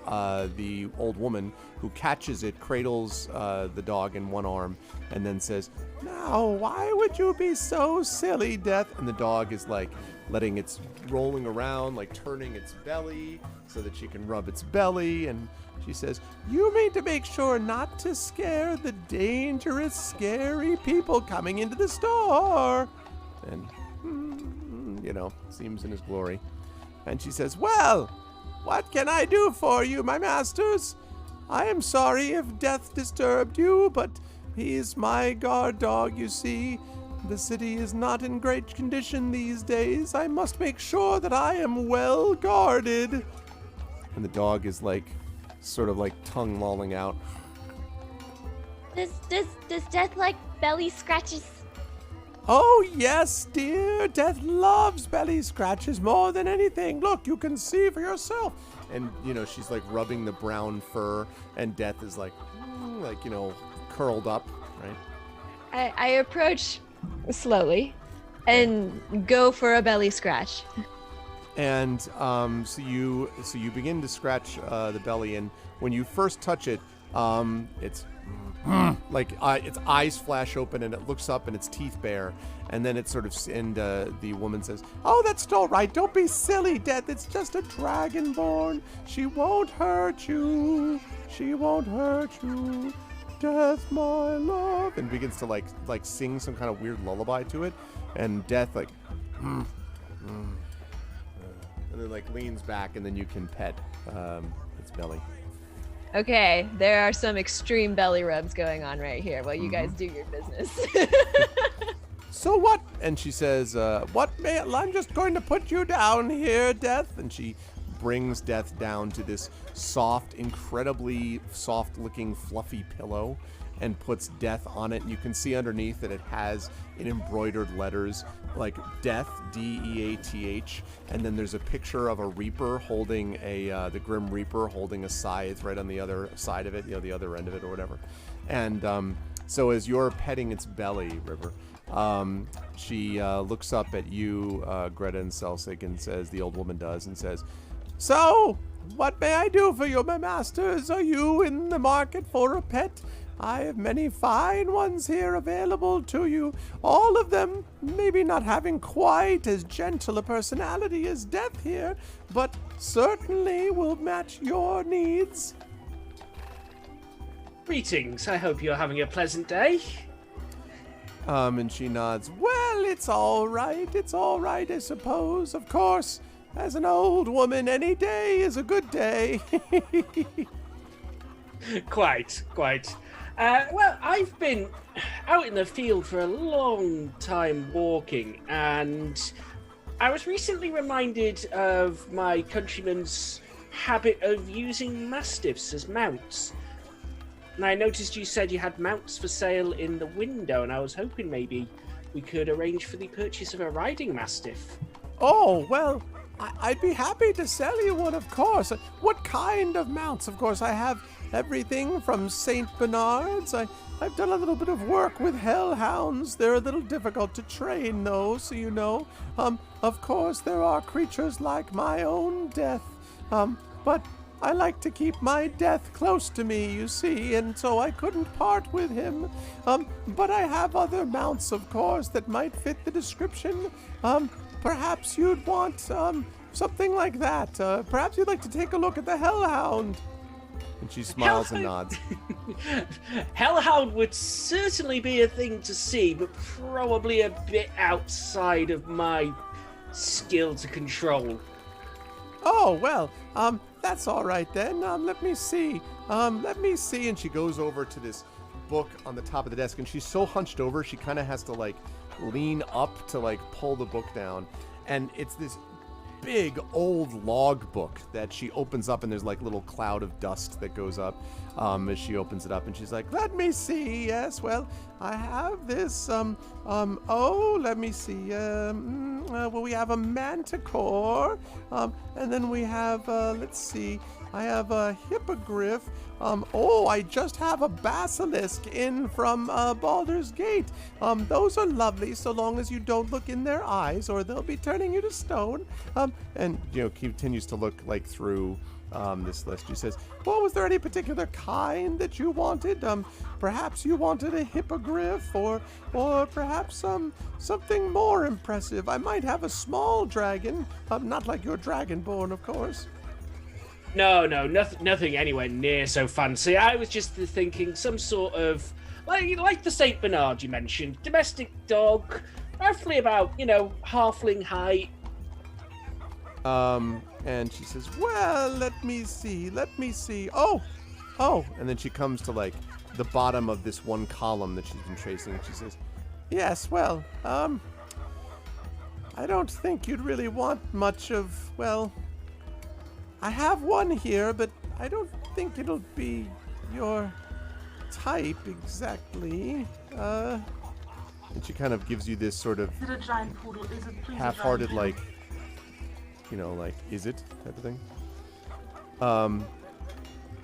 the old woman, who catches it, cradles the dog in one arm, and then says, now, why would you be so silly, Death? And the dog is like letting its rolling around, like turning its belly so that she can rub its belly, and she says, you mean to make sure not to scare the dangerous, scary people coming into the store. And, seems in his glory. And she says, well, what can I do for you, my masters? I am sorry if Death disturbed you, but he's my guard dog, you see. The city is not in great condition these days. I must make sure that I am well guarded. And the dog is like, sort of like tongue lolling out. Does Death like belly scratches? Oh, yes, dear. Death loves belly scratches more than anything. Look, you can see for yourself. And, she's like rubbing the brown fur, and Death is like, curled up, right? I approach slowly and go for a belly scratch. And so you begin to scratch the belly, and when you first touch it, it's like its eyes flash open, and it looks up, and its teeth bare, and then it sort of, and the woman says, "Oh, that's all right. Don't be silly, Death. It's just a dragonborn. She won't hurt you. She won't hurt you. Death, my love," and begins to like sing some kind of weird lullaby to it, and Death like. And then like leans back, and then you can pet its belly. Okay, there are some extreme belly rubs going on right here while you guys do your business. So what? And she says, "What, man? I'm just going to put you down here, Death." And she brings Death down to this soft, incredibly soft-looking, fluffy pillow, and puts Death on it. And you can see underneath that it has in embroidered letters like Death, D-E-A-T-H, and then there's a picture of a Reaper holding the Grim Reaper holding a scythe right on the other side of it, the other end of it or whatever. And so as you're petting its belly, River, she looks up at you, Greta and Celsig, and says, the old woman does, and says, "So, what may I do for you, my masters? Are you in the market for a pet? I have many fine ones here available to you. All of them maybe not having quite as gentle a personality as Death here, but certainly will match your needs." Greetings. I hope you're having a pleasant day. And she nods. "Well, it's all right. It's all right, I suppose. Of course, as an old woman, any day is a good day." Quite. Well, I've been out in the field for a long time walking, and I was recently reminded of my countrymen's habit of using mastiffs as mounts. And I noticed you said you had mounts for sale in the window, and I was hoping maybe we could arrange for the purchase of a riding mastiff. "Oh, well, I'd be happy to sell you one, of course. What kind of mounts? Of course, I have everything from St. Bernards. I've done a little bit of work with hellhounds. They're a little difficult to train, though, so you know. Of course, there are creatures like my own Death. But I like to keep my Death close to me, you see, and so I couldn't part with him. But I have other mounts, of course, that might fit the description. Perhaps you'd want something like that. Perhaps you'd like to take a look at the hellhound." And she smiles and nods. Hellhound would certainly be a thing to see, but probably a bit outside of my skill to control. "Oh, well, that's all right then. Let me see. And she goes over to this book on the top of the desk, and she's so hunched over, she kind of has to like lean up to like pull the book down. And it's this big old log book that she opens up, and there's like a little cloud of dust that goes up as she opens it up, and she's like, "Let me see. Yes, well, I have this let me see. Well, we have a manticore, and then we have let's see, I have a hippogriff. I just have a basilisk in from Baldur's Gate. Those are lovely, so long as you don't look in their eyes, or they'll be turning you to stone." And continues to look like through this list. She says, "Well, was there any particular kind that you wanted? Perhaps you wanted a hippogriff, or perhaps something more impressive. I might have a small dragon, not like your dragonborn, of course." No, nothing anywhere near so fancy. I was just thinking some sort of, like the St. Bernard you mentioned, domestic dog, roughly about, halfling height. And she says, "Well, let me see. Oh, and then she comes to like the bottom of this one column that she's been tracing, and she says, "Yes, well, I don't think you'd really want much of, well, I have one here, but I don't think it'll be your type exactly." And she kind of gives you this sort of Is it a giant poodle? Is it please half-hearted, a giant like, is it type of thing.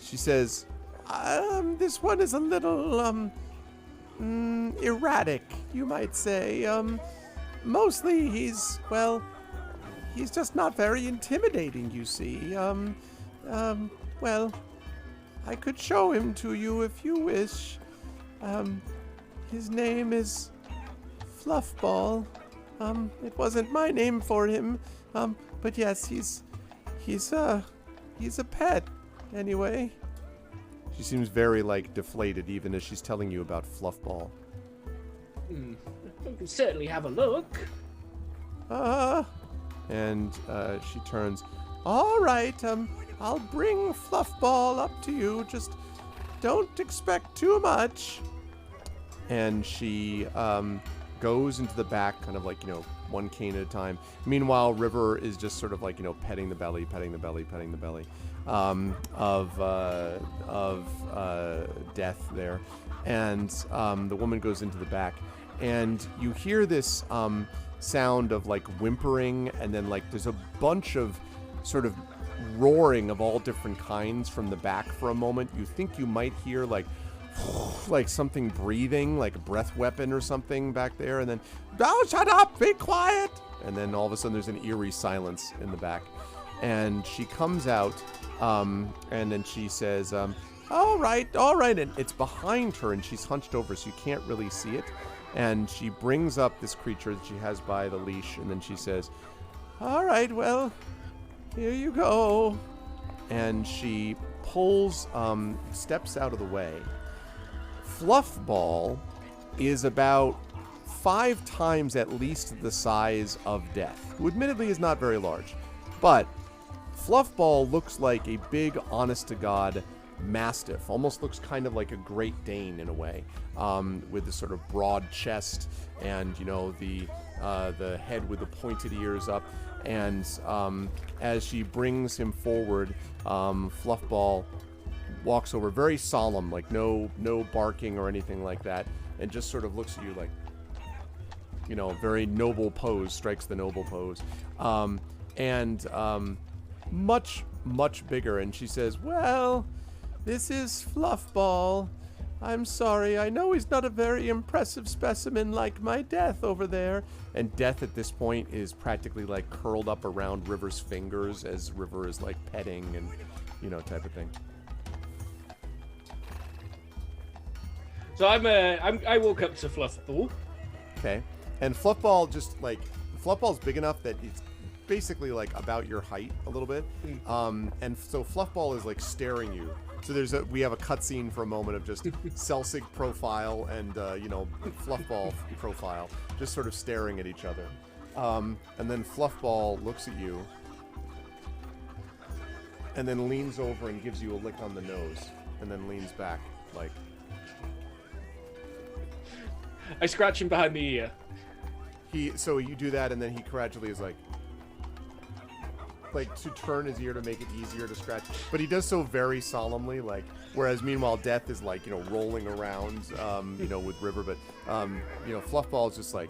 She says, "This one is a little erratic, you might say. Mostly he's, well, he's just not very intimidating, you see. Well, I could show him to you if you wish. His name is Fluffball. It wasn't my name for him. But yes, he's a pet, anyway. She seems very, deflated, even as she's telling you about Fluffball. I can certainly have a look. And she turns. All right, I'll bring Fluffball up to you. Just don't expect too much. And she goes into the back, kind of one cane at a time. Meanwhile, River is just sort of petting the belly of Death there. And the woman goes into the back, and you hear this sound of whimpering, and then there's a bunch of sort of roaring of all different kinds from the back for a moment. You think you might hear something breathing, like a breath weapon or something back there, and then, oh, shut up, be quiet! And then all of a sudden there's an eerie silence in the back. And she comes out, and then she says, all right, and it's behind her, and she's hunched over so you can't really see it. And she brings up this creature that she has by the leash, and then she says, all right, well, here you go. And she pulls, steps out of the way. Fluffball is about 5 times at least the size of Death, who admittedly is not very large. But Fluffball looks like a big, honest-to-God mastiff. Almost looks kind of like a Great Dane in a way, with this sort of broad chest and, the head with the pointed ears up. And as she brings him forward, Fluffball walks over, very solemn, no barking or anything like that, and just sort of looks at you very noble pose, strikes the noble pose, and much, much bigger. And she says, well, this is Fluffball. I'm sorry, I know he's not a very impressive specimen like my Death over there. And Death at this point is practically curled up around River's fingers as River is petting and, type of thing. So I walk up to Fluffball. Okay. And Fluffball Fluffball's big enough that it's basically about your height a little bit. And so Fluffball is staring you. So we have a cutscene for a moment of just Celsig profile and Fluffball profile, just sort of staring at each other. And then Fluffball looks at you, and then leans over and gives you a lick on the nose, and then leans back I scratch him behind the ear. So you do that, and then he gradually is to turn his ear to make it easier to scratch, but he does so very solemnly, whereas meanwhile Death is rolling around, with River, but Fluffball is just do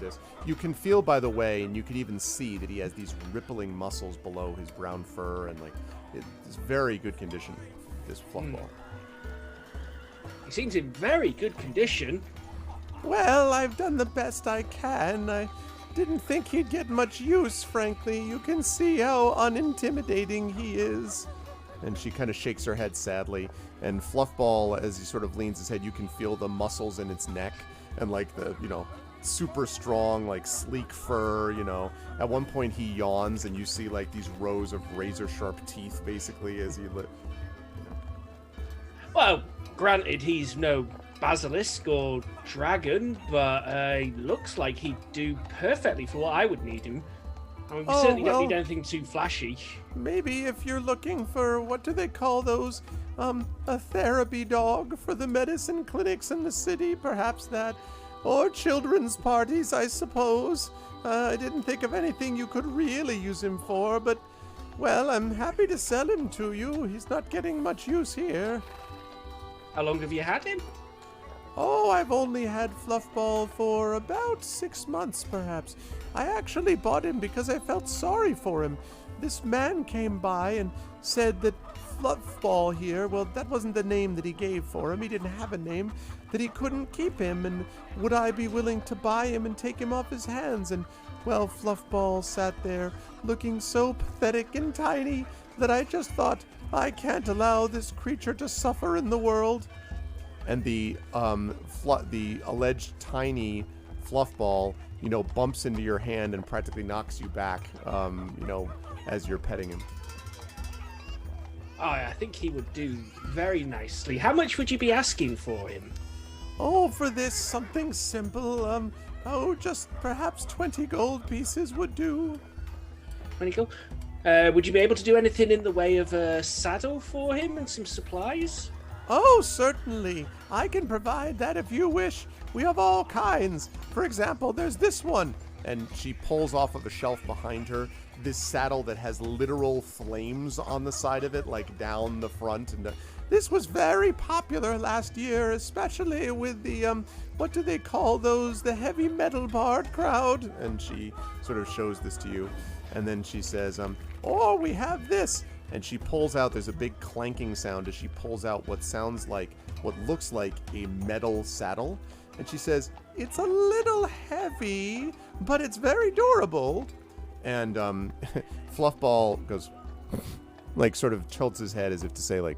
this. You can feel, by the way, and you can even see that he has these rippling muscles below his brown fur, and it's very good condition, this Fluffball. He seems in very good condition. Well, I've done the best I can. I didn't think he'd get much use, frankly. You can see how unintimidating he is. And she kind of shakes her head sadly. And Fluffball, as he sort of leans his head, you can feel the muscles in its neck and the, super strong, sleek fur, At one point he yawns and you see these rows of razor sharp teeth basically as he Well, granted, he's no basilisk or dragon, but looks like he'd do perfectly for what I would need him. I mean, we certainly don't need anything too flashy. Maybe if you're looking for, what do they call those? A therapy dog for the medicine clinics in the city, perhaps that. Or children's parties, I suppose. I didn't think of anything you could really use him for, but, well, I'm happy to sell him to you. He's not getting much use here. How long have you had him? Oh, I've only had Fluffball for about 6 months, perhaps. I actually bought him because I felt sorry for him. This man came by and said that Fluffball here, well, that wasn't the name that he gave for him. He didn't have a name, that he couldn't keep him, and would I be willing to buy him and take him off his hands? And, well, Fluffball sat there looking so pathetic and tiny that I just thought, I can't allow this creature to suffer in the world. And the alleged tiny Fluffball, bumps into your hand and practically knocks you back, as you're petting him. Oh, I think he would do very nicely. How much would you be asking for him? Oh, for this, something simple. Just perhaps 20 gold pieces would do. 20 gold? Would you be able to do anything in the way of a saddle for him and some supplies? Oh, certainly. I can provide that if you wish. We have all kinds. For example, there's this one. And she pulls off of a shelf behind her this saddle that has literal flames on the side of it, like down the front. And this was very popular last year, especially with the, what do they call those? The heavy metal bard crowd. And she sort of shows this to you. And then she says, oh, we have this. And she pulls out, there's a big clanking sound as she pulls out what looks like a metal saddle. And she says, it's a little heavy, but it's very durable. And Fluffball goes, sort of tilts his head as if to say, looking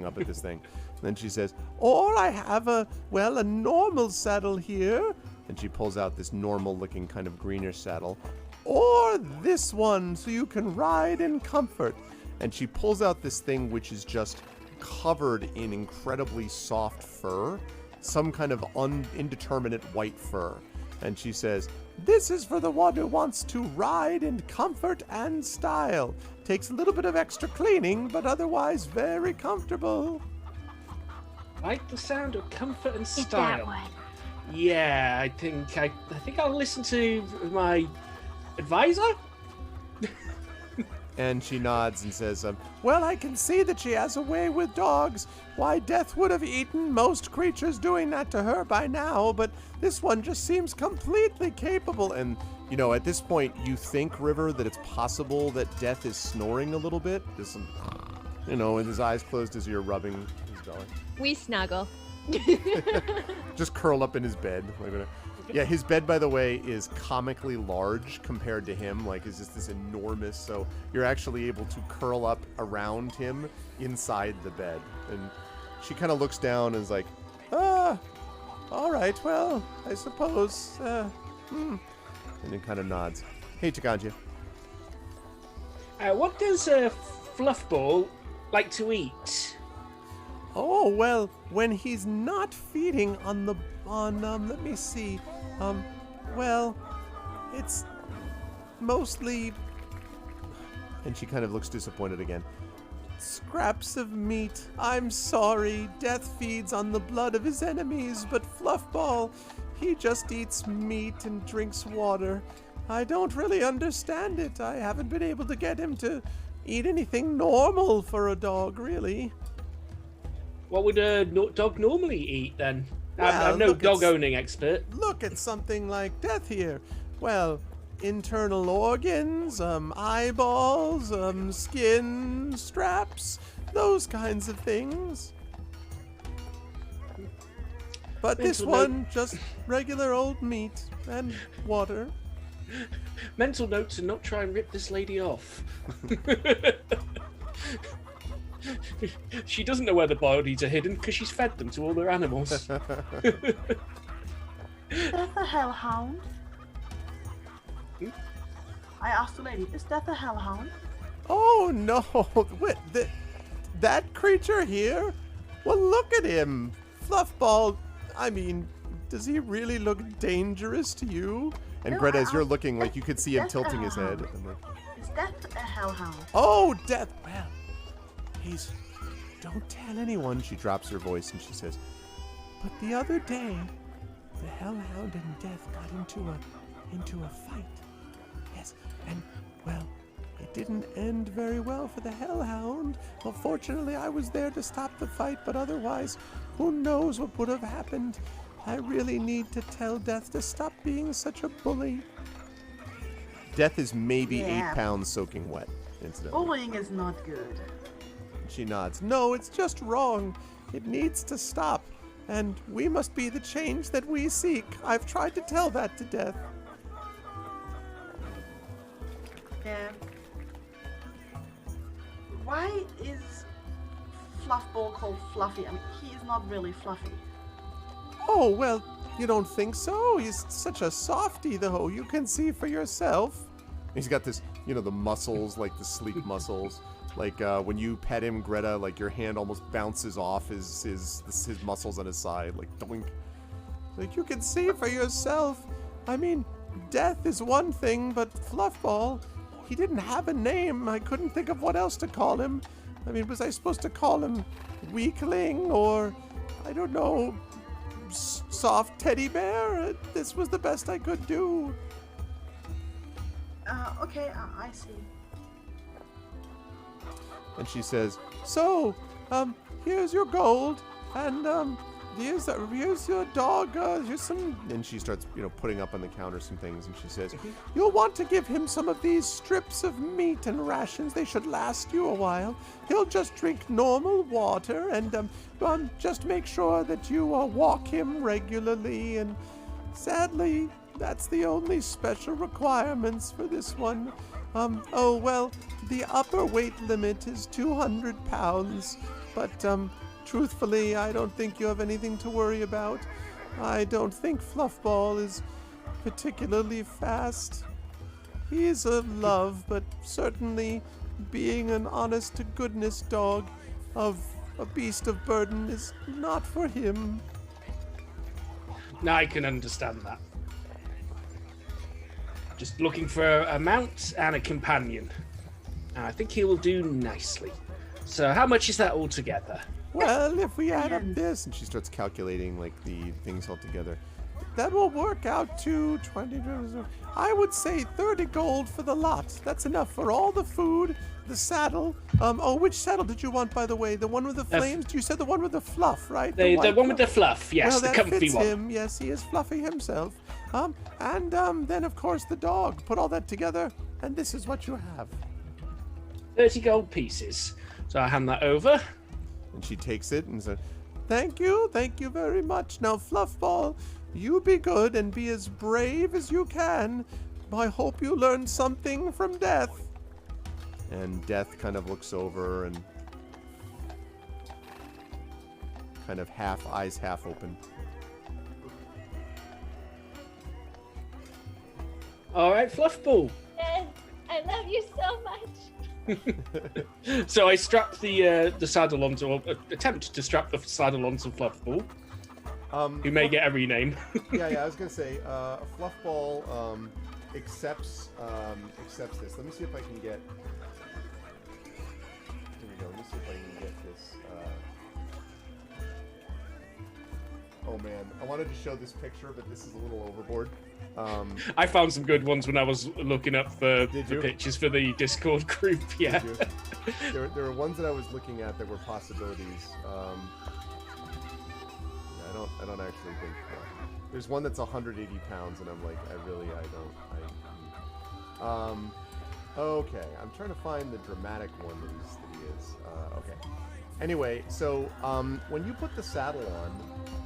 up at this thing. And then she says, or I have a normal saddle here. And she pulls out this normal-looking kind of greenish saddle. Or this one, so you can ride in comfort. And she pulls out this thing which is just covered in incredibly soft fur, some kind of indeterminate white fur. And she says, this is for the one who wants to ride in comfort and style. Takes a little bit of extra cleaning, but otherwise very comfortable. Like the sound of comfort and It's that style. one. Yeah, I think I'll listen to my advisor. And she nods and says, well, I can see that she has a way with dogs. Why, Death would have eaten most creatures doing that to her by now, but this one just seems completely capable. And, at this point, you think, River, that it's possible that Death is snoring a little bit. There's some, with his eyes closed as you're rubbing his belly. We snuggle. Just curl up in his bed. Yeah, his bed, by the way, is comically large compared to him. It's just this enormous, so you're actually able to curl up around him inside the bed. And she kind of looks down and is like, all right, well, I suppose, And then kind of nods. Hey, Takanja. What does Fluffball like to eat? Oh, well, when he's not feeding let me see. It's mostly, and she kind of looks disappointed again. Scraps of meat. I'm sorry. Death feeds on the blood of his enemies, but Fluffball, he just eats meat and drinks water. I don't really understand it. I haven't been able to get him to eat anything normal for a dog, really. What would a dog normally eat, then? Well, I'm no dog-owning expert. Look at something like Death here. Well, internal organs, eyeballs, skin, straps, those kinds of things. But this one, just regular old meat and water. Mental note to not try and rip this lady off. She doesn't know where the bodies are hidden because she's fed them to all their animals. Is that a hellhound? I asked the lady, is that a hellhound? Oh no! Wait, that creature here? Well, look at him, Fluffball. I mean, does he really look dangerous to you? And No, Greta, as you're looking, you could see him that's tilting his head. Is that a hellhound? Oh, Death! Well, don't tell anyone, she drops her voice and she says, but the other day, the Hellhound and Death got into a fight. Yes, and, it didn't end very well for the Hellhound. Well, fortunately, I was there to stop the fight, but otherwise, who knows what would have happened. I really need to tell Death to stop being such a bully. Death is maybe 8 pounds soaking wet, incidentally. Bullying is not good. She nods. No, it's just wrong. It needs to stop. And we must be the change that we seek. I've tried to tell that to Death. why is Fluffball called Fluffy? I mean, he is not really fluffy. Oh, well, you don't think so? He's such a softie, though. You can see for yourself. He's got this, the muscles, like the sleek muscles. Like when you pet him, Greta, like your hand almost bounces off his muscles on his side, like doink. Like you can see for yourself. I mean, death is one thing, but Fluffball, he didn't have a name. I couldn't think of what else to call him. I mean, was I supposed to call him Weakling or, I don't know, soft teddy bear? This was the best I could do. Okay, I see. And she says, so, here's your gold, and, here's your dog, here's some, and she starts, putting up on the counter some things, and she says, you'll want to give him some of these strips of meat and rations. They should last you a while. He'll just drink normal water, and, just make sure that you, walk him regularly, and sadly, that's the only special requirements for this one. Oh, well, the upper weight limit is 200 pounds, but, truthfully, I don't think you have anything to worry about. I don't think Fluffball is particularly fast. He is a love, but certainly being an honest-to-goodness dog of a beast of burden is not for him. Now I can understand that. Just looking for a mount and a companion. And I think he will do nicely. So how much is that all together? Well, if we add up this, and she starts calculating like the things all together, that will work out to 20. I would say 30 gold for the lot. That's enough for all the food, the saddle. Which saddle did you want, by the way? The one with the flames? You said the one with the fluff, right? The one with the fluff, yes, well, the that comfy fits one. Him. Yes, he is fluffy himself. Then of course the dog. Put all that together, and this is what you have. 30 gold pieces. So I hand that over. And she takes it and says, thank you very much. Now, Fluffball, you be good and be as brave as you can. I hope you learn something from Death. And Death kind of looks over and kind of eyes half open. All right, Fluffball. Dad, I love you so much. So I strap the saddle onto, or attempt to strap the saddle onto Fluffball, who may get a rename. yeah, I was gonna say, Fluffball accepts this. Let me see if I can get. Here we go. Let me see if I can get this. Oh man, I wanted to show this picture, but this is a little overboard. I found some good ones when I was looking up the pictures for the Discord group. Yeah, there were ones that I was looking at that were possibilities. I don't actually think. There's one that's 180 pounds, and I'm like, okay, I'm trying to find the dramatic one that he is. Okay. Anyway, so when you put the saddle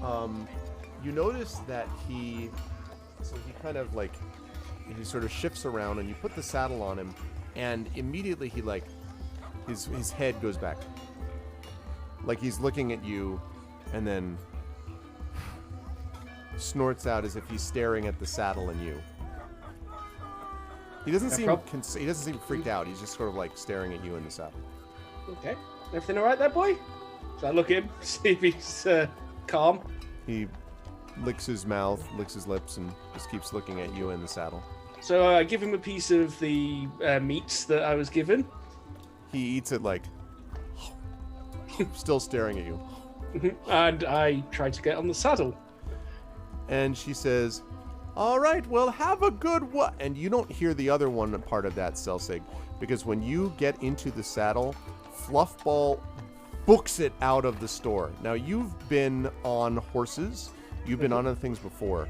on, you notice that he kind of like, he sort of shifts around, and you put the saddle on him, and immediately he like, his head goes back. Like he's looking at you, and then snorts out as if he's staring at the saddle and you. He doesn't seem freaked out. He's just sort of like staring at you in the saddle. Okay. Everything all right there, boy? So I look at him, see if he's calm. He licks his mouth, licks his lips, and just keeps looking at you in the saddle. So I give him a piece of the meat that I was given. He eats it like, still staring at you. And I try to get on the saddle. And she says, all right, well, have a good one. And you don't hear the other one part of that, Celsig, because when you get into the saddle, Fluffball books it out of the store. Now, you've been on horses. You've been on other things before.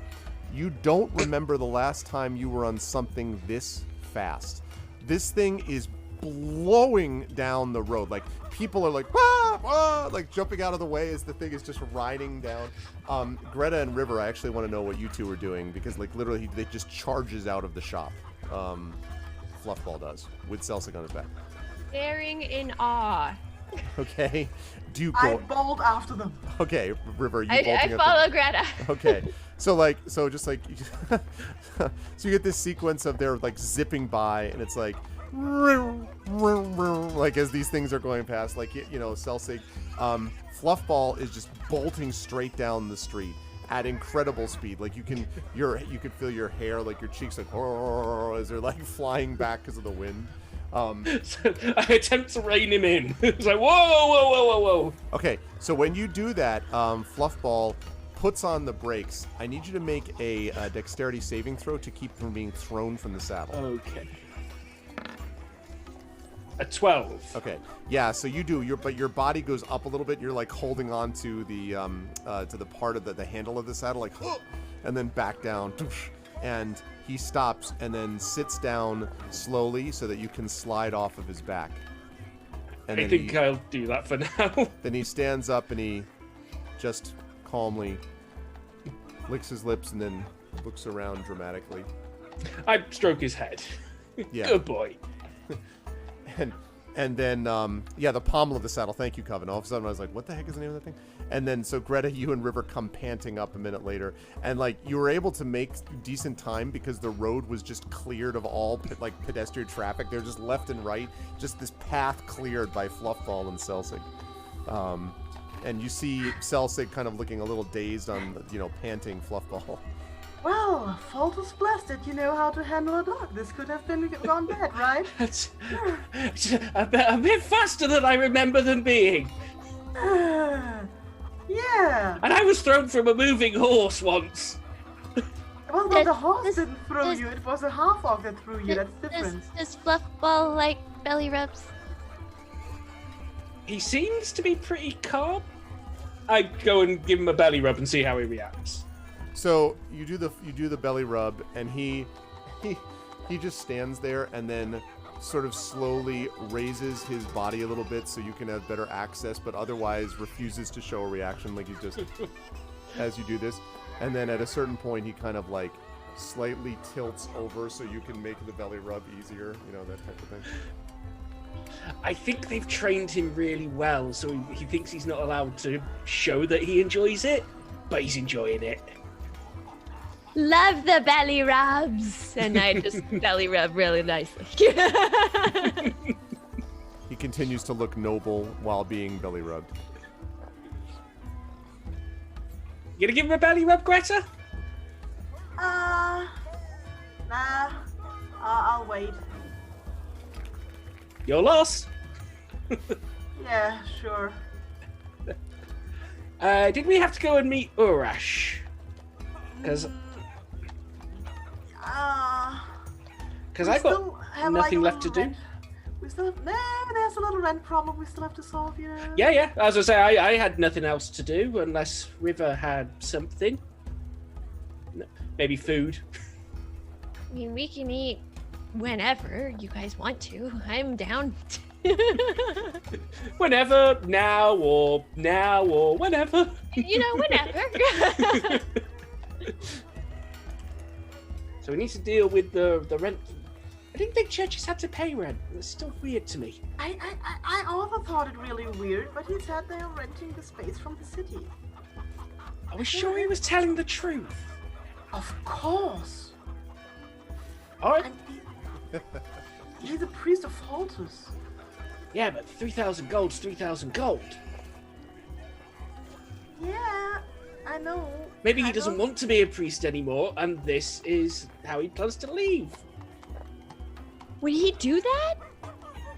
You don't remember the last time you were on something this fast. This thing is blowing down the road. Like, people are like, ah, ah, like jumping out of the way as the thing is just riding down. Greta and River, I actually want to know what you two are doing, because like literally they just charges out of the shop. Fluffball does, with Celsig on his back. Staring in awe. Okay. Do you I go? bolt after them. Okay, River, you I bolting up follow Greta. Okay, so just like, so you get this sequence of they're like zipping by, and it's like, like as these things are going past, like Celsig, Fluffball is just bolting straight down the street at incredible speed. Like you can feel your hair, like your cheeks, like as they're like flying back because of the wind. So I attempt to rein him in. It's like, whoa. Okay, so when you do that, Fluffball puts on the brakes. I need you to make a dexterity saving throw to keep from being thrown from the saddle. Okay. A 12. Okay, yeah. So you do. But your body goes up a little bit. You're like holding on to the part of the handle of the saddle, like, and then back down. And he stops and then sits down slowly so that you can slide off of his back. And I think I'll do that for now. Then he stands up and he just calmly licks his lips and then looks around dramatically. I stroke his head. Yeah. Good boy. And then, the pommel of the saddle. Thank you, Coven. All of a sudden, I was like, what the heck is the name of that thing? And then, so Greta, you and River come panting up a minute later. And, like, you were able to make decent time because the road was just cleared of all, pedestrian traffic. They're just left and right. Just this path cleared by Fluffball and Celsig. And you see Celsig kind of looking a little dazed on, panting Fluffball. Well, Faltus blessed that you know how to handle a dog. This could have gone bad, right? It's a bit faster than I remember them being. Yeah. And I was thrown from a moving horse once. Well, the horse didn't throw you. It was a half-orc that threw you. That's different. Does Fluffball like belly rubs? He seems to be pretty calm. I go and give him a belly rub and see how he reacts. So you do the belly rub, and he just stands there and then sort of slowly raises his body a little bit so you can have better access, but otherwise refuses to show a reaction. Like he's just as you do this, and then at a certain point he kind of like slightly tilts over so you can make the belly rub easier, that type of thing. I think they've trained him really well, so he thinks he's not allowed to show that he enjoys it, but he's enjoying it. Love the belly rubs, and I just belly rub really nicely. He continues to look noble while being belly rubbed. You gonna give him a belly rub, Greta? Nah. I'll wait. Your loss. Yeah, sure. Did we have to go and meet Urash? Because I've got nothing left to do. We still have, there's a little rent problem we still have to solve, Yeah. As I say, I had nothing else to do unless River had something. Maybe food. I mean, we can eat whenever you guys want to. I'm down. Whenever, now or whenever. Whenever. So we need to deal with the rent. I didn't think churches had to pay rent. It's still weird to me. I also thought it really weird, but he said they are renting the space from the city. Are we sure he was telling the truth? Of course. All right. He's a priest of Faltus. Yeah, but 3,000 gold's 3,000 gold. Yeah, I know. Maybe he doesn't want to be a priest anymore, and this is how he plans to leave. Would he do that?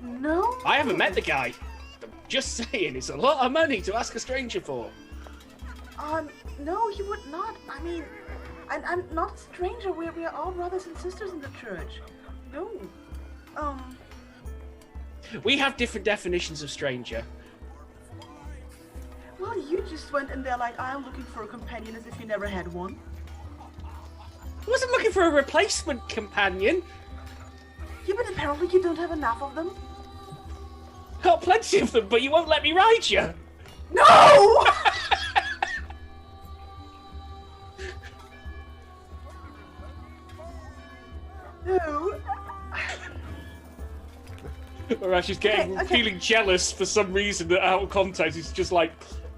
No. I haven't met the guy. I'm just saying, it's a lot of money to ask a stranger for. No, he would not. I mean, I'm not a stranger. We are all brothers and sisters in the church. No. We have different definitions of stranger. Well, you just went in there like, I'm looking for a companion as if you never had one. I wasn't looking for a replacement companion. Yeah, but apparently you don't have enough of them. Got plenty of them, but you won't let me ride you. No! No. Or she's getting Okay. feeling jealous for some reason that out of context. He's just like,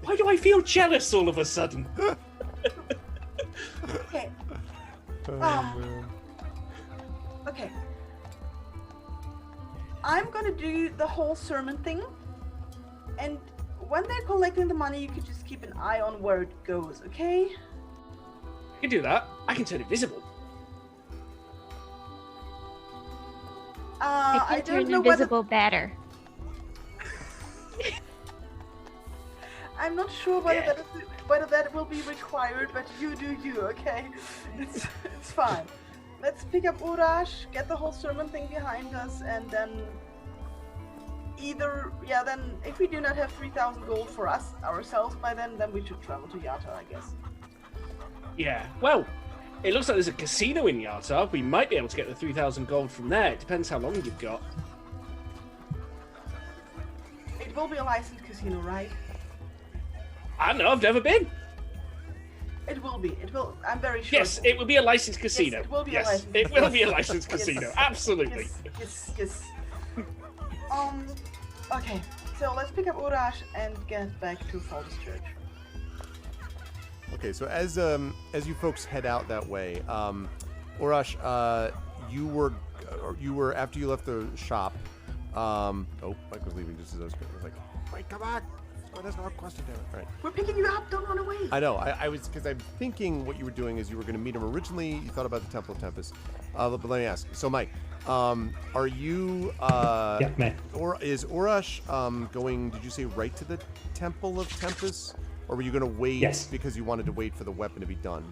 why do I feel jealous all of a sudden? Okay. Okay. I'm gonna do the whole sermon thing, and when they're collecting the money, you can just keep an eye on where it goes, okay? I can do that. I can turn it visible. I can don't turn know invisible better. I'm not sure whether that will be required, but you do you, okay? It's fine. Let's pick up Urash, get the whole sermon thing behind us, and then then if we do not have 3,000 gold for us ourselves by then we should travel to Yata, I guess. Yeah, well, it looks like there's a casino in Yata. We might be able to get the 3,000 gold from there. It depends how long you've got. It will be a licensed casino, right? I don't know, I've never been. It will be. It will. I'm very sure. Yes, it will be a licensed casino. Yes, it will be yes, a licensed it will be a casino. licensed casino. Yes. Absolutely. Yes. Okay. So let's pick up Urash and get back to Falls Church. Okay, so as you folks head out that way, Urash, you were after you left the shop. Mike was leaving just as I was like, wait, come back. Oh, that's not a question, damn it. All right. We're picking you up. Don't run away. I know. I was, because I'm thinking what you were doing is you were going to meet him originally. You thought about the Temple of Tempest. But let me ask. So, Mike, are you? Yeah, man. Or is Urash going? Did you say right to the Temple of Tempest, or were you going to wait? Yes. Because you wanted to wait for the weapon to be done.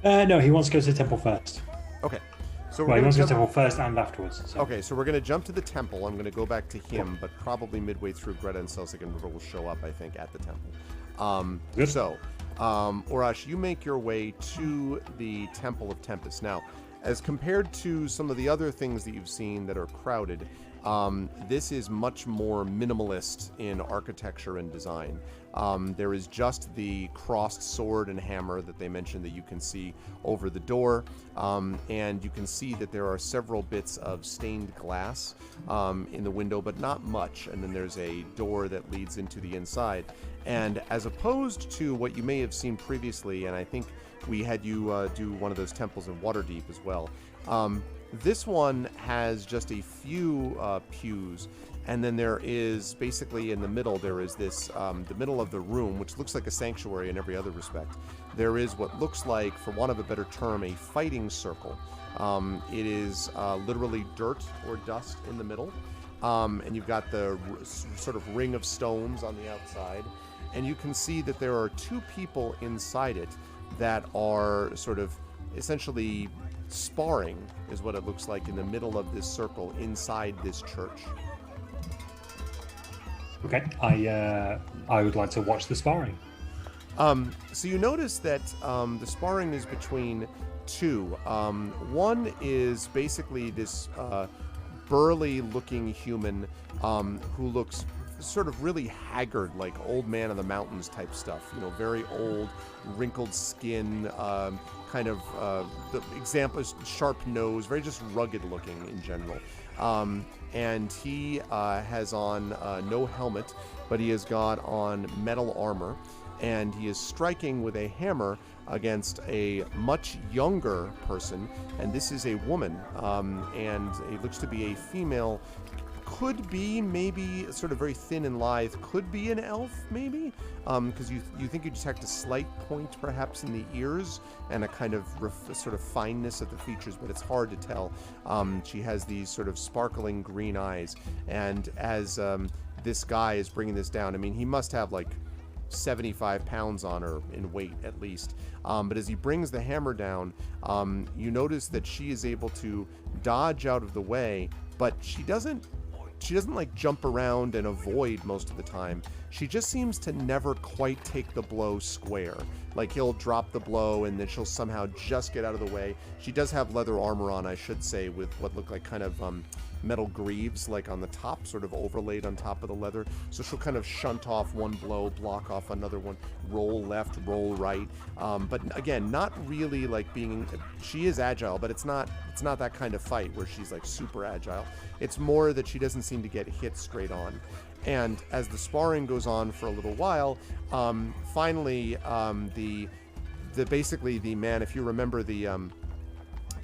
No, he wants to go to the temple first. Okay. So Well, he wants to go to the temple first and afterwards. So. Okay, so we're going to jump to the temple. I'm going to go back to him, but probably midway through, Greta and Celsic and River will show up, I think, at the temple. Good. So, Urash, you make your way to the Temple of Tempest. Now, as compared to some of the other things that you've seen that are crowded, this is much more minimalist in architecture and design. There is just the crossed sword and hammer that they mentioned that you can see over the door, and you can see that there are several bits of stained glass in the window, but not much, and then there's a door that leads into the inside. And as opposed to what you may have seen previously, and I think we had you do one of those temples in Waterdeep as well, this one has just a few pews, and then there is basically in the middle, there is this, the middle of the room, which looks like a sanctuary in every other respect. There is what looks like, for want of a better term, a fighting circle. It is literally dirt or dust in the middle, and you've got the sort of ring of stones on the outside, and you can see that there are two people inside it that are sort of essentially sparring, is what it looks like in the middle of this circle inside this church. Okay, I would like to watch the sparring. So you notice that the sparring is between two. One is basically this burly-looking human who looks sort of really haggard, like old man of the mountains type stuff. You know, very old, wrinkled skin, kind of the example is sharp nose, very just rugged looking in general. And he has on no helmet, but he has got on metal armor, and he is striking with a hammer against a much younger person, and this is a woman, and it looks to be a female. Could be maybe sort of very thin and lithe, could be an elf maybe, because you think you detect a slight point perhaps in the ears and a kind of sort of fineness of the features, but it's hard to tell. She has these sort of sparkling green eyes, and as this guy is bringing this down, I mean, he must have like 75 pounds on her in weight at least, but as he brings the hammer down, you notice that she is able to dodge out of the way, but she doesn't like jump around and avoid most of the time. she just seems to never quite take the blow square. Like, he'll drop the blow and then she'll somehow just get out of the way. She does have leather armor on, I should say, with what look like kind of metal greaves, like on the top, sort of overlaid on top of the leather. So she'll kind of shunt off one blow, block off another one, roll left, roll right. But again, not really like being, she is agile, but it's not that kind of fight where she's like super agile. It's more that she doesn't seem to get hit straight on. And as the sparring goes on for a little while, finally, basically the man, if you remember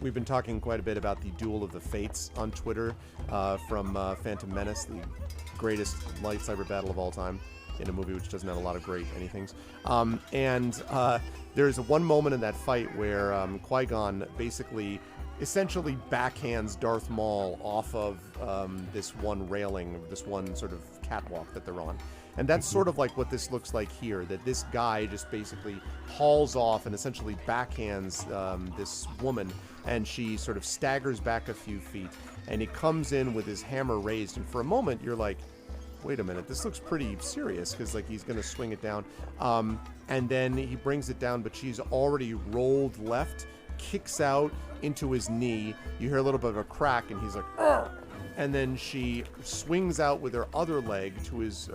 we've been talking quite a bit about the Duel of the Fates on Twitter from Phantom Menace, the greatest lightsaber battle of all time in a movie which doesn't have a lot of great anythings. There's one moment in that fight where Qui-Gon basically essentially backhands Darth Maul off of this one railing, this one sort of catwalk that they're on. And that's sort of like what this looks like here, that this guy just basically hauls off and essentially backhands this woman, and she sort of staggers back a few feet, and he comes in with his hammer raised, and for a moment you're like, wait a minute, this looks pretty serious, because like he's going to swing it down. And then he brings it down, but she's already rolled left, kicks out into his knee. You hear a little bit of a crack, and he's like, "Argh!" And then she swings out with her other leg to his,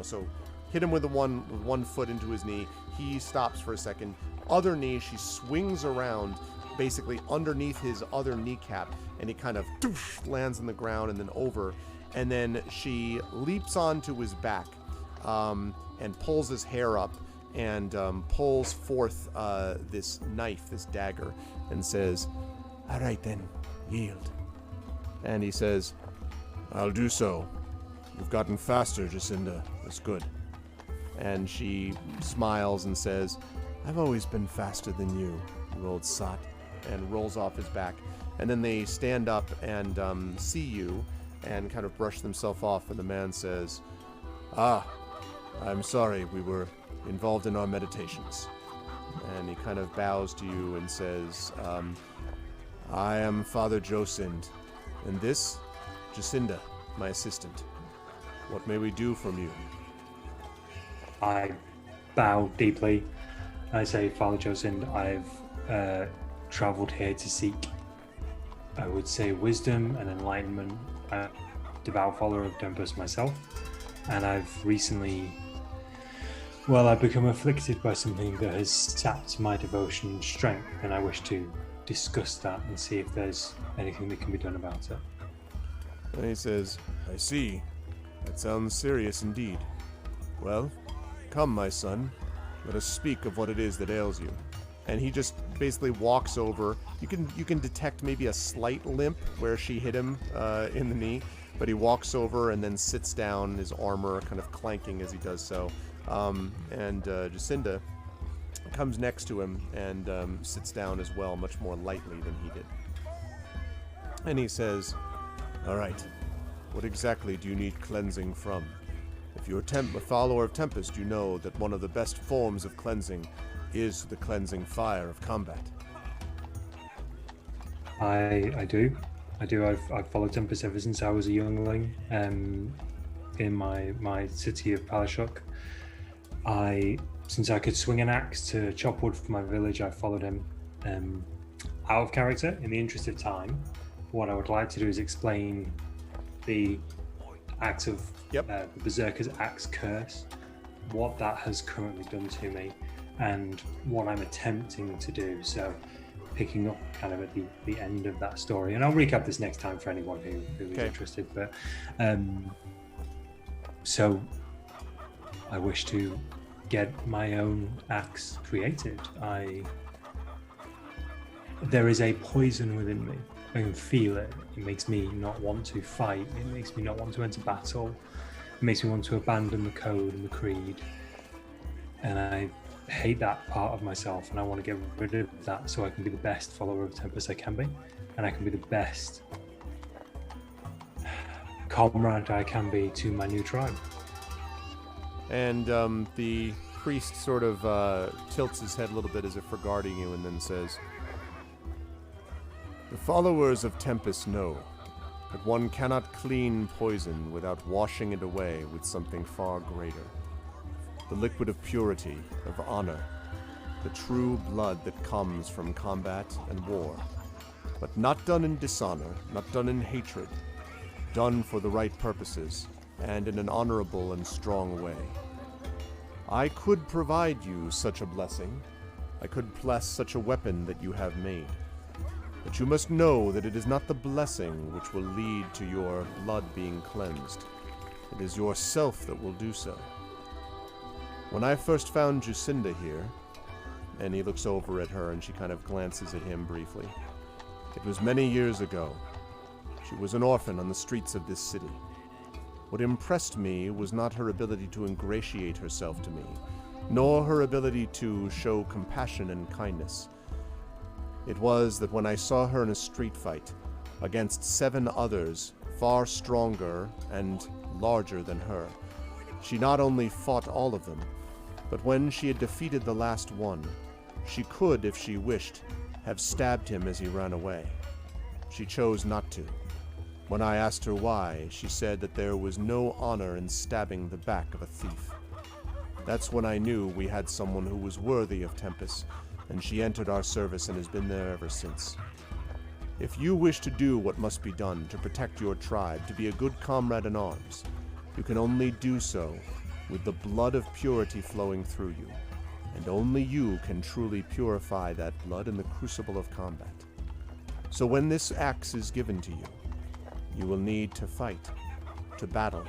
so hit him with the one foot into his knee. He stops for a second. Other knee, she swings around, basically underneath his other kneecap, and he kind of lands on the ground and then over. And then she leaps onto his back and pulls his hair up and pulls forth this knife, this dagger, and says, "All right then, yield." And he says, "I'll do so. You've gotten faster, Jacinda. That's good." And she smiles and says, "I've always been faster than you old sot," and rolls off his back. And then they stand up and see you and kind of brush themselves off, and the man says, "Ah, I'm sorry, we were involved in our meditations." And he kind of bows to you and says, "I am Father Josind, and this, Jacinda, my assistant. What may we do from you?" I bow deeply. I say, "Father Josind, I've traveled here to seek, I would say, wisdom and enlightenment. I'm a devout follower of Tempest myself, and I've recently, I've become afflicted by something that has sapped my devotion and strength, and I wish to discuss that and see if there's anything that can be done about it." And he says, "I see. That sounds serious indeed. Well, come, my son. Let us speak of what it is that ails you." And he just basically walks over. You can detect maybe a slight limp where she hit him in the knee, but he walks over and then sits down, his armor kind of clanking as he does so. And Jacinda comes next to him and sits down as well, much more lightly than he did. And he says, "All right, what exactly do you need cleansing from? If you're a follower of Tempest, you know that one of the best forms of cleansing is the cleansing fire of combat." I do. I've followed Tempest ever since I was a youngling in my city of Palashuk. Since I could swing an axe to chop wood for my village, I followed him. Out of character, in the interest of time, what I would like to do is explain the act of the Berserker's Axe curse, what that has currently done to me, and what I'm attempting to do. So picking up kind of at the end of that story, and I'll recap this next time for anyone who is interested. But so I wish to get my own axe created. There is a poison within me. I can feel it. It makes me not want to fight. It makes me not want to enter battle. It makes me want to abandon the code and the creed. And I hate that part of myself, and I want to get rid of that so I can be the best follower of Tempest I can be, and I can be the best comrade I can be to my new tribe. And the priest sort of tilts his head a little bit as if regarding you, and then says, "The followers of Tempest know that one cannot clean poison without washing it away with something far greater. the liquid of purity, of honor, the true blood that comes from combat and war, but not done in dishonor, not done in hatred, done for the right purposes, and in an honorable and strong way. I could provide you such a blessing. I could bless such a weapon that you have made. But you must know that it is not the blessing which will lead to your blood being cleansed. It is yourself that will do so. When I first found Jacinda here, and he looks over at her and she kind of glances at him briefly, it was many years ago. She was an orphan on the streets of this city. What impressed me was not her ability to ingratiate herself to me, nor her ability to show compassion and kindness. It was that when I saw her in a street fight against 7 others far stronger and larger than her, she not only fought all of them, but when she had defeated the last one, she could, if she wished, have stabbed him as he ran away. She chose not to. When I asked her why, she said that there was no honor in stabbing the back of a thief. That's when I knew we had someone who was worthy of Tempest, and she entered our service and has been there ever since. If you wish to do what must be done to protect your tribe, to be a good comrade in arms, you can only do so with the blood of purity flowing through you, and only you can truly purify that blood in the crucible of combat. So when this axe is given to you, you will need to fight, to battle.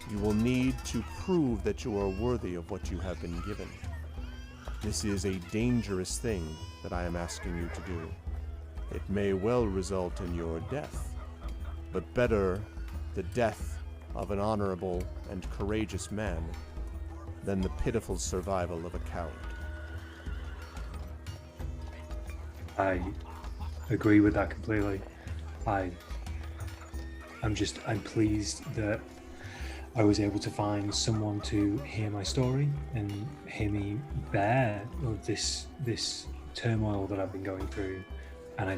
You will need to prove that you are worthy of what you have been given. This is a dangerous thing that I am asking you to do. It may well result in your death, but better the death of an honorable and courageous man than the pitiful survival of a coward. I agree with that completely. I'm pleased that I was able to find someone to hear my story and hear me bear this turmoil that I've been going through. And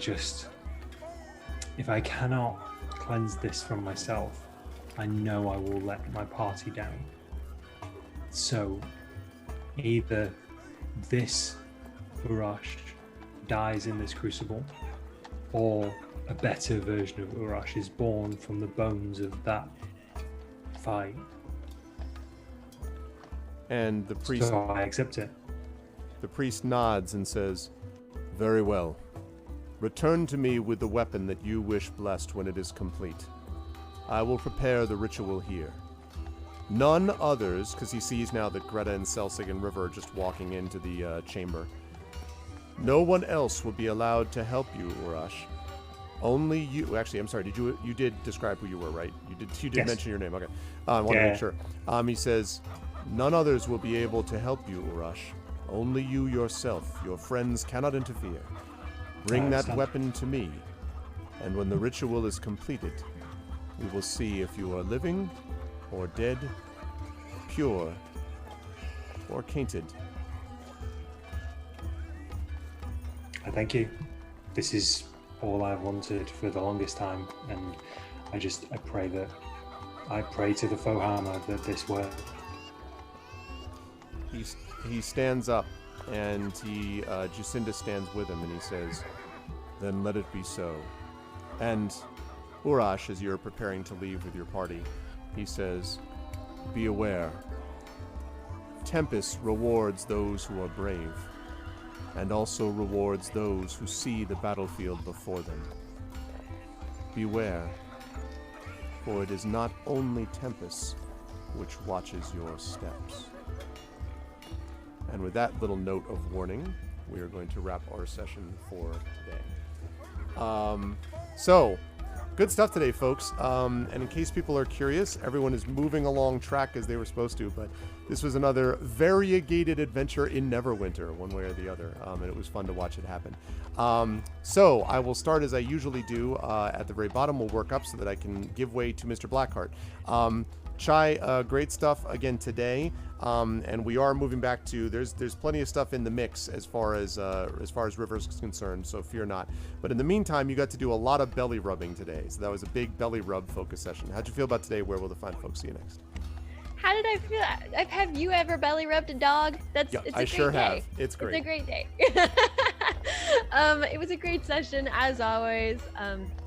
if I cannot cleanse this from myself, I know I will let my party down. So either this Urash dies in this crucible, or a better version of Urash is born from the bones of that fight. And the priest... So I accept it. The priest nods and says, "Very well. Return to me with the weapon that you wish blessed when it is complete. I will prepare the ritual here. None others," because he sees now that Greta and Celsig and River are just walking into the chamber. "No one else will be allowed to help you, Urash. Only you." Actually, I'm sorry. You did describe who you were, right? You did Yes. mention your name. Okay. I want to make sure. He says, "None others will be able to help you, Urash. Only you yourself. Your friends cannot interfere. Bring that weapon to me, and when the ritual is completed, we will see if you are living or dead, pure or tainted." I thank you. This is all I've wanted for the longest time, and I pray to the Fohammer that this works. He stands up, and Jacinda stands with him, and he says, "Then let it be so." And Urash, as you're preparing to leave with your party, he says, "Be aware. Tempest rewards those who are brave, and also rewards those who see the battlefield before them. Beware, for it is not only Tempest which watches your steps." And with that little note of warning, we are going to wrap our session for today. So, good stuff today, folks. And in case people are curious, everyone is moving along track as they were supposed to, but this was another variegated adventure in Neverwinter, one way or the other, and it was fun to watch it happen. So I will start as I usually do. At the very bottom, we'll work up so that I can give way to Mr. Blackheart. Chai, great stuff again today, and we are moving back to there's plenty of stuff in the mix as far as Rivers is concerned, so fear not. But in the meantime, you got to do a lot of belly rubbing today, so that was a big belly rub focus session. How'd you feel about today? Where will the fine folks see you next? How did I feel? Have you ever belly rubbed a dog? It's a I great sure day. have. It's great. It's a great day. It was a great session as always.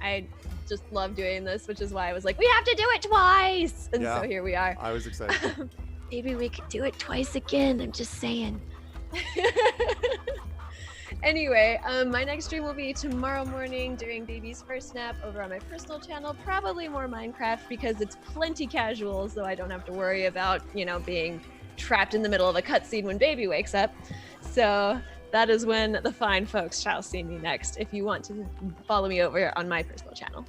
I just love doing this, which is why I was like, we have to do it twice. And so here we are. I was excited. Maybe we could do it twice again. I'm just saying. Anyway, my next stream will be tomorrow morning during baby's first nap over on my personal channel. Probably more Minecraft because it's plenty casual, so I don't have to worry about, being trapped in the middle of a cutscene when baby wakes up. So that is when the fine folks shall see me next, if you want to follow me over on my personal channel.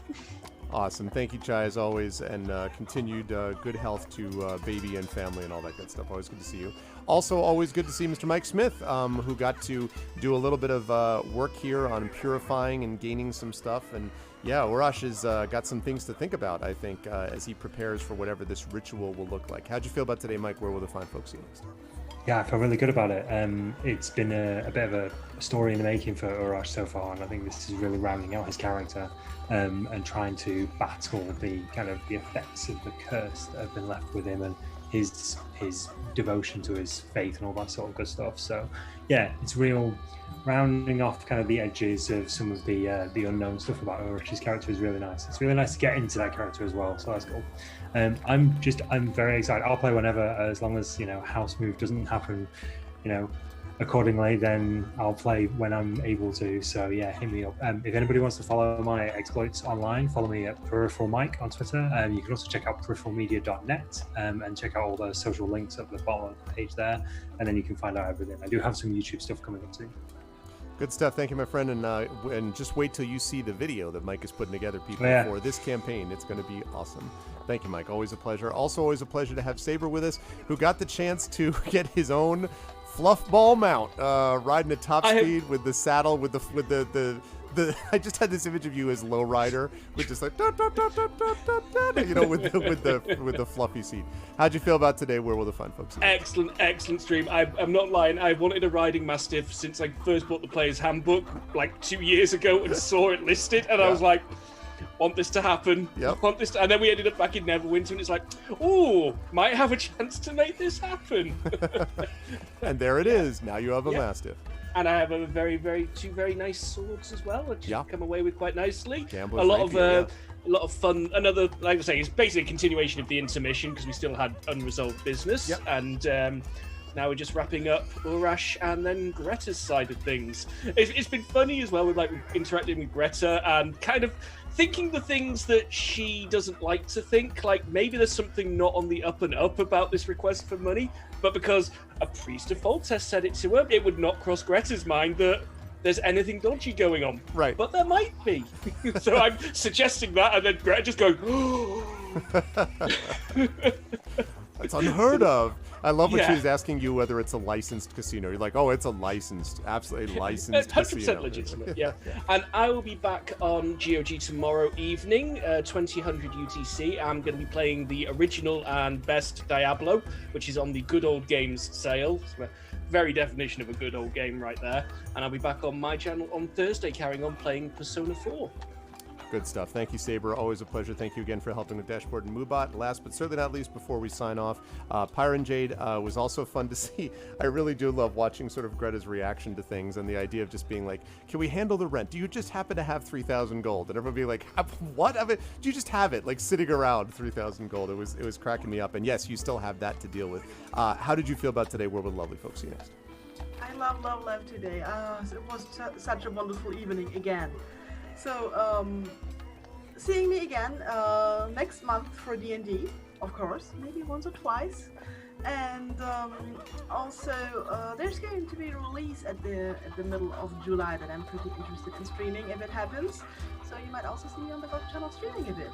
Awesome. Thank you, Chai, as always, and continued good health to baby and family and all that good stuff. Always good to see you. Also, always good to see Mr. Mike Smith, who got to do a little bit of work here on purifying and gaining some stuff. And yeah, Urash has got some things to think about, I think, as he prepares for whatever this ritual will look like. How'd you feel about today, Mike? Where will the fine folks see you next? Yeah, I feel really good about it. It's been a bit of a story in the making for Urash so far, and I think this is really rounding out his character and trying to battle the effects of the curse that have been left with him and his devotion to his faith and all that sort of good stuff. So yeah, it's real rounding off kind of the edges of some of the unknown stuff about Urash's character is really nice. It's really nice to get into that character as well, so that's cool. I'm very excited. I'll play whenever, as long as house move doesn't happen accordingly, then I'll play when I'm able to. So yeah, hit me up. If anybody wants to follow my exploits online, follow me at Peripheral Mike on Twitter. You can also check out peripheralmedia.net and check out all the social links at the bottom of the page there, and then you can find out everything. I do have some YouTube stuff coming up too. Good stuff. Thank you, my friend. And just wait till you see the video that Mike is putting together, people, for this campaign. It's going to be awesome. Thank you, Mike. Always a pleasure. Also, always a pleasure to have Saber with us, who got the chance to get his own fluff ball mount, riding at top speed with the saddle, with the I just had this image of you as lowrider, with just like with the fluffy seat. How'd you feel about today? Where will the fun folks see? Excellent stream. I'm not lying. I've wanted a riding mastiff since I first bought the player's handbook like 2 years ago and saw it listed, and I was like, want this to happen. Want this and then we ended up back in Neverwinter, and it's like, oh, might have a chance to make this happen. And there it is. Now you have a mastiff. And I have two very nice swords as well, which come away with quite nicely. Gambler's a lot of fun. Another, like I say, it's basically a continuation of the intermission because we still had unresolved business, and now we're just wrapping up Urash and then Greta's side of things. It's been funny as well with interacting with Greta and kind of thinking the things that she doesn't like to think. Like maybe there's something not on the up and up about this request for money, but because a priest of Foltest said it to her, it would not cross Greta's mind that there's anything dodgy going on. Right. But there might be. So I'm suggesting that, and then Greta just going, That's unheard of. I love when she was asking you whether it's a licensed casino. You're like, oh, it's a absolutely licensed 100% casino. 100% legitimate, yeah. And I will be back on GOG tomorrow evening, 2000 UTC. I'm going to be playing the original and best Diablo, which is on the Good Old Games sale. It's the very definition of a good old game right there. And I'll be back on my channel on Thursday, carrying on playing Persona 4. Good stuff. Thank you, Saber. Always a pleasure. Thank you again for helping with Dashboard and Moobot. Last but certainly not least, before we sign off, Pyron Jade was also fun to see. I really do love watching sort of Greta's reaction to things and the idea of just being like, can we handle the rent? Do you just happen to have 3,000 gold? And everyone be like, what of it? Do you just have it like sitting around 3,000 gold? It was cracking me up. And yes, you still have that to deal with. How did you feel about today? Where will the lovely folks see you next? I love today. It was such a wonderful evening again. So, seeing me again next month for D&D, of course, maybe once or twice. And also, there's going to be a release at the middle of July that I'm pretty interested in streaming if it happens. So you might also see me on the GOG channel streaming a bit.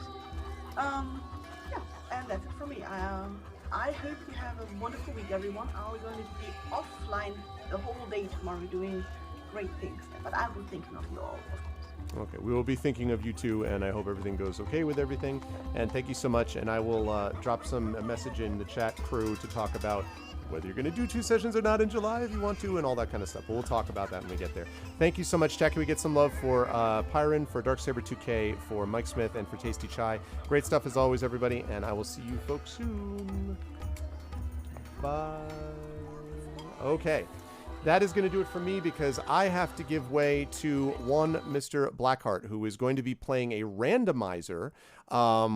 Yeah, and that's it for me. I hope you have a wonderful week, everyone. I'm going to be offline the whole day tomorrow doing great things. But I will be thinking of you all, of course. Okay, we will be thinking of you too, and I hope everything goes okay with everything. And thank you so much. And I will drop a message in the chat crew to talk about whether you're going to do 2 sessions or not in July if you want to, and all that kind of stuff. But we'll talk about that when we get there. Thank you so much, chat. Can we get some love for Pyron, for Darksaber2K, for Mike Smith, and for Tasty Chai? Great stuff as always, everybody, and I will see you folks soon. Bye. Okay. That is going to do it for me because I have to give way to one Mr. Blackheart, who is going to be playing a randomizer,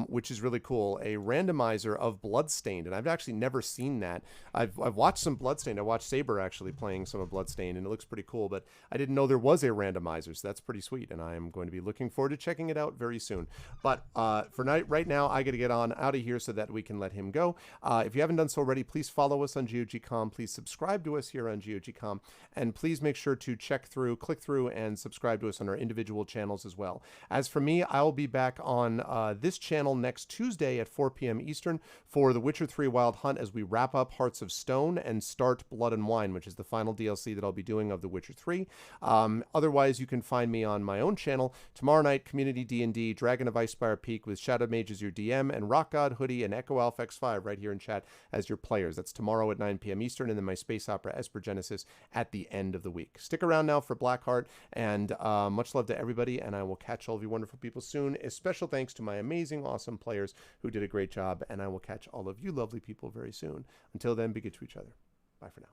which is really cool, a randomizer of Bloodstained. And I've actually never seen that. I've watched some Bloodstained. I watched Saber actually playing some of Bloodstained, and it looks pretty cool, but I didn't know there was a randomizer, so that's pretty sweet, and I am going to be looking forward to checking it out very soon. But right now, I got to get on out of here so that we can let him go. If you haven't done so already, please follow us on GOG.com. Please subscribe to us here on GOG.com. And please make sure to click through, and subscribe to us on our individual channels as well. As for me, I'll be back on this channel next Tuesday at 4 p.m. Eastern for The Witcher 3 Wild Hunt as we wrap up Hearts of Stone and start Blood and Wine, which is the final DLC that I'll be doing of The Witcher 3. Otherwise, you can find me on my own channel tomorrow night, Community D&D, Dragon of Icespire Peak with Shadow Mage as your DM, and Rock God, Hoodie, and Echo Alpha X5 right here in chat as your players. That's tomorrow at 9 p.m. Eastern, and then my space opera Esper Genesis at the end of the week. Stick around now for Blackheart, and much love to everybody, and I will catch all of you wonderful people soon. A special thanks to my amazing, awesome players who did a great job, and I will catch all of you lovely people very soon. Until then, be good to each other. Bye for now.